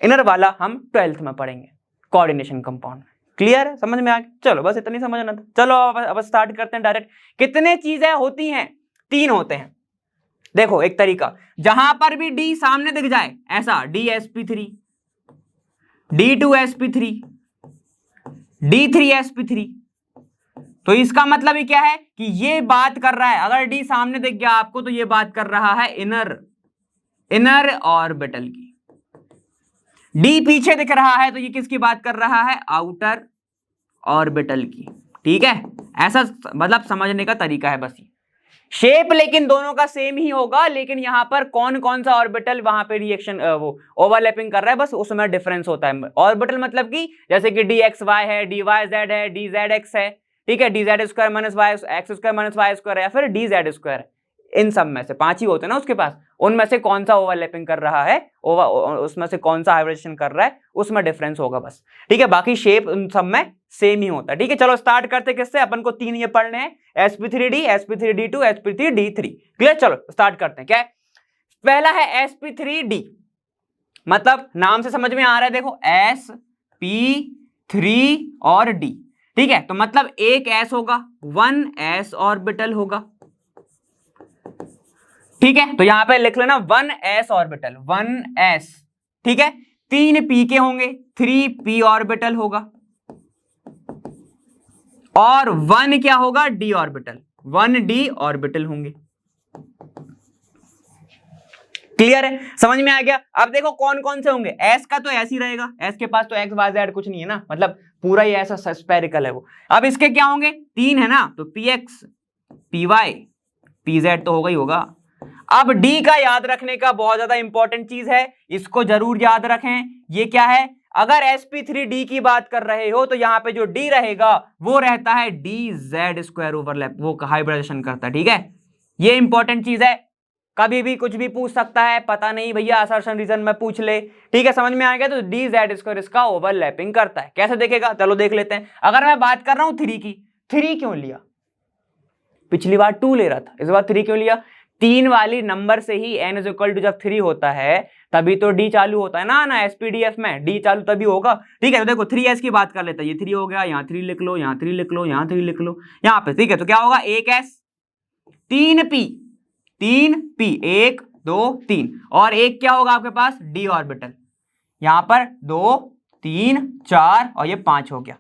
इनर वाला हम 12th में पढ़ेंगे कोऑर्डिनेशन कंपाउंड। क्लियर है? समझ में आ गया? चलो बस इतनी समझना था। चलो अब स्टार्ट करते हैं डायरेक्ट। कितने चीजें होती हैं? 3 होते हैं। देखो एक तरीका, जहां पर भी डी सामने दिख जाए ऐसा, DsP3, D2sp3, D3sp3, तो इसका मतलब ही क्या है कि ये बात कर रहा है, अगर डी सामने दिख गया आपको तो ये बात कर रहा है इनर ऑर्बिटल की। डी पीछे दिख रहा है तो ये किसकी बात कर रहा है? आउटर ऑर्बिटल की, ठीक है। ऐसा मतलब समझने का तरीका है बस ये। शेप लेकिन दोनों का सेम ही होगा, लेकिन यहां पर कौन कौन सा ऑर्बिटल वहां पे रिएक्शन वो ओवरलैपिंग कर रहा है, बस उसमें डिफरेंस होता है। ऑर्बिटल मतलब कि जैसे कि DXY है, DYZ है, DZX है, ठीक है, DZ square minus Y X square minus Y square या फिर DZ स्क्वायर, इन सब में से 5 ही होते हैं ना उसके पास, उनमें से कौन सा ओवरलैपिंग कर रहा है, उसमें से कौन सा हाइब्रिडेशन कर रहा है, उसमें डिफरेंस होगा बस, ठीक है। बाकी शेप उन सब में सेम ही होता है, ठीक है। चलो स्टार्ट करते किससे? अपन को 3 ये पढ़ने हैं, sp3d, sp3d2, sp3d3। क्लियर? चलो स्टार्ट करते हैं। क्या है? पहला है sp3d, मतलब नाम से समझ में आ रहा है, देखो sp3 और d, ठीक है। तो मतलब एक s होगा, 1s ऑर्बिटल होगा, ठीक है। तो यहां पे लिख लेना 1s ऑर्बिटल, 1s, ठीक है। 3 p के होंगे, 3p ऑर्बिटल होगा, और 1 क्या होगा? d ऑर्बिटल, 1d ऑर्बिटल होंगे। क्लियर है? समझ में आ गया? अब देखो कौन कौन से होंगे। s का तो ऐसे ही रहेगा, s के पास तो x y z कुछ नहीं है ना, मतलब पूरा ही ऐसा स्फेरिकल है वो। अब इसके क्या होंगे? 3 है ना, तो px, py, pz तो होगा ही होगा। अब d का याद रखने का बहुत ज्यादा इंपॉर्टेंट चीज है, इसको जरूर याद रखें। ये क्या है? अगर sp3d की बात कर रहे हो तो यहां पे जो d रहेगा वो रहता है dz स्क्वायर ओवरलैप, वो हाइब्रिडेशन करता है, ठीक है। ये इंपॉर्टेंट चीज है, कभी भी कुछ भी पूछ सकता है, पता नहीं भैया असर्शन रीजन में पूछ ले, ठीक है। समझ में आ गया? तो dz स्क्वायर इसका ओवरलैपिंग करता है। कैसे देखेगा? चलो देख लेते हैं। अगर मैं बात कर रहा हूं 3 की, 3 क्यों लिया? पिछली बार 2 ले रहा था, इस बार 3 क्यों लिया? 3 वाली नंबर से ही n इज इक्वल टू जब 3 होता है तभी तो d चालू होता है ना SPDF में d चालू तभी होगा, ठीक है। तो देखो 3s की बात कर लेते हैं, ये 3 हो गया, यहाँ 3 लिख लो, यहाँ 3 लिख लो, यहाँ 3 लिख लो, यहाँ पे, ठीक है। तो क्या होगा? 1s, 3p, 3p, 1 2 3, और एक क्या होगा आपके पास? d ऑर्बिटल, यहाँ पर 2 3 4 और ये 5 हो गया।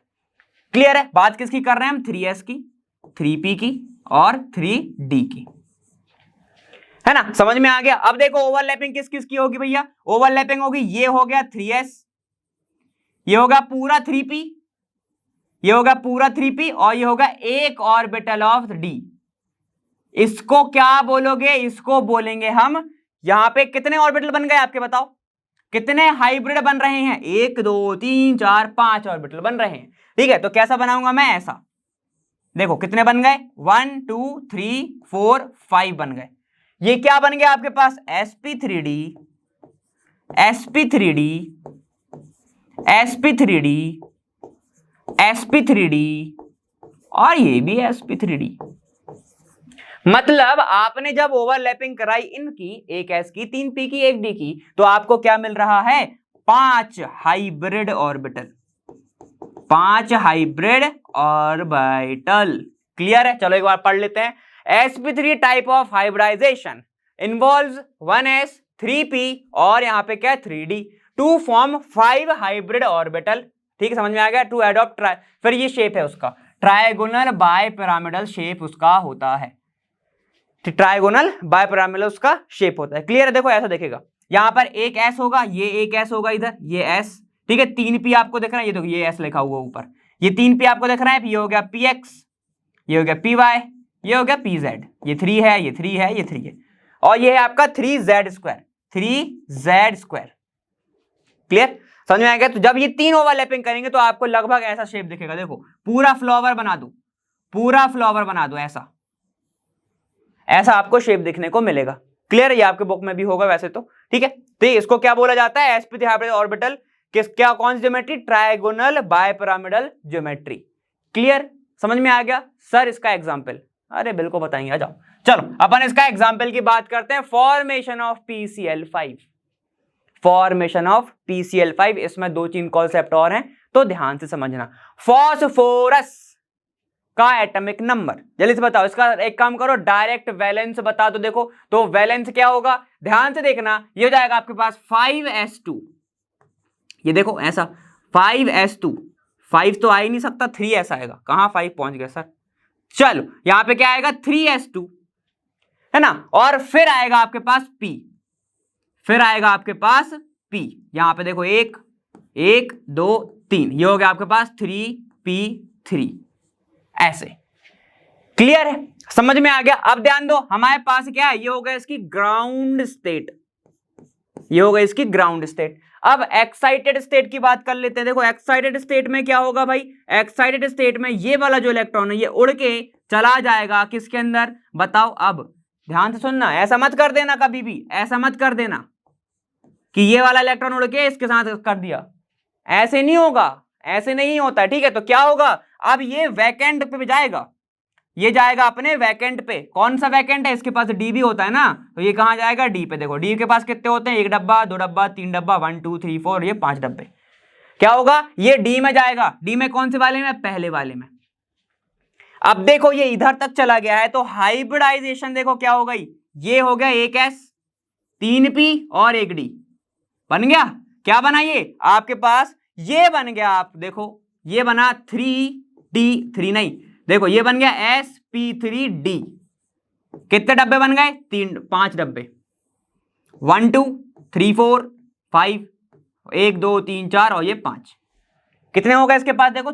क्लियर है? बात किसकी कर रहे हैं हम? 3s की, 3p की और 3d की, है ना? समझ में आ गया? अब देखो ओवरलैपिंग किस किस की होगी भैया? ओवरलैपिंग होगी, ये हो गया 3s, ये होगा पूरा 3p, ये होगा पूरा 3p, और ये होगा एक ऑर्बिटल ऑफ d। इसको क्या बोलोगे? इसको बोलेंगे हम, यहां पे कितने ऑर्बिटल बन गए आपके बताओ? कितने हाइब्रिड बन रहे हैं? 1 2 3 4 5 ऑर्बिटल बन रहे हैं, ठीक है। तो कैसा बनाऊंगा मैं? ऐसा देखो कितने बन गए? 1 2 3 4 5 बन गए। ये क्या बन गया आपके पास? sp3d, sp3d, sp3d, sp3d, और ये भी sp3d। मतलब आपने जब ओवरलैपिंग कराई इनकी, एक s की, 3p की, एक d की, तो आपको क्या मिल रहा है? 5 hybrid orbital, 5 hybrid orbital. Clear है? चलो एक बार पढ़ लेते हैं। sp3 type of hybridisation involves 1s, 3p और यहां पे क्या है? 3d। To form 5 hybrid orbital. ठीक है, समझ में आ गया, टू एडॉप्ट फिर ये शेप है उसका ट्रायगोनल बाय पिरामिडल शेप उसका होता है, ट्रायगोनल बाय पिरामिडल उसका शेप होता है। क्लियर है, देखो ऐसा देखेगा, यहां पर एक एस होगा, ये एक एस होगा, इधर ये एस, ठीक है, 3 पी आपको दिख रहा है, ये देखो ये एस लिखा हुआ ऊपर, ये 3 पी आपको दिख रहा है, ये हो गया पी एक्स, ये हो गया पी वाई, ये हो गया पी जेड, ये 3 है, ये 3 है, ये 3 है, और ये है आपका 3z square, 3z square. Clear, समझ में आएगा। तो जब ये 3 ओवरलैपिंग करेंगे तो आपको लगभग ऐसा शेप दिखेगा, देखो पूरा फ्लावर बना दो, पूरा फ्लावर बना दो, ऐसा ऐसा आपको शेप दिखने को मिलेगा। क्लियर है, ये आपके बुक में भी होगा वैसे तो, ठीक है। तो इसको क्या बोला जाता है, sp3 हाइब्रिड ऑर्बिटल, किस क्या कौन सी geometry, trigonal bipyramidal geometry. Clear, समझ में आ गया सर। इसका एग्जांपल, अरे बिल्कुल बताएंगे, आ जाओ। चलो अपन इसका एग्जांपल की बात करते हैं, formation of PCl5, formation of PCl5। इसमें 2-3 कॉन्सेप्ट और हैं तो ध्यान से समझना। फॉस्फोरस का एटॉमिक नंबर, जल्दी से बताओ, इसका एक काम करो, डायरेक्ट वैलेंस बता दो। देखो तो वैलेंस क्या होगा, ध्यान से देखना, ये हो जाएगा आपके पास 5s2, ये देखो ऐसा 5s2, 5 तो आ ही नहीं सकता, 3s आएगा, कहां 5 पहुंच गया सर। चलो यहां पे क्या आएगा 3s2 है ना, और फिर आएगा आपके पास p, फिर आएगा आपके पास p, यहां पे देखो 1 1 2 3, ये हो गया आपके पास 3p3, ऐसे। क्लियर है, समझ में आ गया। अब ध्यान दो, हमारे पास क्या है, ये हो गया इसकी ग्राउंड स्टेट, ये हो गया इसकी ग्राउंड स्टेट। अब एक्साइटेड स्टेट की बात कर लेते हैं। देखो एक्साइटेड स्टेट में क्या होगा भाई, एक्साइटेड स्टेट में ये वाला जो इलेक्ट्रॉन है ये उड़ के चला जाएगा किसके अंदर, बताओ। अब ध्यान से सुनना, ऐसा मत कर देना, कभी भी ऐसा मत कर देना कि ये वाला इलेक्ट्रॉन उड़ के इसके साथ कर दिया, ऐसे नहीं होगा, ऐसे नहीं होता, ठीक है। तो क्या होगा, अब ये वैकेंट पे जाएगा, ये जाएगा अपने वैकेंट पे। कौन सा वैकेंट है, इसके पास डी भी होता है ना, तो ये कहां जाएगा, डी पे। देखो डी के पास कितने होते हैं, 1 डब्बा 2 डब्बा 3 डब्बा, 1 2 3 4, ये 5 डब्बे। क्या होगा, ये डी में जाएगा, डी में कौन से वाले में, पहले वाले में। अब देखो ये इधर तक चला गया है, तो हाइब्रिडाइजेशन देखो क्या हो गई, ये हो गया 1s 3p और 1d, बन गया क्या बना, ये आपके पास ये बन गया, आप देखो ये बना 3d3 नहीं, देखो ये बन गया sp3d। कितने डब्बे बन गए, 5 डब्बे, 1 2 3 4 5, 1 2 3 4 और ये 5, कितने हो गए इसके पास, देखो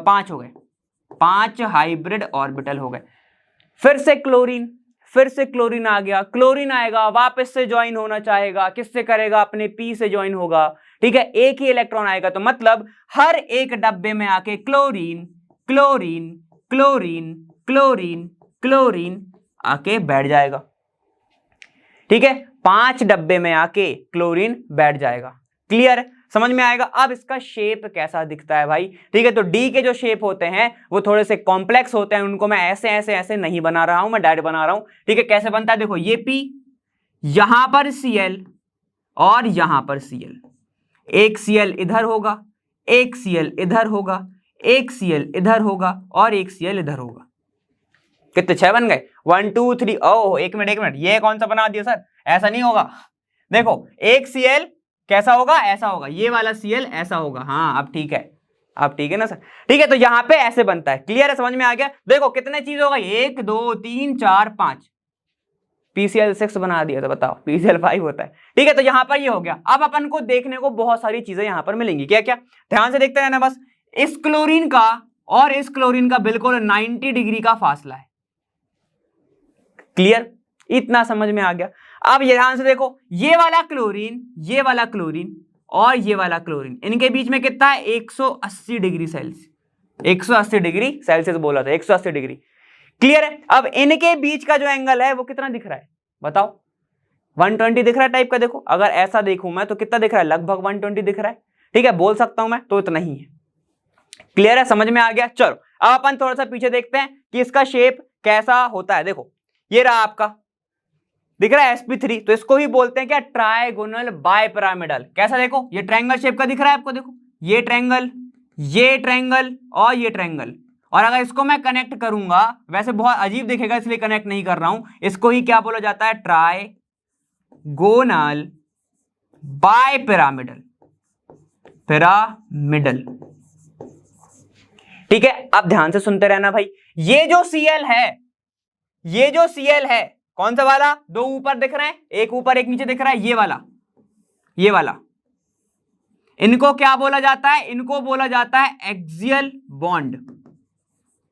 5 हो गए, 5 हाइब्रिड ऑर्बिटल हो गए। फिर से क्लोरीन, फिर से क्लोरीन आ गया, क्लोरीन आएगा वापस से ज्वाइन होना चाहेगा, किससे करेगा, अपने p से ज्वाइन होगा, ठीक है, एक ही इलेक्ट्रॉन आएगा, तो मतलब हर एक डब्बे में आके chlorine chlorine chlorine chlorine chlorine आके बैठ जाएगा, ठीक है, 5 डब्बे में आके क्लोरीन बैठ जाएगा। क्लियर, समझ में आएगा। अब इसका शेप कैसा दिखता है भाई, ठीक है, तो डी के जो शेप होते हैं वो थोड़े से कॉम्प्लेक्स होते हैं, उनको मैं ऐसे ऐसे ऐसे नहीं बना रहा हूं, मैं डायरेक्ट बना रहा हूं, ठीक है। कैसे बनता है, देखो ये पी, यहां पर Cl और यहां पर Cl, एक Cl इधर होगा, एक Cl इधर होगा, एक Cl इधर होगा और एक Cl इधर होगा। कितने 6 बन गए, 1 2 3। ओह एक मिनट, ये कौन सा बना दिया सर, ऐसा नहीं होगा। देखो एक Cl कैसा होगा, ऐसा होगा, ये वाला Cl ऐसा होगा, हाँ अब ठीक है, अब ठीक है ना सर, ठीक है। तो यहां पे ऐसे बनता है। क्लियर है, समझ में आ गया। देखो कितने चीज होगा, 1 2 3 4 5, PCl6 बना दिया, तो बताओ PCl5 होता है, ठीक है। तो यहां पर ये हो गया। अब अपन को देखने को बहुत सारी चीजें यहां पर मिलेंगी, क्या क्या, ध्यान से देखते रहना बस। इस क्लोरीन का और इस क्लोरीन का बिल्कुल 90 डिग्री का फासला है। क्लियर, इतना समझ में आ गया। अब ध्यान से देखो, ये वाला क्लोरीन, ये वाला क्लोरीन और ये वाला क्लोरीन, इनके बीच में कितना है, 180 डिग्री सेल्सियस, 180 डिग्री सेल्सियस बोला था, 180 डिग्री। क्लियर है। अब इनके बीच का जो एंगल है वो कितना दिख रहा है, बताओ, 120 दिख रहा है टाइप का। देखो अगर ऐसा देखूं मैं तो कितना दिख रहा है, लगभग 120 दिख रहा है, ठीक है, बोल सकता हूं मैं तो इतना ही है। क्लियर है, समझ में आ गया। चलो अब अपन थोड़ा सा पीछे देखते हैं कि इसका शेप कैसा होता है। देखो ये रहा आपका, दिख रहा है sp3, तो इसको ही बोलते हैं क्या, ट्रायगोनल बायपिरामिडल। कैसा, देखो ये ट्रायंगल शेप का दिख रहा है आपको, देखो ये ट्रायंगल, ये ट्रायंगल और ये ट्रायंगल, और अगर इसको मैं कनेक्ट करूंगा, वैसे बहुत अजीब दिखेगा इसलिए कनेक्ट नहीं कर रहा हूं, इसको ही क्या बोला जाता है, ट्रायगोनल बाय पिरामिडल, पिरामिडल। ठीक है, अब ध्यान से सुनते रहना भाई। ये जो Cl है, ये जो Cl है, कौन सा वाला? दो ऊपर दिख रहे हैं, एक ऊपर एक नीचे दिख रहा है, ये वाला, ये वाला। इनको क्या बोला जाता है? इनको बोला जाता है एक्सियल बॉन्ड,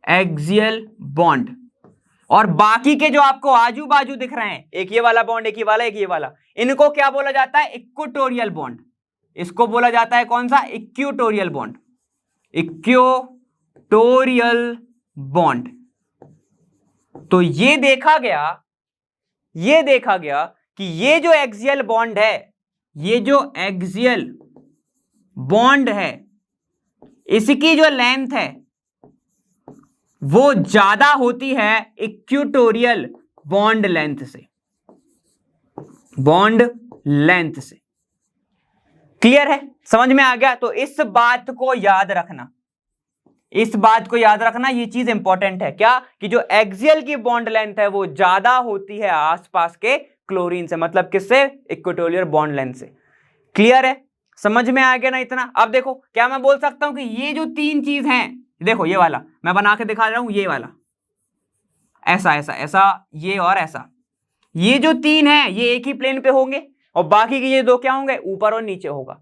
एक्सियल बॉन्ड। और बाकी के जो आपको आजू बाजू दिख रहे हैं, एक ये वाला बॉन्ड, एक ये वाला, एक ये वाला, इनको क्या बोला जाता है? Equatorial bond. इसको बोला जाता है कौन सा? Equatorial bond, equatorial bond. तो ये देखा गया कि ये जो एक्सियल बॉन्ड है, ये जो एक्सियल बॉन्ड है, इसकी जो लेंथ है वो ज्यादा होती है इक्वेटोरियल बॉन्ड लेंथ से, बॉन्ड लेंथ से। क्लियर है? समझ में आ गया? तो इस बात को याद रखना, इस बात को याद रखना, ये चीज इंपॉर्टेंट है। क्या? कि जो एक्सियल की बॉन्ड लेंथ है वो ज्यादा होती है आसपास के क्लोरीन से, मतलब किससे? इक्वेटोरियल बॉन्ड लेंथ से। क्लियर है? समझ में आ गया ना इतना? अब देखो, क्या मैं बोल सकता हूं कि ये जो तीन चीज हैं, देखो ये वाला मैं बना के दिखा रहा हूं, ये वाला ऐसा ऐसा ऐसा, ये और ऐसा, ये जो तीन है ये एक ही प्लेन पे होंगे और बाकी के ये दो क्या होंगे? ऊपर और नीचे होगा।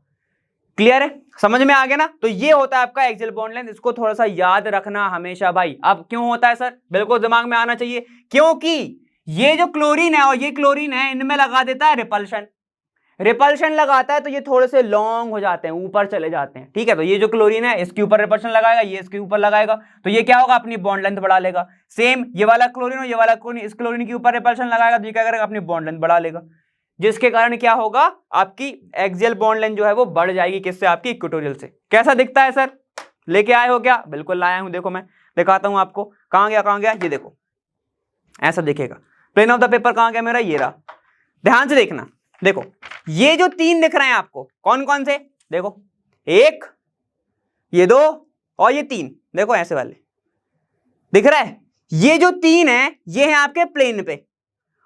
क्लियर है? समझ में आ गया ना? तो ये होता है आपका एक्सियल बॉन्ड लेंथ। इसको थोड़ा सा याद रखना हमेशा भाई। अब क्यों होता है सर? बिल्कुल दिमाग में आना चाहिए, क्योंकि ये जो क्लोरीन है और ये क्लोरीन है, इनमें लगा देता है रिपल्शन। रिपल्शन लगाता है तो ये थोड़े से लॉन्ग हो जाते हैं, ऊपर चले जाते हैं। ठीक है, तो ये जो क्लोरीन है इसके ऊपर रिपल्शन लगाएगा, ये इसके ऊपर लगाएगा, तो ये क्या होगा? अपनी बॉन्ड लेंथ बढ़ा लेगा। सेम ये वाला क्लोरीन और ये वाला क्लोरीन, इस क्लोरीन के ऊपर रिपल्शन लगाएगा तो ये क्या करेगा? अपनी बॉन्ड लेंथ बढ़ा लेगा, जिसके कारण क्या होगा? आपकी एक्सियल बॉन्ड लेंथ जो है वो बढ़ जाएगी। किससे? आपकी इक्वेटोरियल से। कैसा दिखता है सर? लेके आए हो क्या? बिल्कुल लाया हूं, देखो मैं दिखाता हूं आपको। कहां गया, कहां गया? ये देखो, ऐसा दिखेगा। प्लेन ऑफ द पेपर कहां गया मेरा? ये रहा। ध्यान से देखना, देखो ये जो तीन दिख रहे हैं आपको, कौन कौन से? देखो, एक, ये दो और ये तीन, देखो ऐसे वाले दिख रहा है। ये जो तीन है ये है आपके प्लेन पे,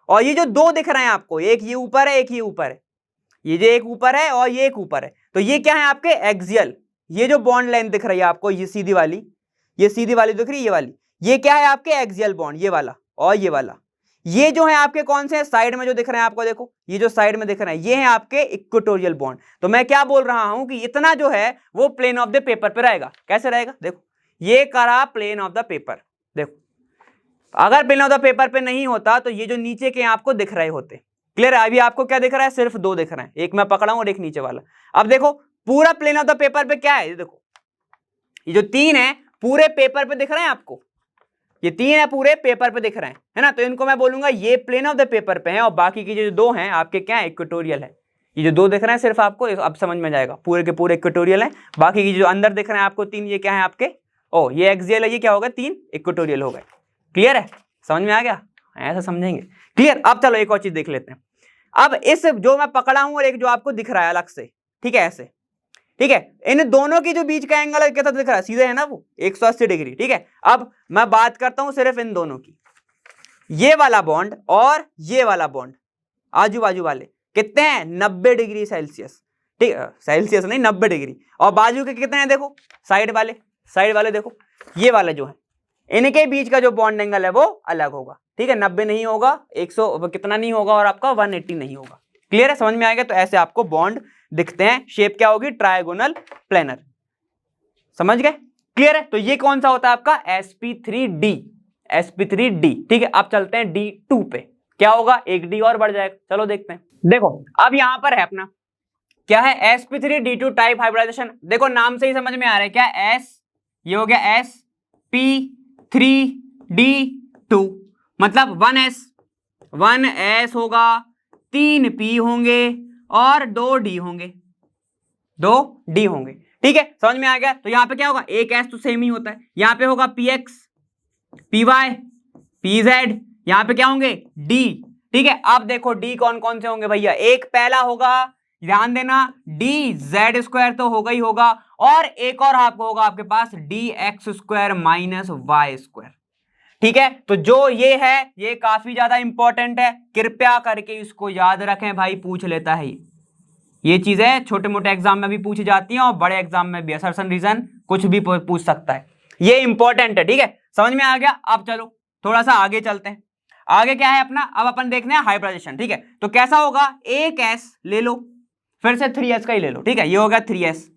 और ये जो दो दिख रहे हैं आपको, एक ये ऊपर है, एक ये ऊपर है, ये जो एक ऊपर है और ये एक ऊपर है, तो ये क्या है? आपके एक्सियल। ये जो बॉन्ड लेंथ दिख रही है आपको, ये सीधी वाली, ये सीधी वाली दिख रही है, ये वाली, ये क्या है? आपके एक्सियल बॉन्ड, ये वाला और ये वाला। ये जो है आपके कौन से? साइड में जो दिख रहे हैं आपको, देखो ये जो साइड में दिख रहे हैं ये है आपके इक्वेटोरियल बॉन्ड। तो मैं क्या बोल रहा हूं कि इतना जो है वो प्लेन ऑफ द पेपर पे रहेगा। कैसे रहेगा? देखो ये करा प्लेन ऑफ द पेपर। देखो अगर प्लेन ऑफ द पेपर पे नहीं होता तो ये जो नीचे के आपको दिख रहे होते। क्लियर है? अभी आपको क्या दिख रहा है? सिर्फ दो दिख रहे हैं, एक मैं पकड़ा हूं और एक नीचे वाला। अब देखो पूरा प्लेन ऑफ द पेपर पे क्या है? ये देखो, ये जो तीन है पूरे पेपर पे दिख रहे हैं आपको, ये तीन है पूरे पेपर पे दिख रहे हैं, है ना? तो इनको मैं बोलूंगा ये प्लेन ऑफ द पेपर पे है, और बाकी की जो दो हैं आपके क्या है? इक्वेटोरियल है। ये जो दो दिख रहे हैं सिर्फ आपको, अब समझ में जाएगा, पूरे के पूरे इक्वेटोरियल है। बाकी की जो अंदर दिख रहे हैं आपको तीन, ये क्या है आपके? ओ ये एक्सियल है, ये क्या होगा? तीन इक्वेटोरियल हो गए। क्लियर है? समझ में आ गया? ऐसा समझेंगे। क्लियर? अब चलो एक और चीज देख लेते हैं। अब इस जो मैं पकड़ा हूं और एक जो आपको दिख रहा है अलग से, ठीक है, ऐसे, ठीक है, इन दोनों की जो बीच का एंगल कैसा दिख रहा है? सीधे है ना वो, 180 डिग्री। ठीक है, अब मैं बात करता हूं सिर्फ इन दोनों की, ये वाला बॉन्ड और ये वाला बॉन्ड, आजू बाजू वाले कितने हैं? 90 डिग्री सेल्सियस। ठीक है, सेल्सियस नहीं, 90 डिग्री। और बाजू के कितने हैं? देखो साइड वाले, साइड वाले देखो, ये वाला जो है, इनके बीच का जो बॉन्ड एंगल है वो अलग होगा। ठीक है, 90 नहीं होगा, 100 कितना नहीं होगा, और आपका 180 नहीं होगा। क्लियर है? समझ में आएगा? तो ऐसे आपको बॉन्ड दिखते हैं। शेप क्या होगी? Trigonal planar. समझ गए? क्लियर है? तो ये कौन सा होता है आपका? sp3d, sp3d। ठीक है, अब चलते हैं d2 पे। क्या होगा? एक d और बढ़ जाएगा। चलो देखते हैं। देखो अब यहां पर है अपना क्या है? sp3d2 type hybridisation. देखो नाम से ही समझ में आ रहा है क्या? s, ये हो गया sp3d2, मतलब 1s होगा, 3p होंगे और 2d होंगे, 2d होंगे। ठीक है, समझ में आ गया? तो यहां पे क्या होगा? एक s तो सेम ही होता है, यहां पे होगा px, py, pz, यहां पे क्या होंगे? d। ठीक है, अब देखो d कौन कौन से होंगे भैया? एक पहला होगा, ध्यान देना, dz² तो होगा ही होगा, और एक और आपको होगा आपके पास dx² - y²। ठीक है, तो जो ये है ये काफी ज्यादा इंपॉर्टेंट है, कृपया करके इसको याद रखें भाई, पूछ लेता है ये। ये चीजें छोटे मोटे एग्जाम में भी पूछी जाती हैं और बड़े एग्जाम में भी असर्शन रीजन कुछ भी पूछ सकता है, ये इंपॉर्टेंट है। ठीक है, समझ में आ गया। अब चलो थोड़ा सा आगे चलते हैं। आगे क्या है अपना, अब अपन देखने हैं हाइब्रिडाइजेशन। ठीक है, तो कैसा होगा, एक एस ले लो, फिर से 3s का ही ले लो। ठीक है, ये हो गया 3s,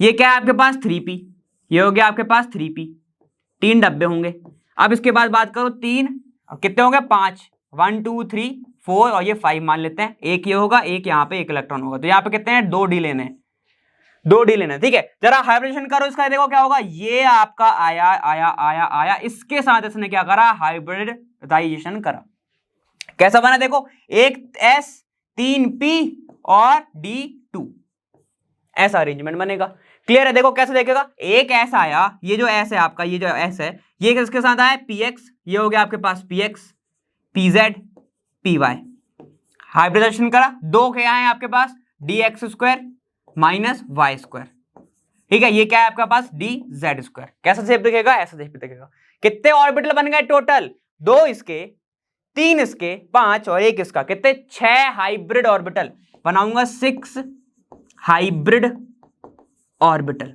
ये क्या है आपके पास 3p, ये हो गया आपके पास 3p, 3 डब्बे होंगे। अब इसके बाद बात करो 3, कितने होंगे 5, 1 2 3 4 और ये 5 मान लेते हैं। एक ये होगा, एक यहाँ पे एक इलेक्ट्रॉन होगा, तो यहाँ पे कितने हैं 2d लेने हैं, 2d लेना है। ठीक है, जरा हाइब्रिडेशन करो इसका, देखो क्या होगा, ये आपका आया आया आया आया, इसके साथ इसने क्या करा, हाइब्रिडाइजेशन करा। कैसा बना देखो, एक s 3p और d2, ऐसा अरेंजमेंट बनेगा। क्लियर है, देखो कैसे देखेगा, एक s आया, ये जो s है आपका, ये जो s है ये किसके साथ आया px, ये हो गया आपके पास px, pz, py, हाइब्रिडाइजेशन करा, दो क्या है आपके पास dx square minus Y square. ठीक है, ये क्या है आपके पास dz स्क्वायर। कैसा शेप दिखेगा, ऐसा शेप दिखेगा। कितने ऑर्बिटल बन गए टोटल, 2 इसके, 3 इसके, 5 और 1 इसका, कितने 6 हाइब्रिड ऑर्बिटल बनाऊंगा, 6 हाइब्रिड ऑर्बिटल।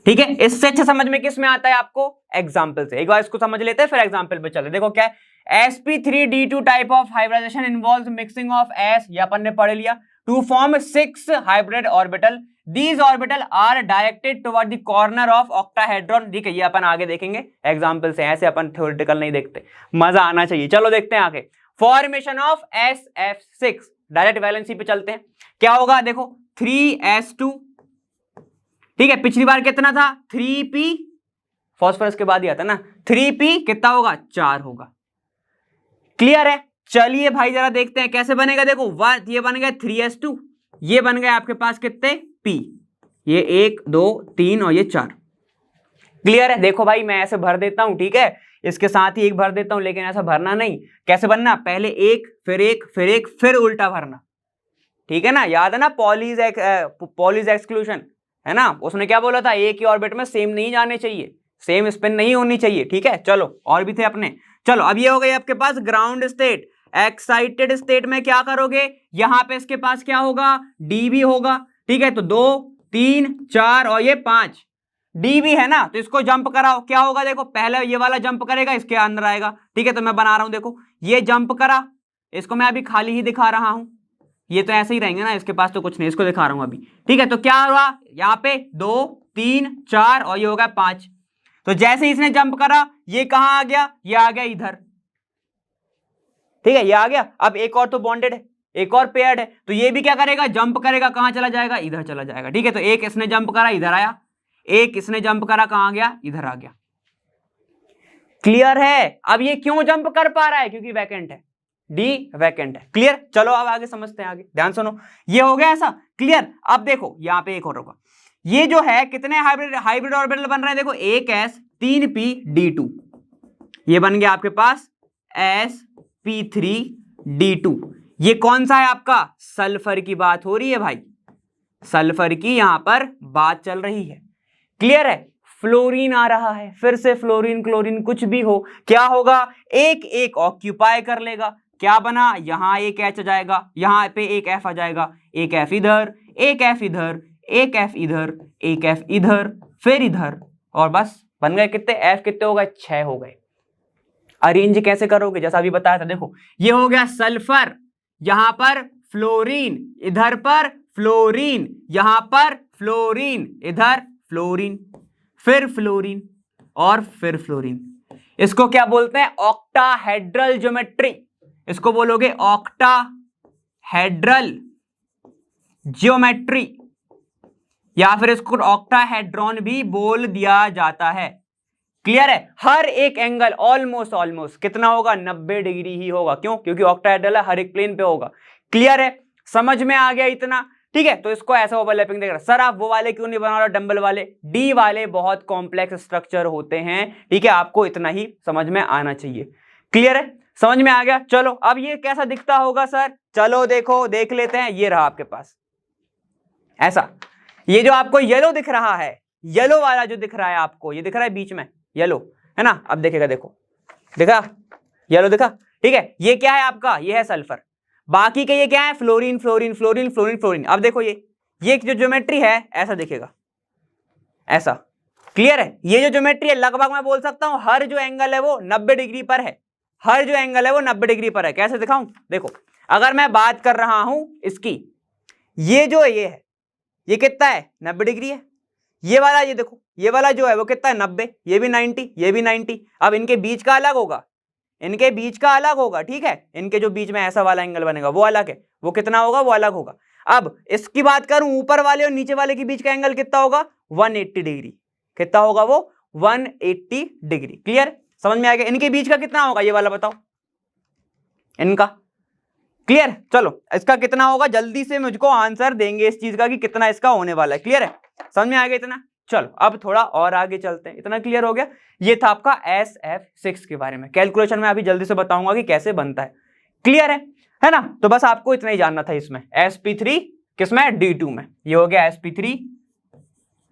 ठीक है, इससे अच्छा समझ में किस में आता है आपको, एग्जांपल से। एक बार इसको समझ लेते हैं फिर एग्जांपल पे चलते। देखो क्या है, sp3d2 type of hybridisation involves mixing of s, ये अपन ने पढ़ लिया, to form 6 hybrid orbital. These orbital are directed toward the corner of octahedron. ठीक है, ये अपन आगे देखेंगे एग्जांपल से, ऐसे अपन थ्योरेटिकल नहीं देखते, मजा आना चाहिए। चलो देखते हैं आगे, formation of sf6, direct valency पे चलते हैं। क्या होगा देखो 3s2, ठीक है, पिछली बार कितना था 3p, फॉस्फोरस के बाद ही आता ना, 3p कितना होगा 4 होगा। क्लियर है, चलिए भाई जरा देखते हैं कैसे बनेगा। देखो ये बन गया 3s2, ये बन गया आपके पास कितने p, ये 1 2 3 और ये 4। क्लियर है, देखो भाई मैं ऐसे भर देता हूं, ठीक है, इसके साथ ही एक भर देता हूं, लेकिन ऐसा भरना नहीं। कैसे बनना, पहले एक फिर एक फिर एक फिर उल्टा भरना। ठीक है ना, याद है ना पॉलीज एक्सक्लूशन, है ना, उसने क्या बोला था, एक ही ऑर्बिट में सेम नहीं जाने चाहिए, सेम स्पिन नहीं होनी चाहिए। ठीक है, चलो और भी थे अपने। चलो अब ये हो गई आपके पास ग्राउंड स्टेट। एक्साइटेड स्टेट में क्या करोगे, यहां पे इसके पास क्या होगा, डी भी होगा। ठीक है, तो 2 3 4 और ये 5 डी भी है ना, तो इसको जंप कराओ, क्या होगा देखो, पहले ये वाला जंप करेगा, इसके अंदर आएगा। ठीक है, तो मैं बना रहा हूं, देखो ये जंप करा, इसको मैं अभी खाली ही दिखा रहा हूं, ये तो ऐसे ही रहेंगे ना, इसके पास तो कुछ नहीं, इसको दिखा रहा हूं अभी। ठीक है, तो क्या हुआ यहाँ पे 2 3 4 और ये हो गया 5। तो जैसे ही इसने जंप करा, ये कहां आ गया, ये आ गया इधर। ठीक है, ये आ गया। अब एक और तो बॉन्डेड है, एक और पेयर्ड है, तो ये भी क्या करेगा, जंप करेगा, कहां चला जाएगा, इधर चला जाएगा। ठीक है, तो एक इसने जंप करा, इधर आया, एक इसने जंप करा, कहां गया, इधर आ गया। क्लियर है, अब ये क्यों जंप कर पा रहा है, क्योंकि वैकेंट है, डी वैकेंट है। क्लियर, चलो अब आगे समझते हैं, आगे ध्यान सुनो, ये हो गया ऐसा। क्लियर, अब देखो यहां पे एक और होगा, ये जो है कितने हाइब्रिड ऑर्बिटल बन रहे हैं, देखो एक s 3p d2, ये बन गया आपके पास sp3d2। ये कौन सा है आपका, सल्फर की बात हो रही है भाई, सल्फर की यहां पर बात चल रही है। क्लियर है, फ्लोरीन आ रहा है, फिर से फ्लोरीन क्लोरीन कुछ भी हो, क्या होगा, एक एक ऑक्यूपाई कर लेगा। क्या बना, यहां एक एच आ जाएगा, यहां पे एक एफ आ जाएगा, एक एफ इधर, एक एफ इधर, एक एफ इधर, एक एफ इधर, फिर इधर, और बस बन गए कितने एफ, कितने हो गए 6 हो गए। अरेंज कैसे करोगे, जैसा अभी बताया था, देखो ये हो गया सल्फर, यहां पर फ्लोरीन, इधर पर फ्लोरीन, यहां पर फ्लोरीन, इधर फ्लोरीन, फिर फ्लोरीन और फिर फ्लोरीन। इसको क्या बोलते हैं, ऑक्टाहेड्रल ज्योमेट्री, इसको बोलोगे ऑक्टाहेड्रल ज्योमेट्री, या फिर इसको ऑक्टाहेड्रॉन भी बोल दिया जाता है। क्लियर है, हर एक एंगल ऑलमोस्ट कितना होगा, 90 डिग्री ही होगा। क्यों, क्योंकि ऑक्टाहेड्रल है, हर एक प्लेन पे होगा। क्लियर है, समझ में आ गया इतना। ठीक है, तो इसको ऐसा ओवरलैपिंग देख रहा, सर आप वो वाले क्यों नहीं बना रहे, डंबल वाले, डी वाले बहुत कॉम्प्लेक्स स्ट्रक्चर होते हैं। ठीक है, आपको इतना ही समझ में आना चाहिए। क्लियर है, समझ में आ गया। चलो अब ये कैसा दिखता होगा सर, चलो देखो देख लेते हैं। ये रहा आपके पास ऐसा, ये जो आपको येलो दिख रहा है, येलो वाला जो दिख रहा है आपको, ये दिख रहा है बीच में येलो, है ना, अब देखेगा, देखो दिखा येलो दिखा। ठीक है, ये क्या है आपका, ये है सल्फर। बाकी के ये क्या है, fluorine fluorine fluorine fluorine fluorine. अब देखो ये जो ज्योमेट्री है ऐसा दिखेगा, ऐसा, क्लियर है। ये जो ज्योमेट्री है लगभग मैं बोल सकता हूं हर जो एंगल है वो 90 डिग्री पर है, हर जो एंगल है वो 90 डिग्री पर है। कैसे दिखाऊं, देखो अगर मैं बात कर रहा हूं इसकी, ये जो ये है ये कितना है, 90 डिग्री है। ये वाला ये देखो, ये वाला जो है वो कितना है, 90, ये भी 90, ये भी 90। अब इनके बीच का अलग होगा, इनके बीच का अलग होगा, ठीक है। इनके जो बीच में ऐसा वाला एंगल बनेगा वो अलग है, वो कितना होगा, वो अलग होगा। अब इसकी बात करूं, ऊपर वाले और नीचे वाले के बीच का एंगल कितना होगा, 180 डिग्री। कितना होगा वो, 180 डिग्री। क्लियर, समझ में आ गया। इनके बीच का कितना होगा ये वाला बताओ, इनका। क्लियर, चलो इसका कितना होगा, जल्दी से मुझको आंसर देंगे इस चीज का कि कितना इसका होने वाला है। क्लियर है, समझ में आ गया इतना। चलो अब थोड़ा और आगे चलते हैं। इतना क्लियर हो गया। ये था आपका SF6 के बारे में। कैलकुलेशन में अभी जल्दी से बताऊंगा कि कैसे बनता है। क्लियर है ना। तो बस आपको इतना ही जानना था इसमें। sp3 किसमें, D2 में। ये हो गया sp3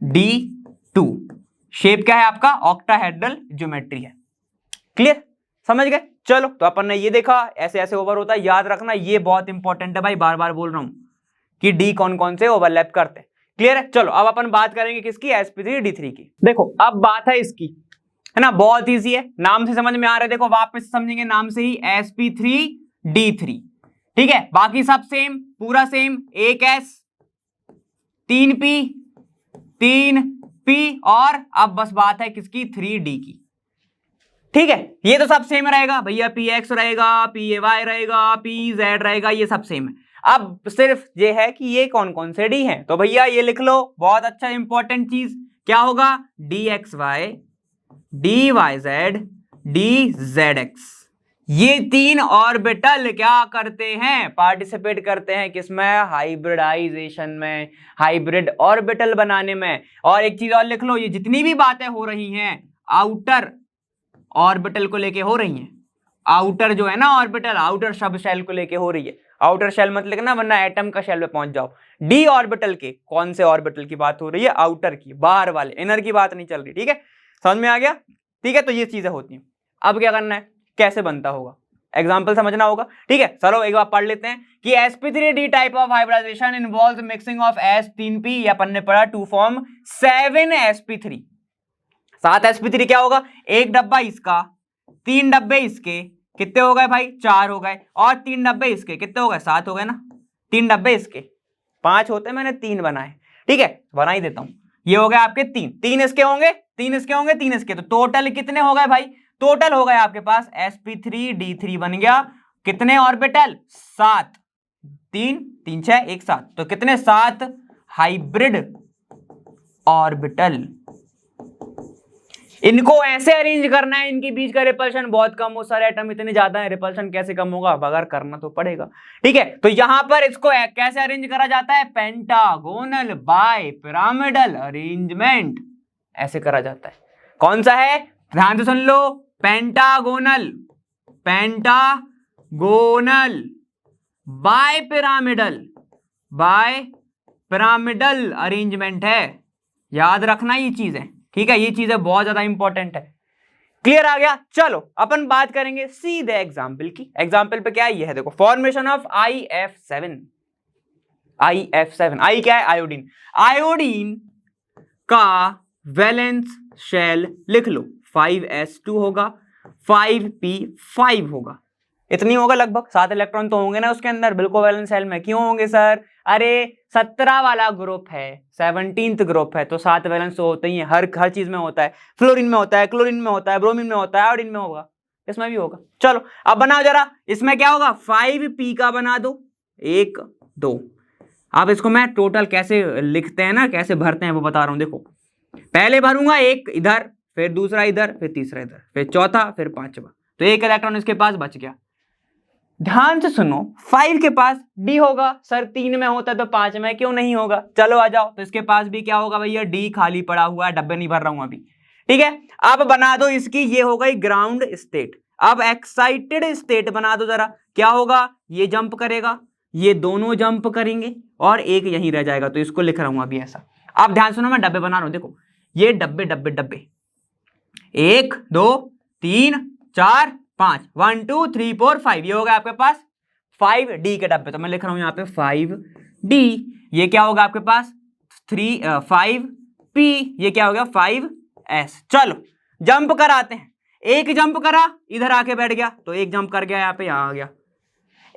D2। शेप क्या है आपका, ऑक्टाहेड्रल ज्योमेट्री है। क्लियर, समझ गए। चलो तो अपन ने ये देखा ऐसे ऐसे ओवर होता है, याद रखना ये बहुत इंपॉर्टेंट है भाई, बार बार बोल रहा हूं कि डी कौन कौन से ओवरलैप करते हैं। क्लियर है। चलो अब अपन बात करेंगे किसकी, sp3 D3 की। देखो अब बात है इसकी, है ना, बहुत इजी है, नाम से समझ में आ रहा है। देखो वापस समझेंगे नाम से ही, sp3 D3, ठीक है। बाकी सब सेम, पूरा सेम, एक S 3p 3p और अब बस बात है किसकी, 3d की। ठीक है, ये तो सब सेम रहेगा भैया, px रहेगा, pay रहेगा, pz रहेगा, ये सब सेम है। अब सिर्फ ये है कि ये कौन कौन से डी हैं, तो भैया ये लिख लो, बहुत अच्छा इंपॉर्टेंट चीज क्या होगा, dxy dyz dzx। ये तीन ऑर्बिटल क्या करते हैं, पार्टिसिपेट करते हैं किसमें, हाइब्रिडाइजेशन में, हाइब्रिड ऑर्बिटल बनाने में। और एक चीज और लिख लो, ये जितनी भी बातें हो रही हैं आउटर ऑर्बिटल को लेके हो रही हैं, आउटर जो है ना ऑर्बिटल, आउटर सब शेल को लेके हो रही है। आउटर शेल मत लिखना वरना एटम का शेल पे पहुंच जाओ। डी ऑर्बिटल के, कौन से ऑर्बिटल की बात हो रही है, आउटर की, बाहर वाले, इनर की बात नहीं चल रही। ठीक है, समझ में आ गया। ठीक है, तो ये चीजें होती हैं। अब क्या करना है, कैसे बनता होगा, एग्जाम्पल समझना होगा। ठीक है, चलो एक बार पढ़ लेते हैं कि sp3d type of hybridisation involves mixing of S3p, या अपन ने पढ़ा टू फॉर्म 7 sp3। 7 sp3 क्या होगा, एक डब्बा इसका, 3 डब्बे इसके, कितने हो गए भाई, 4 हो गए, और 3 डब्बे इसके, कितने हो गए, 7 हो गए ना। 3 डब्बे इसके, 5 होते, मैंने 3 बनाए। ठीक है, बना ही देता हूं। ये हो गए आपके 3 इसके होंगे, 3 इसके होंगे, 3 इसके, तो टोटल कितने हो गए भाई, टोटल हो गए आपके पास sp3d3 बन गया। कितने ऑर्बिटल, 7, 3 3 6 1 7, तो कितने, 7 हाइब्रिड ऑर्बिटल। इनको ऐसे अरेंज करना है, इनके बीच का रिपल्शन बहुत कम हो, सारे एटम इतने ज्यादा है, रिपल्शन कैसे कम होगा, बगैर करना तो पड़ेगा। ठीक है, तो यहां पर इसको कैसे अरेंज करा जाता है, पेंटागोनल बाय पिरामिडल अरेंजमेंट, ऐसे करा जाता है। कौन सा है, ध्यान से सुन लो, pentagonal, pentagonal bipyramidal arrangement है। याद रखना ये चीज है। ठीक है, ये चीजें बहुत ज्यादा इंपॉर्टेंट है। क्लियर आ गया। चलो अपन बात करेंगे सीधे एग्जाम्पल की। एग्जाम्पल पे क्या है, ये है देखो, फॉर्मेशन ऑफ IF7। IF7, आई क्या है, आयोडीन। आयोडीन का वैलेंस शेल लिख लो, 5s2 होगा, 5p5 होगा, इतनी होगा लगभग। 7 इलेक्ट्रॉन तो होंगे ना उसके अंदर, बिल्कुल वैलेंस शेल में। क्यों होंगे सर, अरे 17 वाला ग्रुप है, 17th ग्रुप है, तो 7 वैलेंस तो होते ही है, हर चीज में होता है। फ्लोरीन में होता है, क्लोरीन में होता है, ब्रोमीन में होता है, आयोडीन में होगा, इसमें भी होगा। चलो अब बनाओ जरा, इसमें क्या होगा, 5p का बना दो, 1 2। अब इसको मैं टोटल कैसे लिखते हैं ना, कैसे भरते हैं वो बता रहा हूं। देखो पहले भरूंगा एक इधर, फिर दूसरा इधर, फिर तीसरा इधर, फिर चौथा, फिर 5वां, तो 1 इलेक्ट्रॉन इसके पास बच गया। ध्यान से सुनो, 5 के पास D होगा, सर 3 में होता है तो 5 में क्यों नहीं होगा, चलो आ जाओ। तो इसके पास भी क्या होगा भैया, D खाली पड़ा हुआ है, डब्बे नहीं भर रहा हूं अभी। ठीक है, अब बना दो इसकी, ये हो गई ग्राउंड स्टेट। अब एक्साइटेड स्टेट बना दो जरा, क्या होगा, ये जंप करेगा, ये दोनों जंप करेंगे, और एक यहीं रह जाएगा, तो इसको लिख रहा हूं अभी ऐसा। अब ध्यान सुनो, मैं डब्बे बना रहा हूं, देखो ये डब्बे डब्बे डब्बे, 1 2 3 4 5, 1 2 3 4 5, ये हो गया आपके पास 5D के डब्बे, तो मैं लिख रहा हूं यहाँ पे 5D। ये क्या होगा आपके पास 5P, ये क्या हो गया 5S। चलो जंप कराते हैं, एक जंप करा इधर आके बैठ गया, तो एक जंप कर गया यहाँ पे, यहाँ आ गया।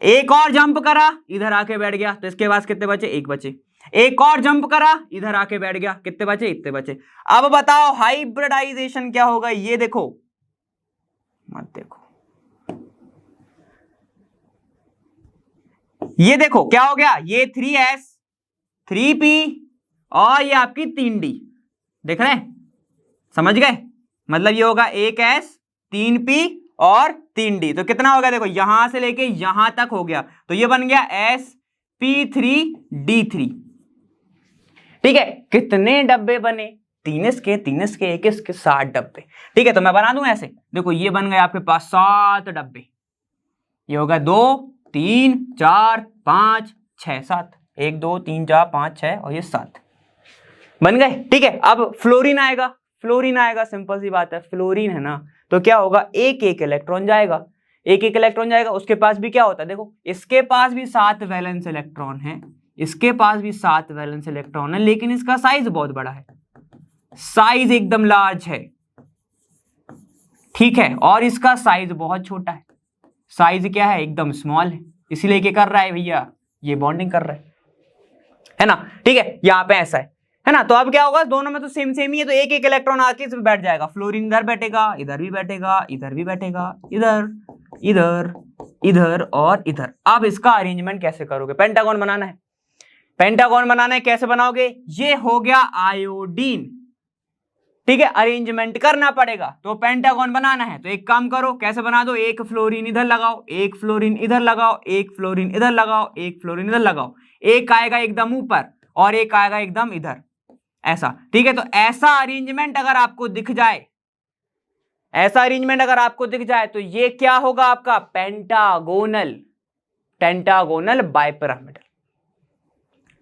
एक और जंप करा इधर आके बैठ गया, तो इसके पास कितने बचे, एक बचे। एक और जंप करा इधर आके बैठ गया, कितने बचे, इतने बचे। अब बताओ हाइब्रिडाइजेशन क्या होगा, ये देखो, मत देखो, ये देखो क्या हो गया, ये 3S 3P और ये आपकी 3D, देख रहे हैं, समझ गए, मतलब ये होगा 1S 3P और 3D, तो कितना हो गया देखो, यहां से लेके यहां तक हो गया, तो ये बन गया sp3d3। ठीक है, कितने डब्बे बने, 3 इसके 1 इसके 7 डब्बे। ठीक है, तो मैं बना दूं ऐसे, देखो ये बन गए आपके पास 7 डब्बे, ये होगा 2 3 4 5 6 7, 1 2 3 4 5 6 और ये 7 बन गए। ठीक है, अब फ्लोरीन आएगा, फ्लोरीन आएगा, सिंपल सी बात है, फ्लोरीन है ना, तो क्या होगा, एक इलेक्ट्रॉन जाएगा, एक इलेक्ट्रॉन जाएगा, उसके पास भी क्या होता है, देखो इसके पास भी 7 वैलेंस इलेक्ट्रॉन है, इसके पास भी 7 वैलेंस इलेक्ट्रॉन है, लेकिन इसका साइज बहुत बड़ा है, साइज एकदम लार्ज है। ठीक है, और इसका साइज बहुत छोटा है, साइज क्या है, एकदम स्मॉल है, इसीलिए क्या कर रहा है भैया, ये बॉन्डिंग कर रहा है ना। ठीक है, यहाँ पे ऐसा है ना, तो अब क्या होगा, दोनों में तो सेम सेम ही है, तो एक इलेक्ट्रॉन आके इसमें बैठ जाएगा, फ्लोरीन इधर बैठेगा, इधर भी बैठेगा, इधर भी बैठेगा, इधर इधर इधर और इधर। अब इसका अरेंजमेंट कैसे करोगे, पेंटागन बनाना है, पेंटागन बनाना है, कैसे बनाओगे, ये हो गया आयोडीन। ठीक है, अरेंजमेंट करना पड़ेगा, तो पेंटागन बनाना है, तो एक काम करो, कैसे बना दो, एक फ्लोरीन इधर लगाओ, एक फ्लोरीन इधर लगाओ, एक फ्लोरीन इधर लगाओ, एक फ्लोरीन इधर लगाओ, एक आएगा एकदम ऊपर और एक आएगा एकदम इधर, ऐसा। ठीक है, तो ऐसा अरेंजमेंट अगर आपको दिख जाए, ऐसा अरेंजमेंट अगर आपको दिख जाए, तो ये क्या होगा आपका पेंटागोनल, पेंटागोनल बाइपिरामिडल।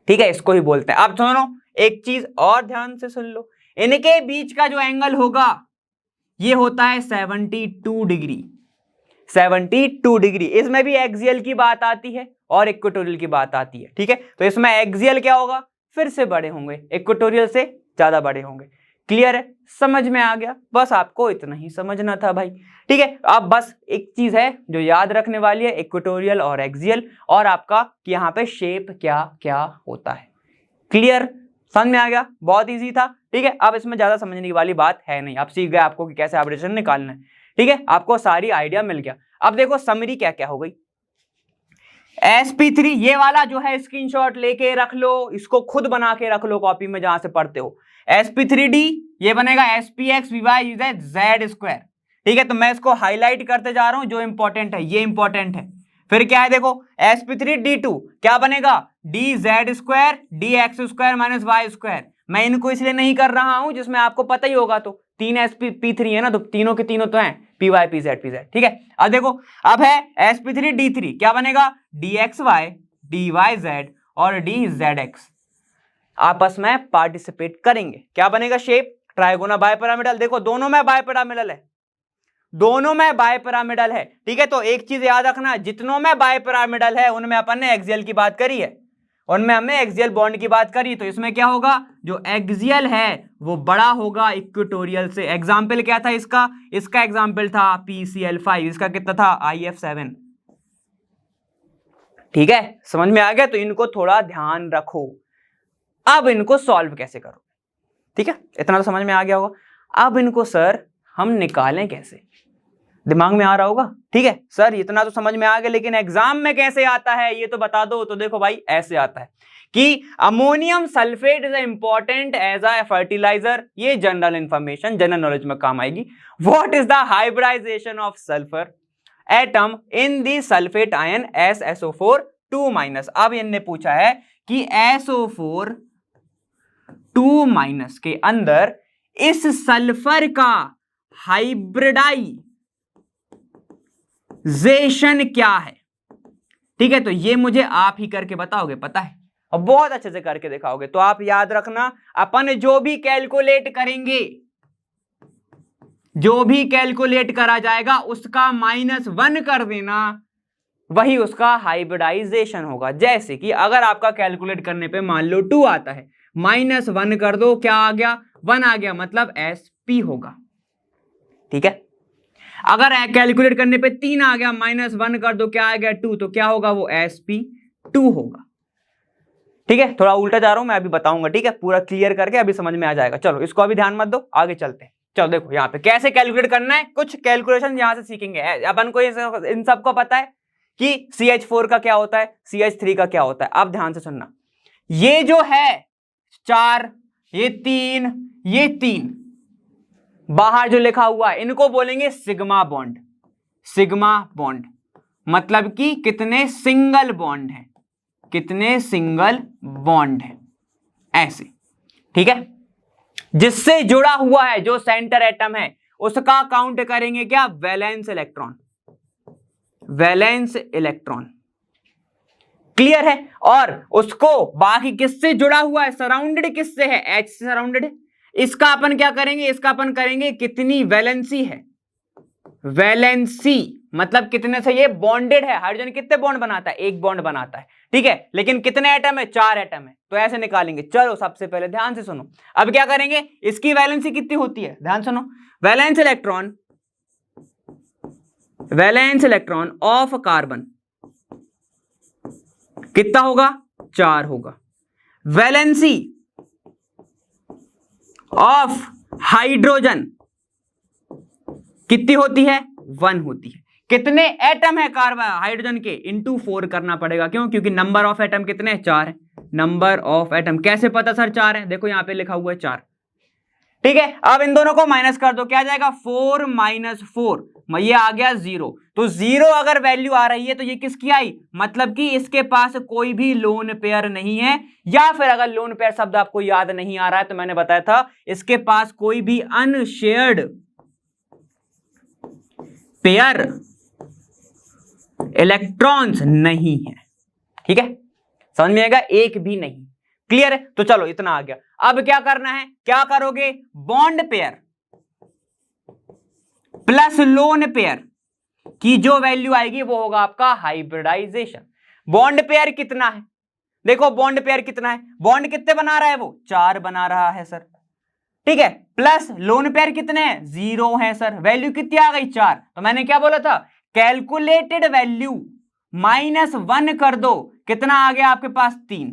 ठीक है, इसको ही बोलते हैं। अब सुनो एक चीज और ध्यान से सुन लो, इनके बीच का जो एंगल होगा ये होता है 72 डिग्री, 72 डिग्री। इसमें भी एक्सियल की बात आती है और इक्वेटोरियल की बात आती है। ठीक है, तो इसमें एक्सियल क्या होगा, फिर से बड़े होंगे, इक्वेटोरियल से ज्यादा बड़े होंगे। क्लियर है, समझ में आ गया, बस आपको इतना ही समझना था भाई। ठीक है, अब बस एक चीज है जो याद रखने वाली है, इक्वेटोरियल और एक्सियल, और आपका कि यहाँ पे शेप क्या क्या होता है। क्लियर, समझ में आ गया, बहुत इजी था। ठीक है, अब इसमें ज्यादा समझने वाली बात है नहीं, आप सीख गए आपको कि कैसे हाइब्रिडेशन निकालना है। ठीक है, आपको सारी आइडिया मिल गया। अब देखो समरी क्या क्या हो गई, sp3 ये वाला जो है स्क्रीनशॉट लेके रख लो, इसको खुद बना के रख लो कॉपी में जहां से पढ़ते हो। sp3d ये बनेगा spx vy z स्क्वायर। ठीक है, तो मैं इसको हाईलाइट करते जा रहा हूं, जो इंपॉर्टेंट है ये इंपॉर्टेंट है। फिर क्या है देखो, sp3d2 क्या बनेगा, dz square dx square minus Y square. मैं इनको इसलिए नहीं कर रहा हूं जिसमें आपको पता ही होगा, तो 3 sp3 है ना, तो तीनों के तीनों तो हैं py pz pz। ठीक है, अब देखो, अब है sp3d3 क्या बनेगा, dxy dyz और dzx आपस में पार्टिसिपेट करेंगे, क्या बनेगा, शेप ट्राइगोनल बाइपिरामिडल। देखो दोनों में बाइपिरामिडल है, दोनों में बाइपिरामिडल है। ठीक है, तो एक चीज याद रखना, जितनों में बाइपिरामिडल है उनमें अपन ने एक्सियल की बात करी है, उनमें हमने एक्सियल बॉन्ड की बात करी, तो इसमें क्या होगा, जो एक्सियल है वो बड़ा होगा इक्वेटोरियल से। एग्जाम्पल क्या था इसका, इसका एग्जाम्पल था PCl5, इसका कितना था IF7। ठीक है, समझ में आ गया, तो इनको थोड़ा ध्यान रखो। अब इनको सॉल्व कैसे करो, ठीक है, इतना तो समझ में आ गया होगा। अब इनको सर हम निकालें कैसे, दिमाग में आ रहा होगा। ठीक है सर, इतना तो समझ में आ गया, लेकिन एग्जाम में कैसे आता है ये तो बता दो। तो देखो भाई, ऐसे आता है कि ammonium sulphate is important as a fertiliser. ये जनरल इंफॉर्मेशन, जनरल नॉलेज में काम आएगी। What is the hybridisation of sulphur atom in the sulphate ion SSO4 2-। अब इनने पूछा है कि SO4 2- के अंदर इस सल्फर का हाइब्रिडाइजेशन क्या है। ठीक है, तो ये मुझे आप ही करके बताओगे, पता है, और बहुत अच्छे से करके दिखाओगे। तो आप याद रखना, अपन जो भी कैलकुलेट करेंगे, जो भी कैलकुलेट करा जाएगा उसका -1 कर देना, वही उसका हाइब्रिडाइजेशन होगा। जैसे कि अगर आपका कैलकुलेट करने पे मान लो 2 आता है, -1 कर दो, क्या आ गया? 1 आ गया, मतलब sp होगा। ठीक है, अगर कैलकुलेट करने पे 3 आ गया, -1 कर दो, क्या आ गया? 2, तो क्या होगा? वो sp2 होगा। ठीक है, थोड़ा उल्टा जा रहा हूं मैं, अभी बताऊंगा। ठीक है, पूरा क्लियर करके अभी समझ में आ जाएगा। चलो इसको अभी ध्यान मत दो, आगे चलते हैं। चलो देखो यहाँ पे कैसे कैलकुलेट करना है, कुछ कैलकुलेशन यहां से सीखेंगे। अपन को इन सबको पता है कि CH4 का क्या होता है, CH3 का क्या होता है। अब ध्यान से सुनना, ये जो है 4, ये 3, ये 3 बाहर जो लिखा हुआ है, इनको बोलेंगे सिग्मा बॉन्ड। सिग्मा बॉन्ड मतलब कि कितने सिंगल बॉन्ड है, कितने सिंगल बॉन्ड है, ऐसे। ठीक है, जिससे जुड़ा हुआ है जो सेंटर एटम है, उसका काउंट करेंगे क्या? Valence electron. Valence electron, clear है? और उसको बाकी किससे जुड़ा हुआ है? सराउंडेड किससे है? H से सराउंडेड है। इसका अपन क्या करेंगे? इसका अपन करेंगे कितनी वैलेंसी है। वैलेंसी मतलब कितने से ये बॉन्डेड है। हाइड्रोजन कितने बॉन्ड बनाता है? 1 बॉन्ड बनाता है। ठीक है, लेकिन कितने एटम है? 4 एटम है। तो ऐसे निकालेंगे। चलो सबसे पहले ध्यान से सुनो, अब क्या करेंगे? इसकी वैलेंसी कितनी होती है, ध्यान सुनो। वैलेंस इलेक्ट्रॉन ऑफ कार्बन कितना होगा? 4 होगा। वैलेंसी ऑफ हाइड्रोजन कितनी होती है? 1 होती है। कितने एटम है कार्बन हाइड्रोजन के? इंटू 4 करना पड़ेगा। क्यों? क्योंकि नंबर ऑफ एटम कितने हैं? 4 है। नंबर ऑफ एटम कैसे पता सर 4 है? देखो यहां पे लिखा हुआ है 4। ठीक है, अब इन दोनों को माइनस कर दो, क्या जाएगा? 4 - 4, ये आ गया 0। तो 0 अगर वैल्यू आ रही है तो ये किसकी आई? मतलब कि इसके पास कोई भी लोन पेयर नहीं है। या फिर अगर लोन पेयर शब्द आपको याद नहीं आ रहा है तो मैंने बताया था, इसके पास कोई भी अनशेयर्ड पेयर इलेक्ट्रॉन्स नहीं है। ठीक है, समझ में आएगा? एक भी नहीं। क्लियर है? तो चलो इतना आ गया। अब क्या करना है? क्या करोगे? Bond pair plus lone pair की जो वैल्यू आएगी वो होगा आपका हाइब्रिडाइजेशन। बॉन्ड पेयर कितना है? देखो बॉन्ड पेयर कितना है, बॉन्ड कितने बना रहा है? वो 4 बना रहा है सर। ठीक है, प्लस लोन पेयर कितने हैं? 0 है सर। वैल्यू कितनी आ गई? 4। तो मैंने क्या बोला था? कैलकुलेटेड वैल्यू -1 कर दो, कितना आ गया आपके पास? 3।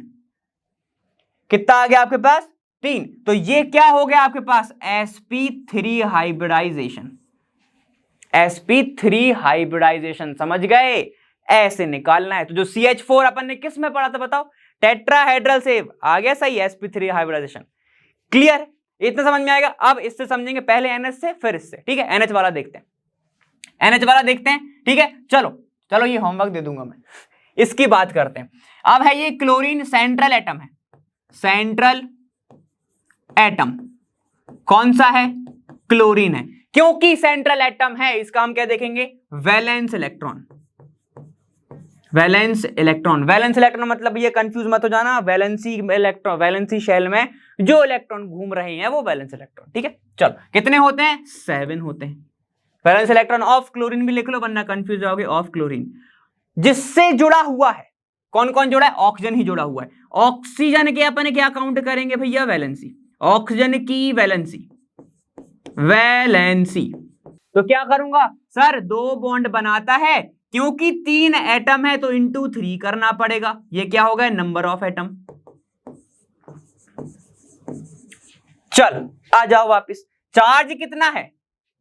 कितना आ गया आपके पास? 3। तो ये क्या हो गया आपके पास? sp3 hybridisation. sp3 हाइब्रिडाइजेशन, समझ गए? ऐसे निकालना है। तो जो CH4 अपन ने किस में पढ़ा था बताओ? टेट्राहेड्रल से आ गया सही, sp3 हाइब्रिडाइजेशन। क्लियर? इतना समझ में आएगा। अब इससे समझेंगे, पहले NH से फिर इससे। ठीक है, NH वाला देखते हैं, NH वाला देखते हैं। ठीक है, चलो चलो ये होमवर्क दे दूंगा मैं, इसकी बात करते हैं। अब है ये क्लोरीन, सेंट्रल एटम है। सेंट्रल एटम कौन सा है? क्लोरीन है। क्योंकि सेंट्रल एटम है, इसका हम क्या देखेंगे? Valence electron. Valence electron, valence electron मतलब ये कंफ्यूज मत हो जाना, वैलेंसी इलेक्ट्रॉन, वैलेंसी शेल में जो इलेक्ट्रॉन घूम रहे हैं वो वैलेंस इलेक्ट्रॉन। ठीक है, चलो कितने होते हैं? 7 होते हैं। वैलेंस इलेक्ट्रॉन ऑफ क्लोरीन भी लिख लो वरना कंफ्यूज जाओगे। ऑफ क्लोरीन जिससे जुड़ा हुआ है, कौन कौन जुड़ा है? ऑक्सीजन ही जुड़ा हुआ है। ऑक्सीजन के अपन क्या काउंट करेंगे भैया? वैलेंसी। ऑक्सीजन की वैलेंसी, वैलेंसी। तो क्या करूंगा सर? 2 बॉन्ड बनाता है, क्योंकि 3 एटम है तो इंटू 3 करना पड़ेगा। ये क्या होगा? Number of atom. चल आ जाओ वापिस। चार्ज कितना है?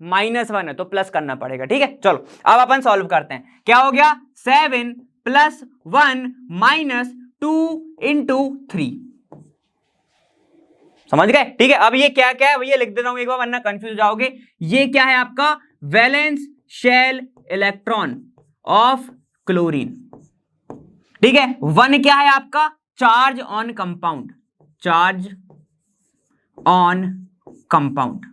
-1 है तो प्लस करना पड़ेगा। ठीक है, चलो अब अपन सॉल्व करते हैं। क्या हो गया? 7 + 1 - 2 × 3। समझ गए? ठीक है, अब ये क्या क्या है भैया लिख देता हूं एक बार वरना कंफ्यूज जाओगे। ये क्या है आपका? Valence shell electron of chlorine. ठीक है, 1 क्या है आपका? Charge on compound, charge on compound.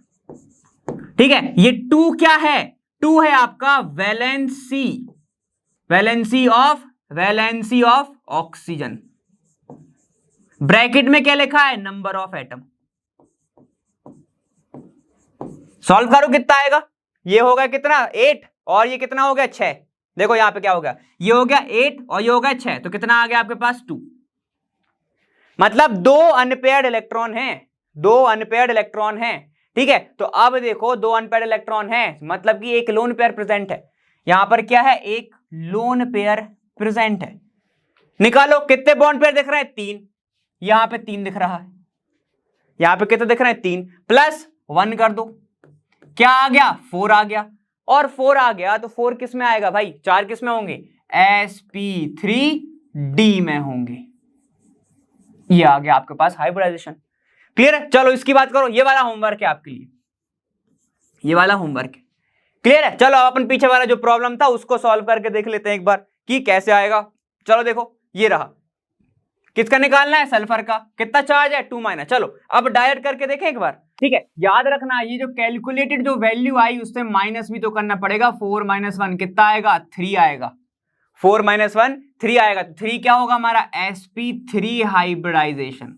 ठीक है, ये 2 क्या है? 2 है आपका valency, valency of oxygen. Bracket में क्या लिखा है? Number of atom. सॉल्व करो कितना आएगा? ये होगा कितना? 8 और ये कितना हो गया? 6। देखो यहाँ पे क्या हो गया, ये हो गया 8 और ये हो गया 6, तो कितना आ गया आपके पास 2। मतलब 2 अनपेयर्ड इलेक्ट्रॉन हैं, 2 अनपेयर्ड इलेक्ट्रॉन हैं। ठीक है, तो अब देखो 2 अनपेयर्ड इलेक्ट्रॉन हैं, मतलब कि एक लोन पेयर प्रेजेंट है। यहां पर क्या है, एक लोन पेयर प्रेजेंट है। निकालो कितने बॉन्ड पेयर दिख रहे हैं, 3। यहां पे 3 दिख रहा है, यहां पे कितने दिख रहे हैं, 3 प्लस 1 कर दो, क्या आ गया, 4 आ गया। और 4 आ गया तो 4 किस में आएगा भाई, 4 किस में होंगे, sp3d में होंगे। ये आ गया आपके पास हाइब्रिडाइजेशन। क्लियर है, चलो इसकी बात करो, ये वाला होमवर्क है आपके लिए, ये वाला होमवर्क है। क्लियर है, चलो अपन पीछे वाला जो प्रॉब्लम था उसको सॉल्व करके देख लेते हैं एक बार कि कैसे आएगा। चलो देखो, ये रहा, किसका निकालना है, सल्फर का। कितना चार्ज है, 2-। चलो अब डायरेक्ट करके देखें एक बार। ठीक है, याद रखना ये जो कैलकुलेटेड जो वैल्यू आई उससे माइनस भी तो करना पड़ेगा। 4 - 1 कितना आएगा, 3 आएगा। 4 - 1 3 आएगा, तो 3 क्या होगा हमारा, sp3 हाइब्रिडाइजेशन,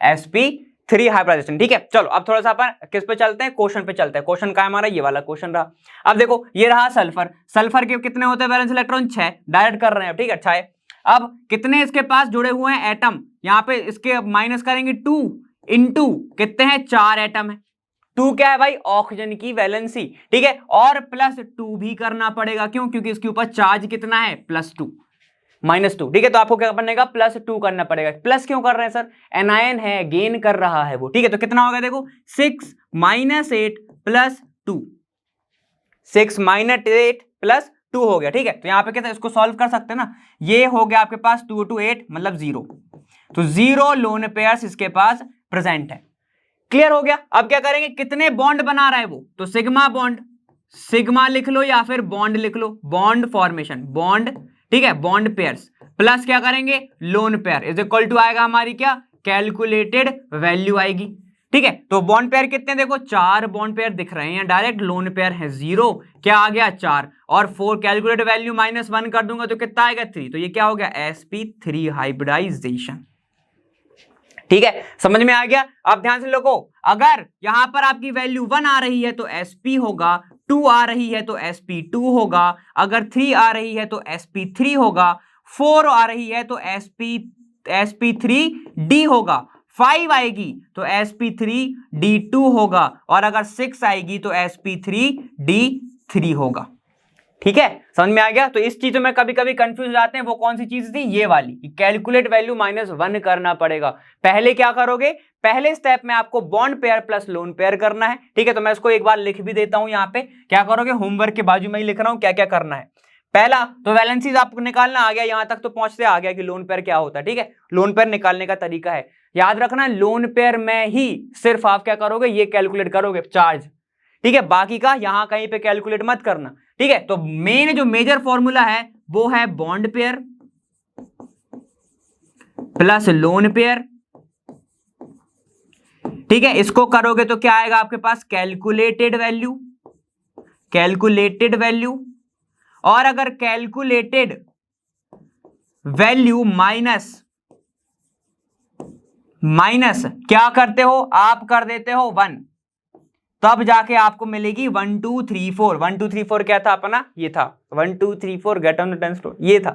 sp3 हाइब्रिडाइजेशन। ठीक है, चलो अब थोड़ा सा अपन किस पे चलते हैं, क्वेश्चन पे चलते हैं। क्वेश्चन का हमारा ये वाला क्वेश्चन रहा। अब देखो ये रहा सल्फर, सल्फर के कितने होते हैं वैलेंस इलेक्ट्रॉन, 6। डायरेक्ट कर रहे हैं, ठीक है, 6। अब कितने इसके पास जुड़े हुए हैं एटम, यहां पे इसके माइनस करेंगे 2 इंटू कितने हैं, 4 एटम है। 2 क्या है भाई, ऑक्सीजन की वैलेंसी। ठीक है, और प्लस 2 भी करना पड़ेगा, क्यों, क्योंकि इसके ऊपर चार्ज कितना है, +2 -2। ठीक है, तो आपको क्या बनेगा, +2 करना पड़ेगा। प्लस क्यों कर रहे हैं सर, एनायन है, गेन कर रहा है वो। ठीक है, तो कितना होगा देखो, 6 - 8 + 2, 6 - 8 + 2 हो गया। ठीक है, तो यहां पे कैसे इसको सॉल्व कर सकते हैं ना, ये हो गया आपके पास 2 × 8 मतलब 0, तो 0 लोन पेयर्स इसके पास प्रेजेंट है। क्लियर हो गया। अब क्या करेंगे, कितने बॉन्ड बना रहा है वो, तो सिग्मा बॉन्ड, सिग्मा लिख लो या फिर बॉन्ड लिख लो, बॉन्ड फॉर्मेशन, बॉन्ड। ठीक है, बॉन्ड पेयर्स प्लस क्या करेंगे, lone pair is equal to आएगा हमारी क्या, कैलकुलेटेड वैल्यू आएगी। ठीक है, तो बॉन्ड पेयर कितने, देखो 4 बॉन्ड पेयर दिख रहे हैं, डायरेक्ट लोन पेयर है 0, क्या आ गया 4, और 4 कैलकुलेटेड वैल्यू -1 कर दूंगा तो कितना आएगा 3, तो ये क्या हो गया, sp3 हाइब्रिडाइजेशन। ठीक है, समझ में आ गया। अब ध्यान से लोगों, अगर यहां पर आपकी वैल्यू 1 आ रही है तो sp होगा, 2 आ रही है तो sp2 होगा, अगर 3 आ रही है तो sp3 होगा, 4 आ रही है तो sp3d होगा, 5 आएगी तो sp3d2 होगा, और अगर 6 आएगी तो sp3d3 होगा। ठीक है, समझ में आ गया। तो इस चीज में कभी कभी कंफ्यूज हो जाते हैं, वो कौन सी चीज थी, ये वाली, कैलकुलेट वैल्यू -1 करना पड़ेगा। पहले क्या करोगे, पहले स्टेप में आपको bond pair plus lone pair करना है। ठीक है, तो मैं इसको एक बार लिख भी देता हूं, यहाँ पे क्या करोगे, होमवर्क के बाजू में ही लिख रहा हूं क्या क्या करना है। पहला तो वैलेंसीज आपको निकालना आ गया, यहां तक तो पहुंचते आ गया कि लोन पेयर क्या होता है। ठीक है, लोन पेयर निकालने का तरीका है, याद रखना, लोन पेयर में ही सिर्फ आप क्या करोगे, ये कैलकुलेट करोगे चार्ज। ठीक है, बाकी का यहां कहीं पे कैलकुलेट मत करना। ठीक है, तो मेन जो मेजर फॉर्मूला है वो है bond pair plus lone pair. ठीक है, इसको करोगे तो क्या आएगा आपके पास, कैलकुलेटेड वैल्यू, कैलकुलेटेड वैल्यू। और अगर कैलकुलेटेड वैल्यू माइनस क्या करते हो आप, कर देते हो 1, तब जाके आपको मिलेगी 1 2 3 4। 1 2 3 4 क्या था अपना, ये था 1 2 3 4 get on the 10th floor, ये था।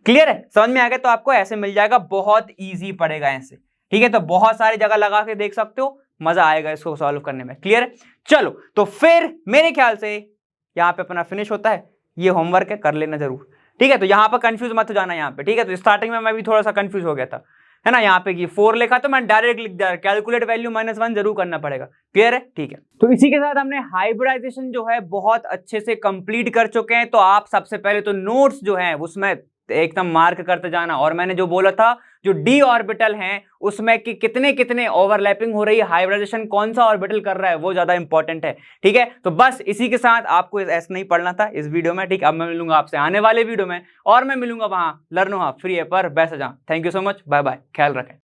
क्लियर है, समझ में आ गया। तो आपको ऐसे मिल जाएगा, बहुत इजी पड़ेगा ऐसे। ठीक है, तो बहुत सारी जगह लगा के देख सकते हो, मजा आएगा इसको सॉल्व करने में। क्लियर है, चलो तो फिर मेरे ख्याल से यहाँ पे अपना फिनिश होता है। ये होमवर्क है, कर लेना जरूर। ठीक है, तो यहाँ पर कंफ्यूज मत हो जाना यहाँ पे। ठीक है, तो स्टार्टिंग में मैं भी थोड़ा सा कंफ्यूज हो गया था, है ना, यहाँ पे ये 4 लिखा तो मैं डायरेक्ट लिख दिया, कैलकुलेट वैल्यू -1 जरूर करना पड़ेगा। क्लियर है, ठीक है। तो इसी के साथ हमने हाइब्रिडाइजेशन जो है बहुत अच्छे से कंप्लीट कर चुके हैं। तो आप सबसे पहले तो नोट्स जो है उसमें एकदम मार्क करते जाना, और मैंने जो बोला था जो डी ऑर्बिटल हैं उसमें कि कितने कितने ओवरलैपिंग हो रही है, हाइब्रिडाइजेशन कौन सा ऑर्बिटल कर रहा है, वो ज्यादा इंपॉर्टेंट है। ठीक है, तो बस इसी के साथ आपको ऐसा नहीं पढ़ना था इस वीडियो में। ठीक, अब मैं मिलूंगा आपसे आने वाले वीडियो में, और मैं मिलूंगा वहां लर्नो फ्री है पर बैस जा। Thank you so much, bye bye, ख्याल रखें।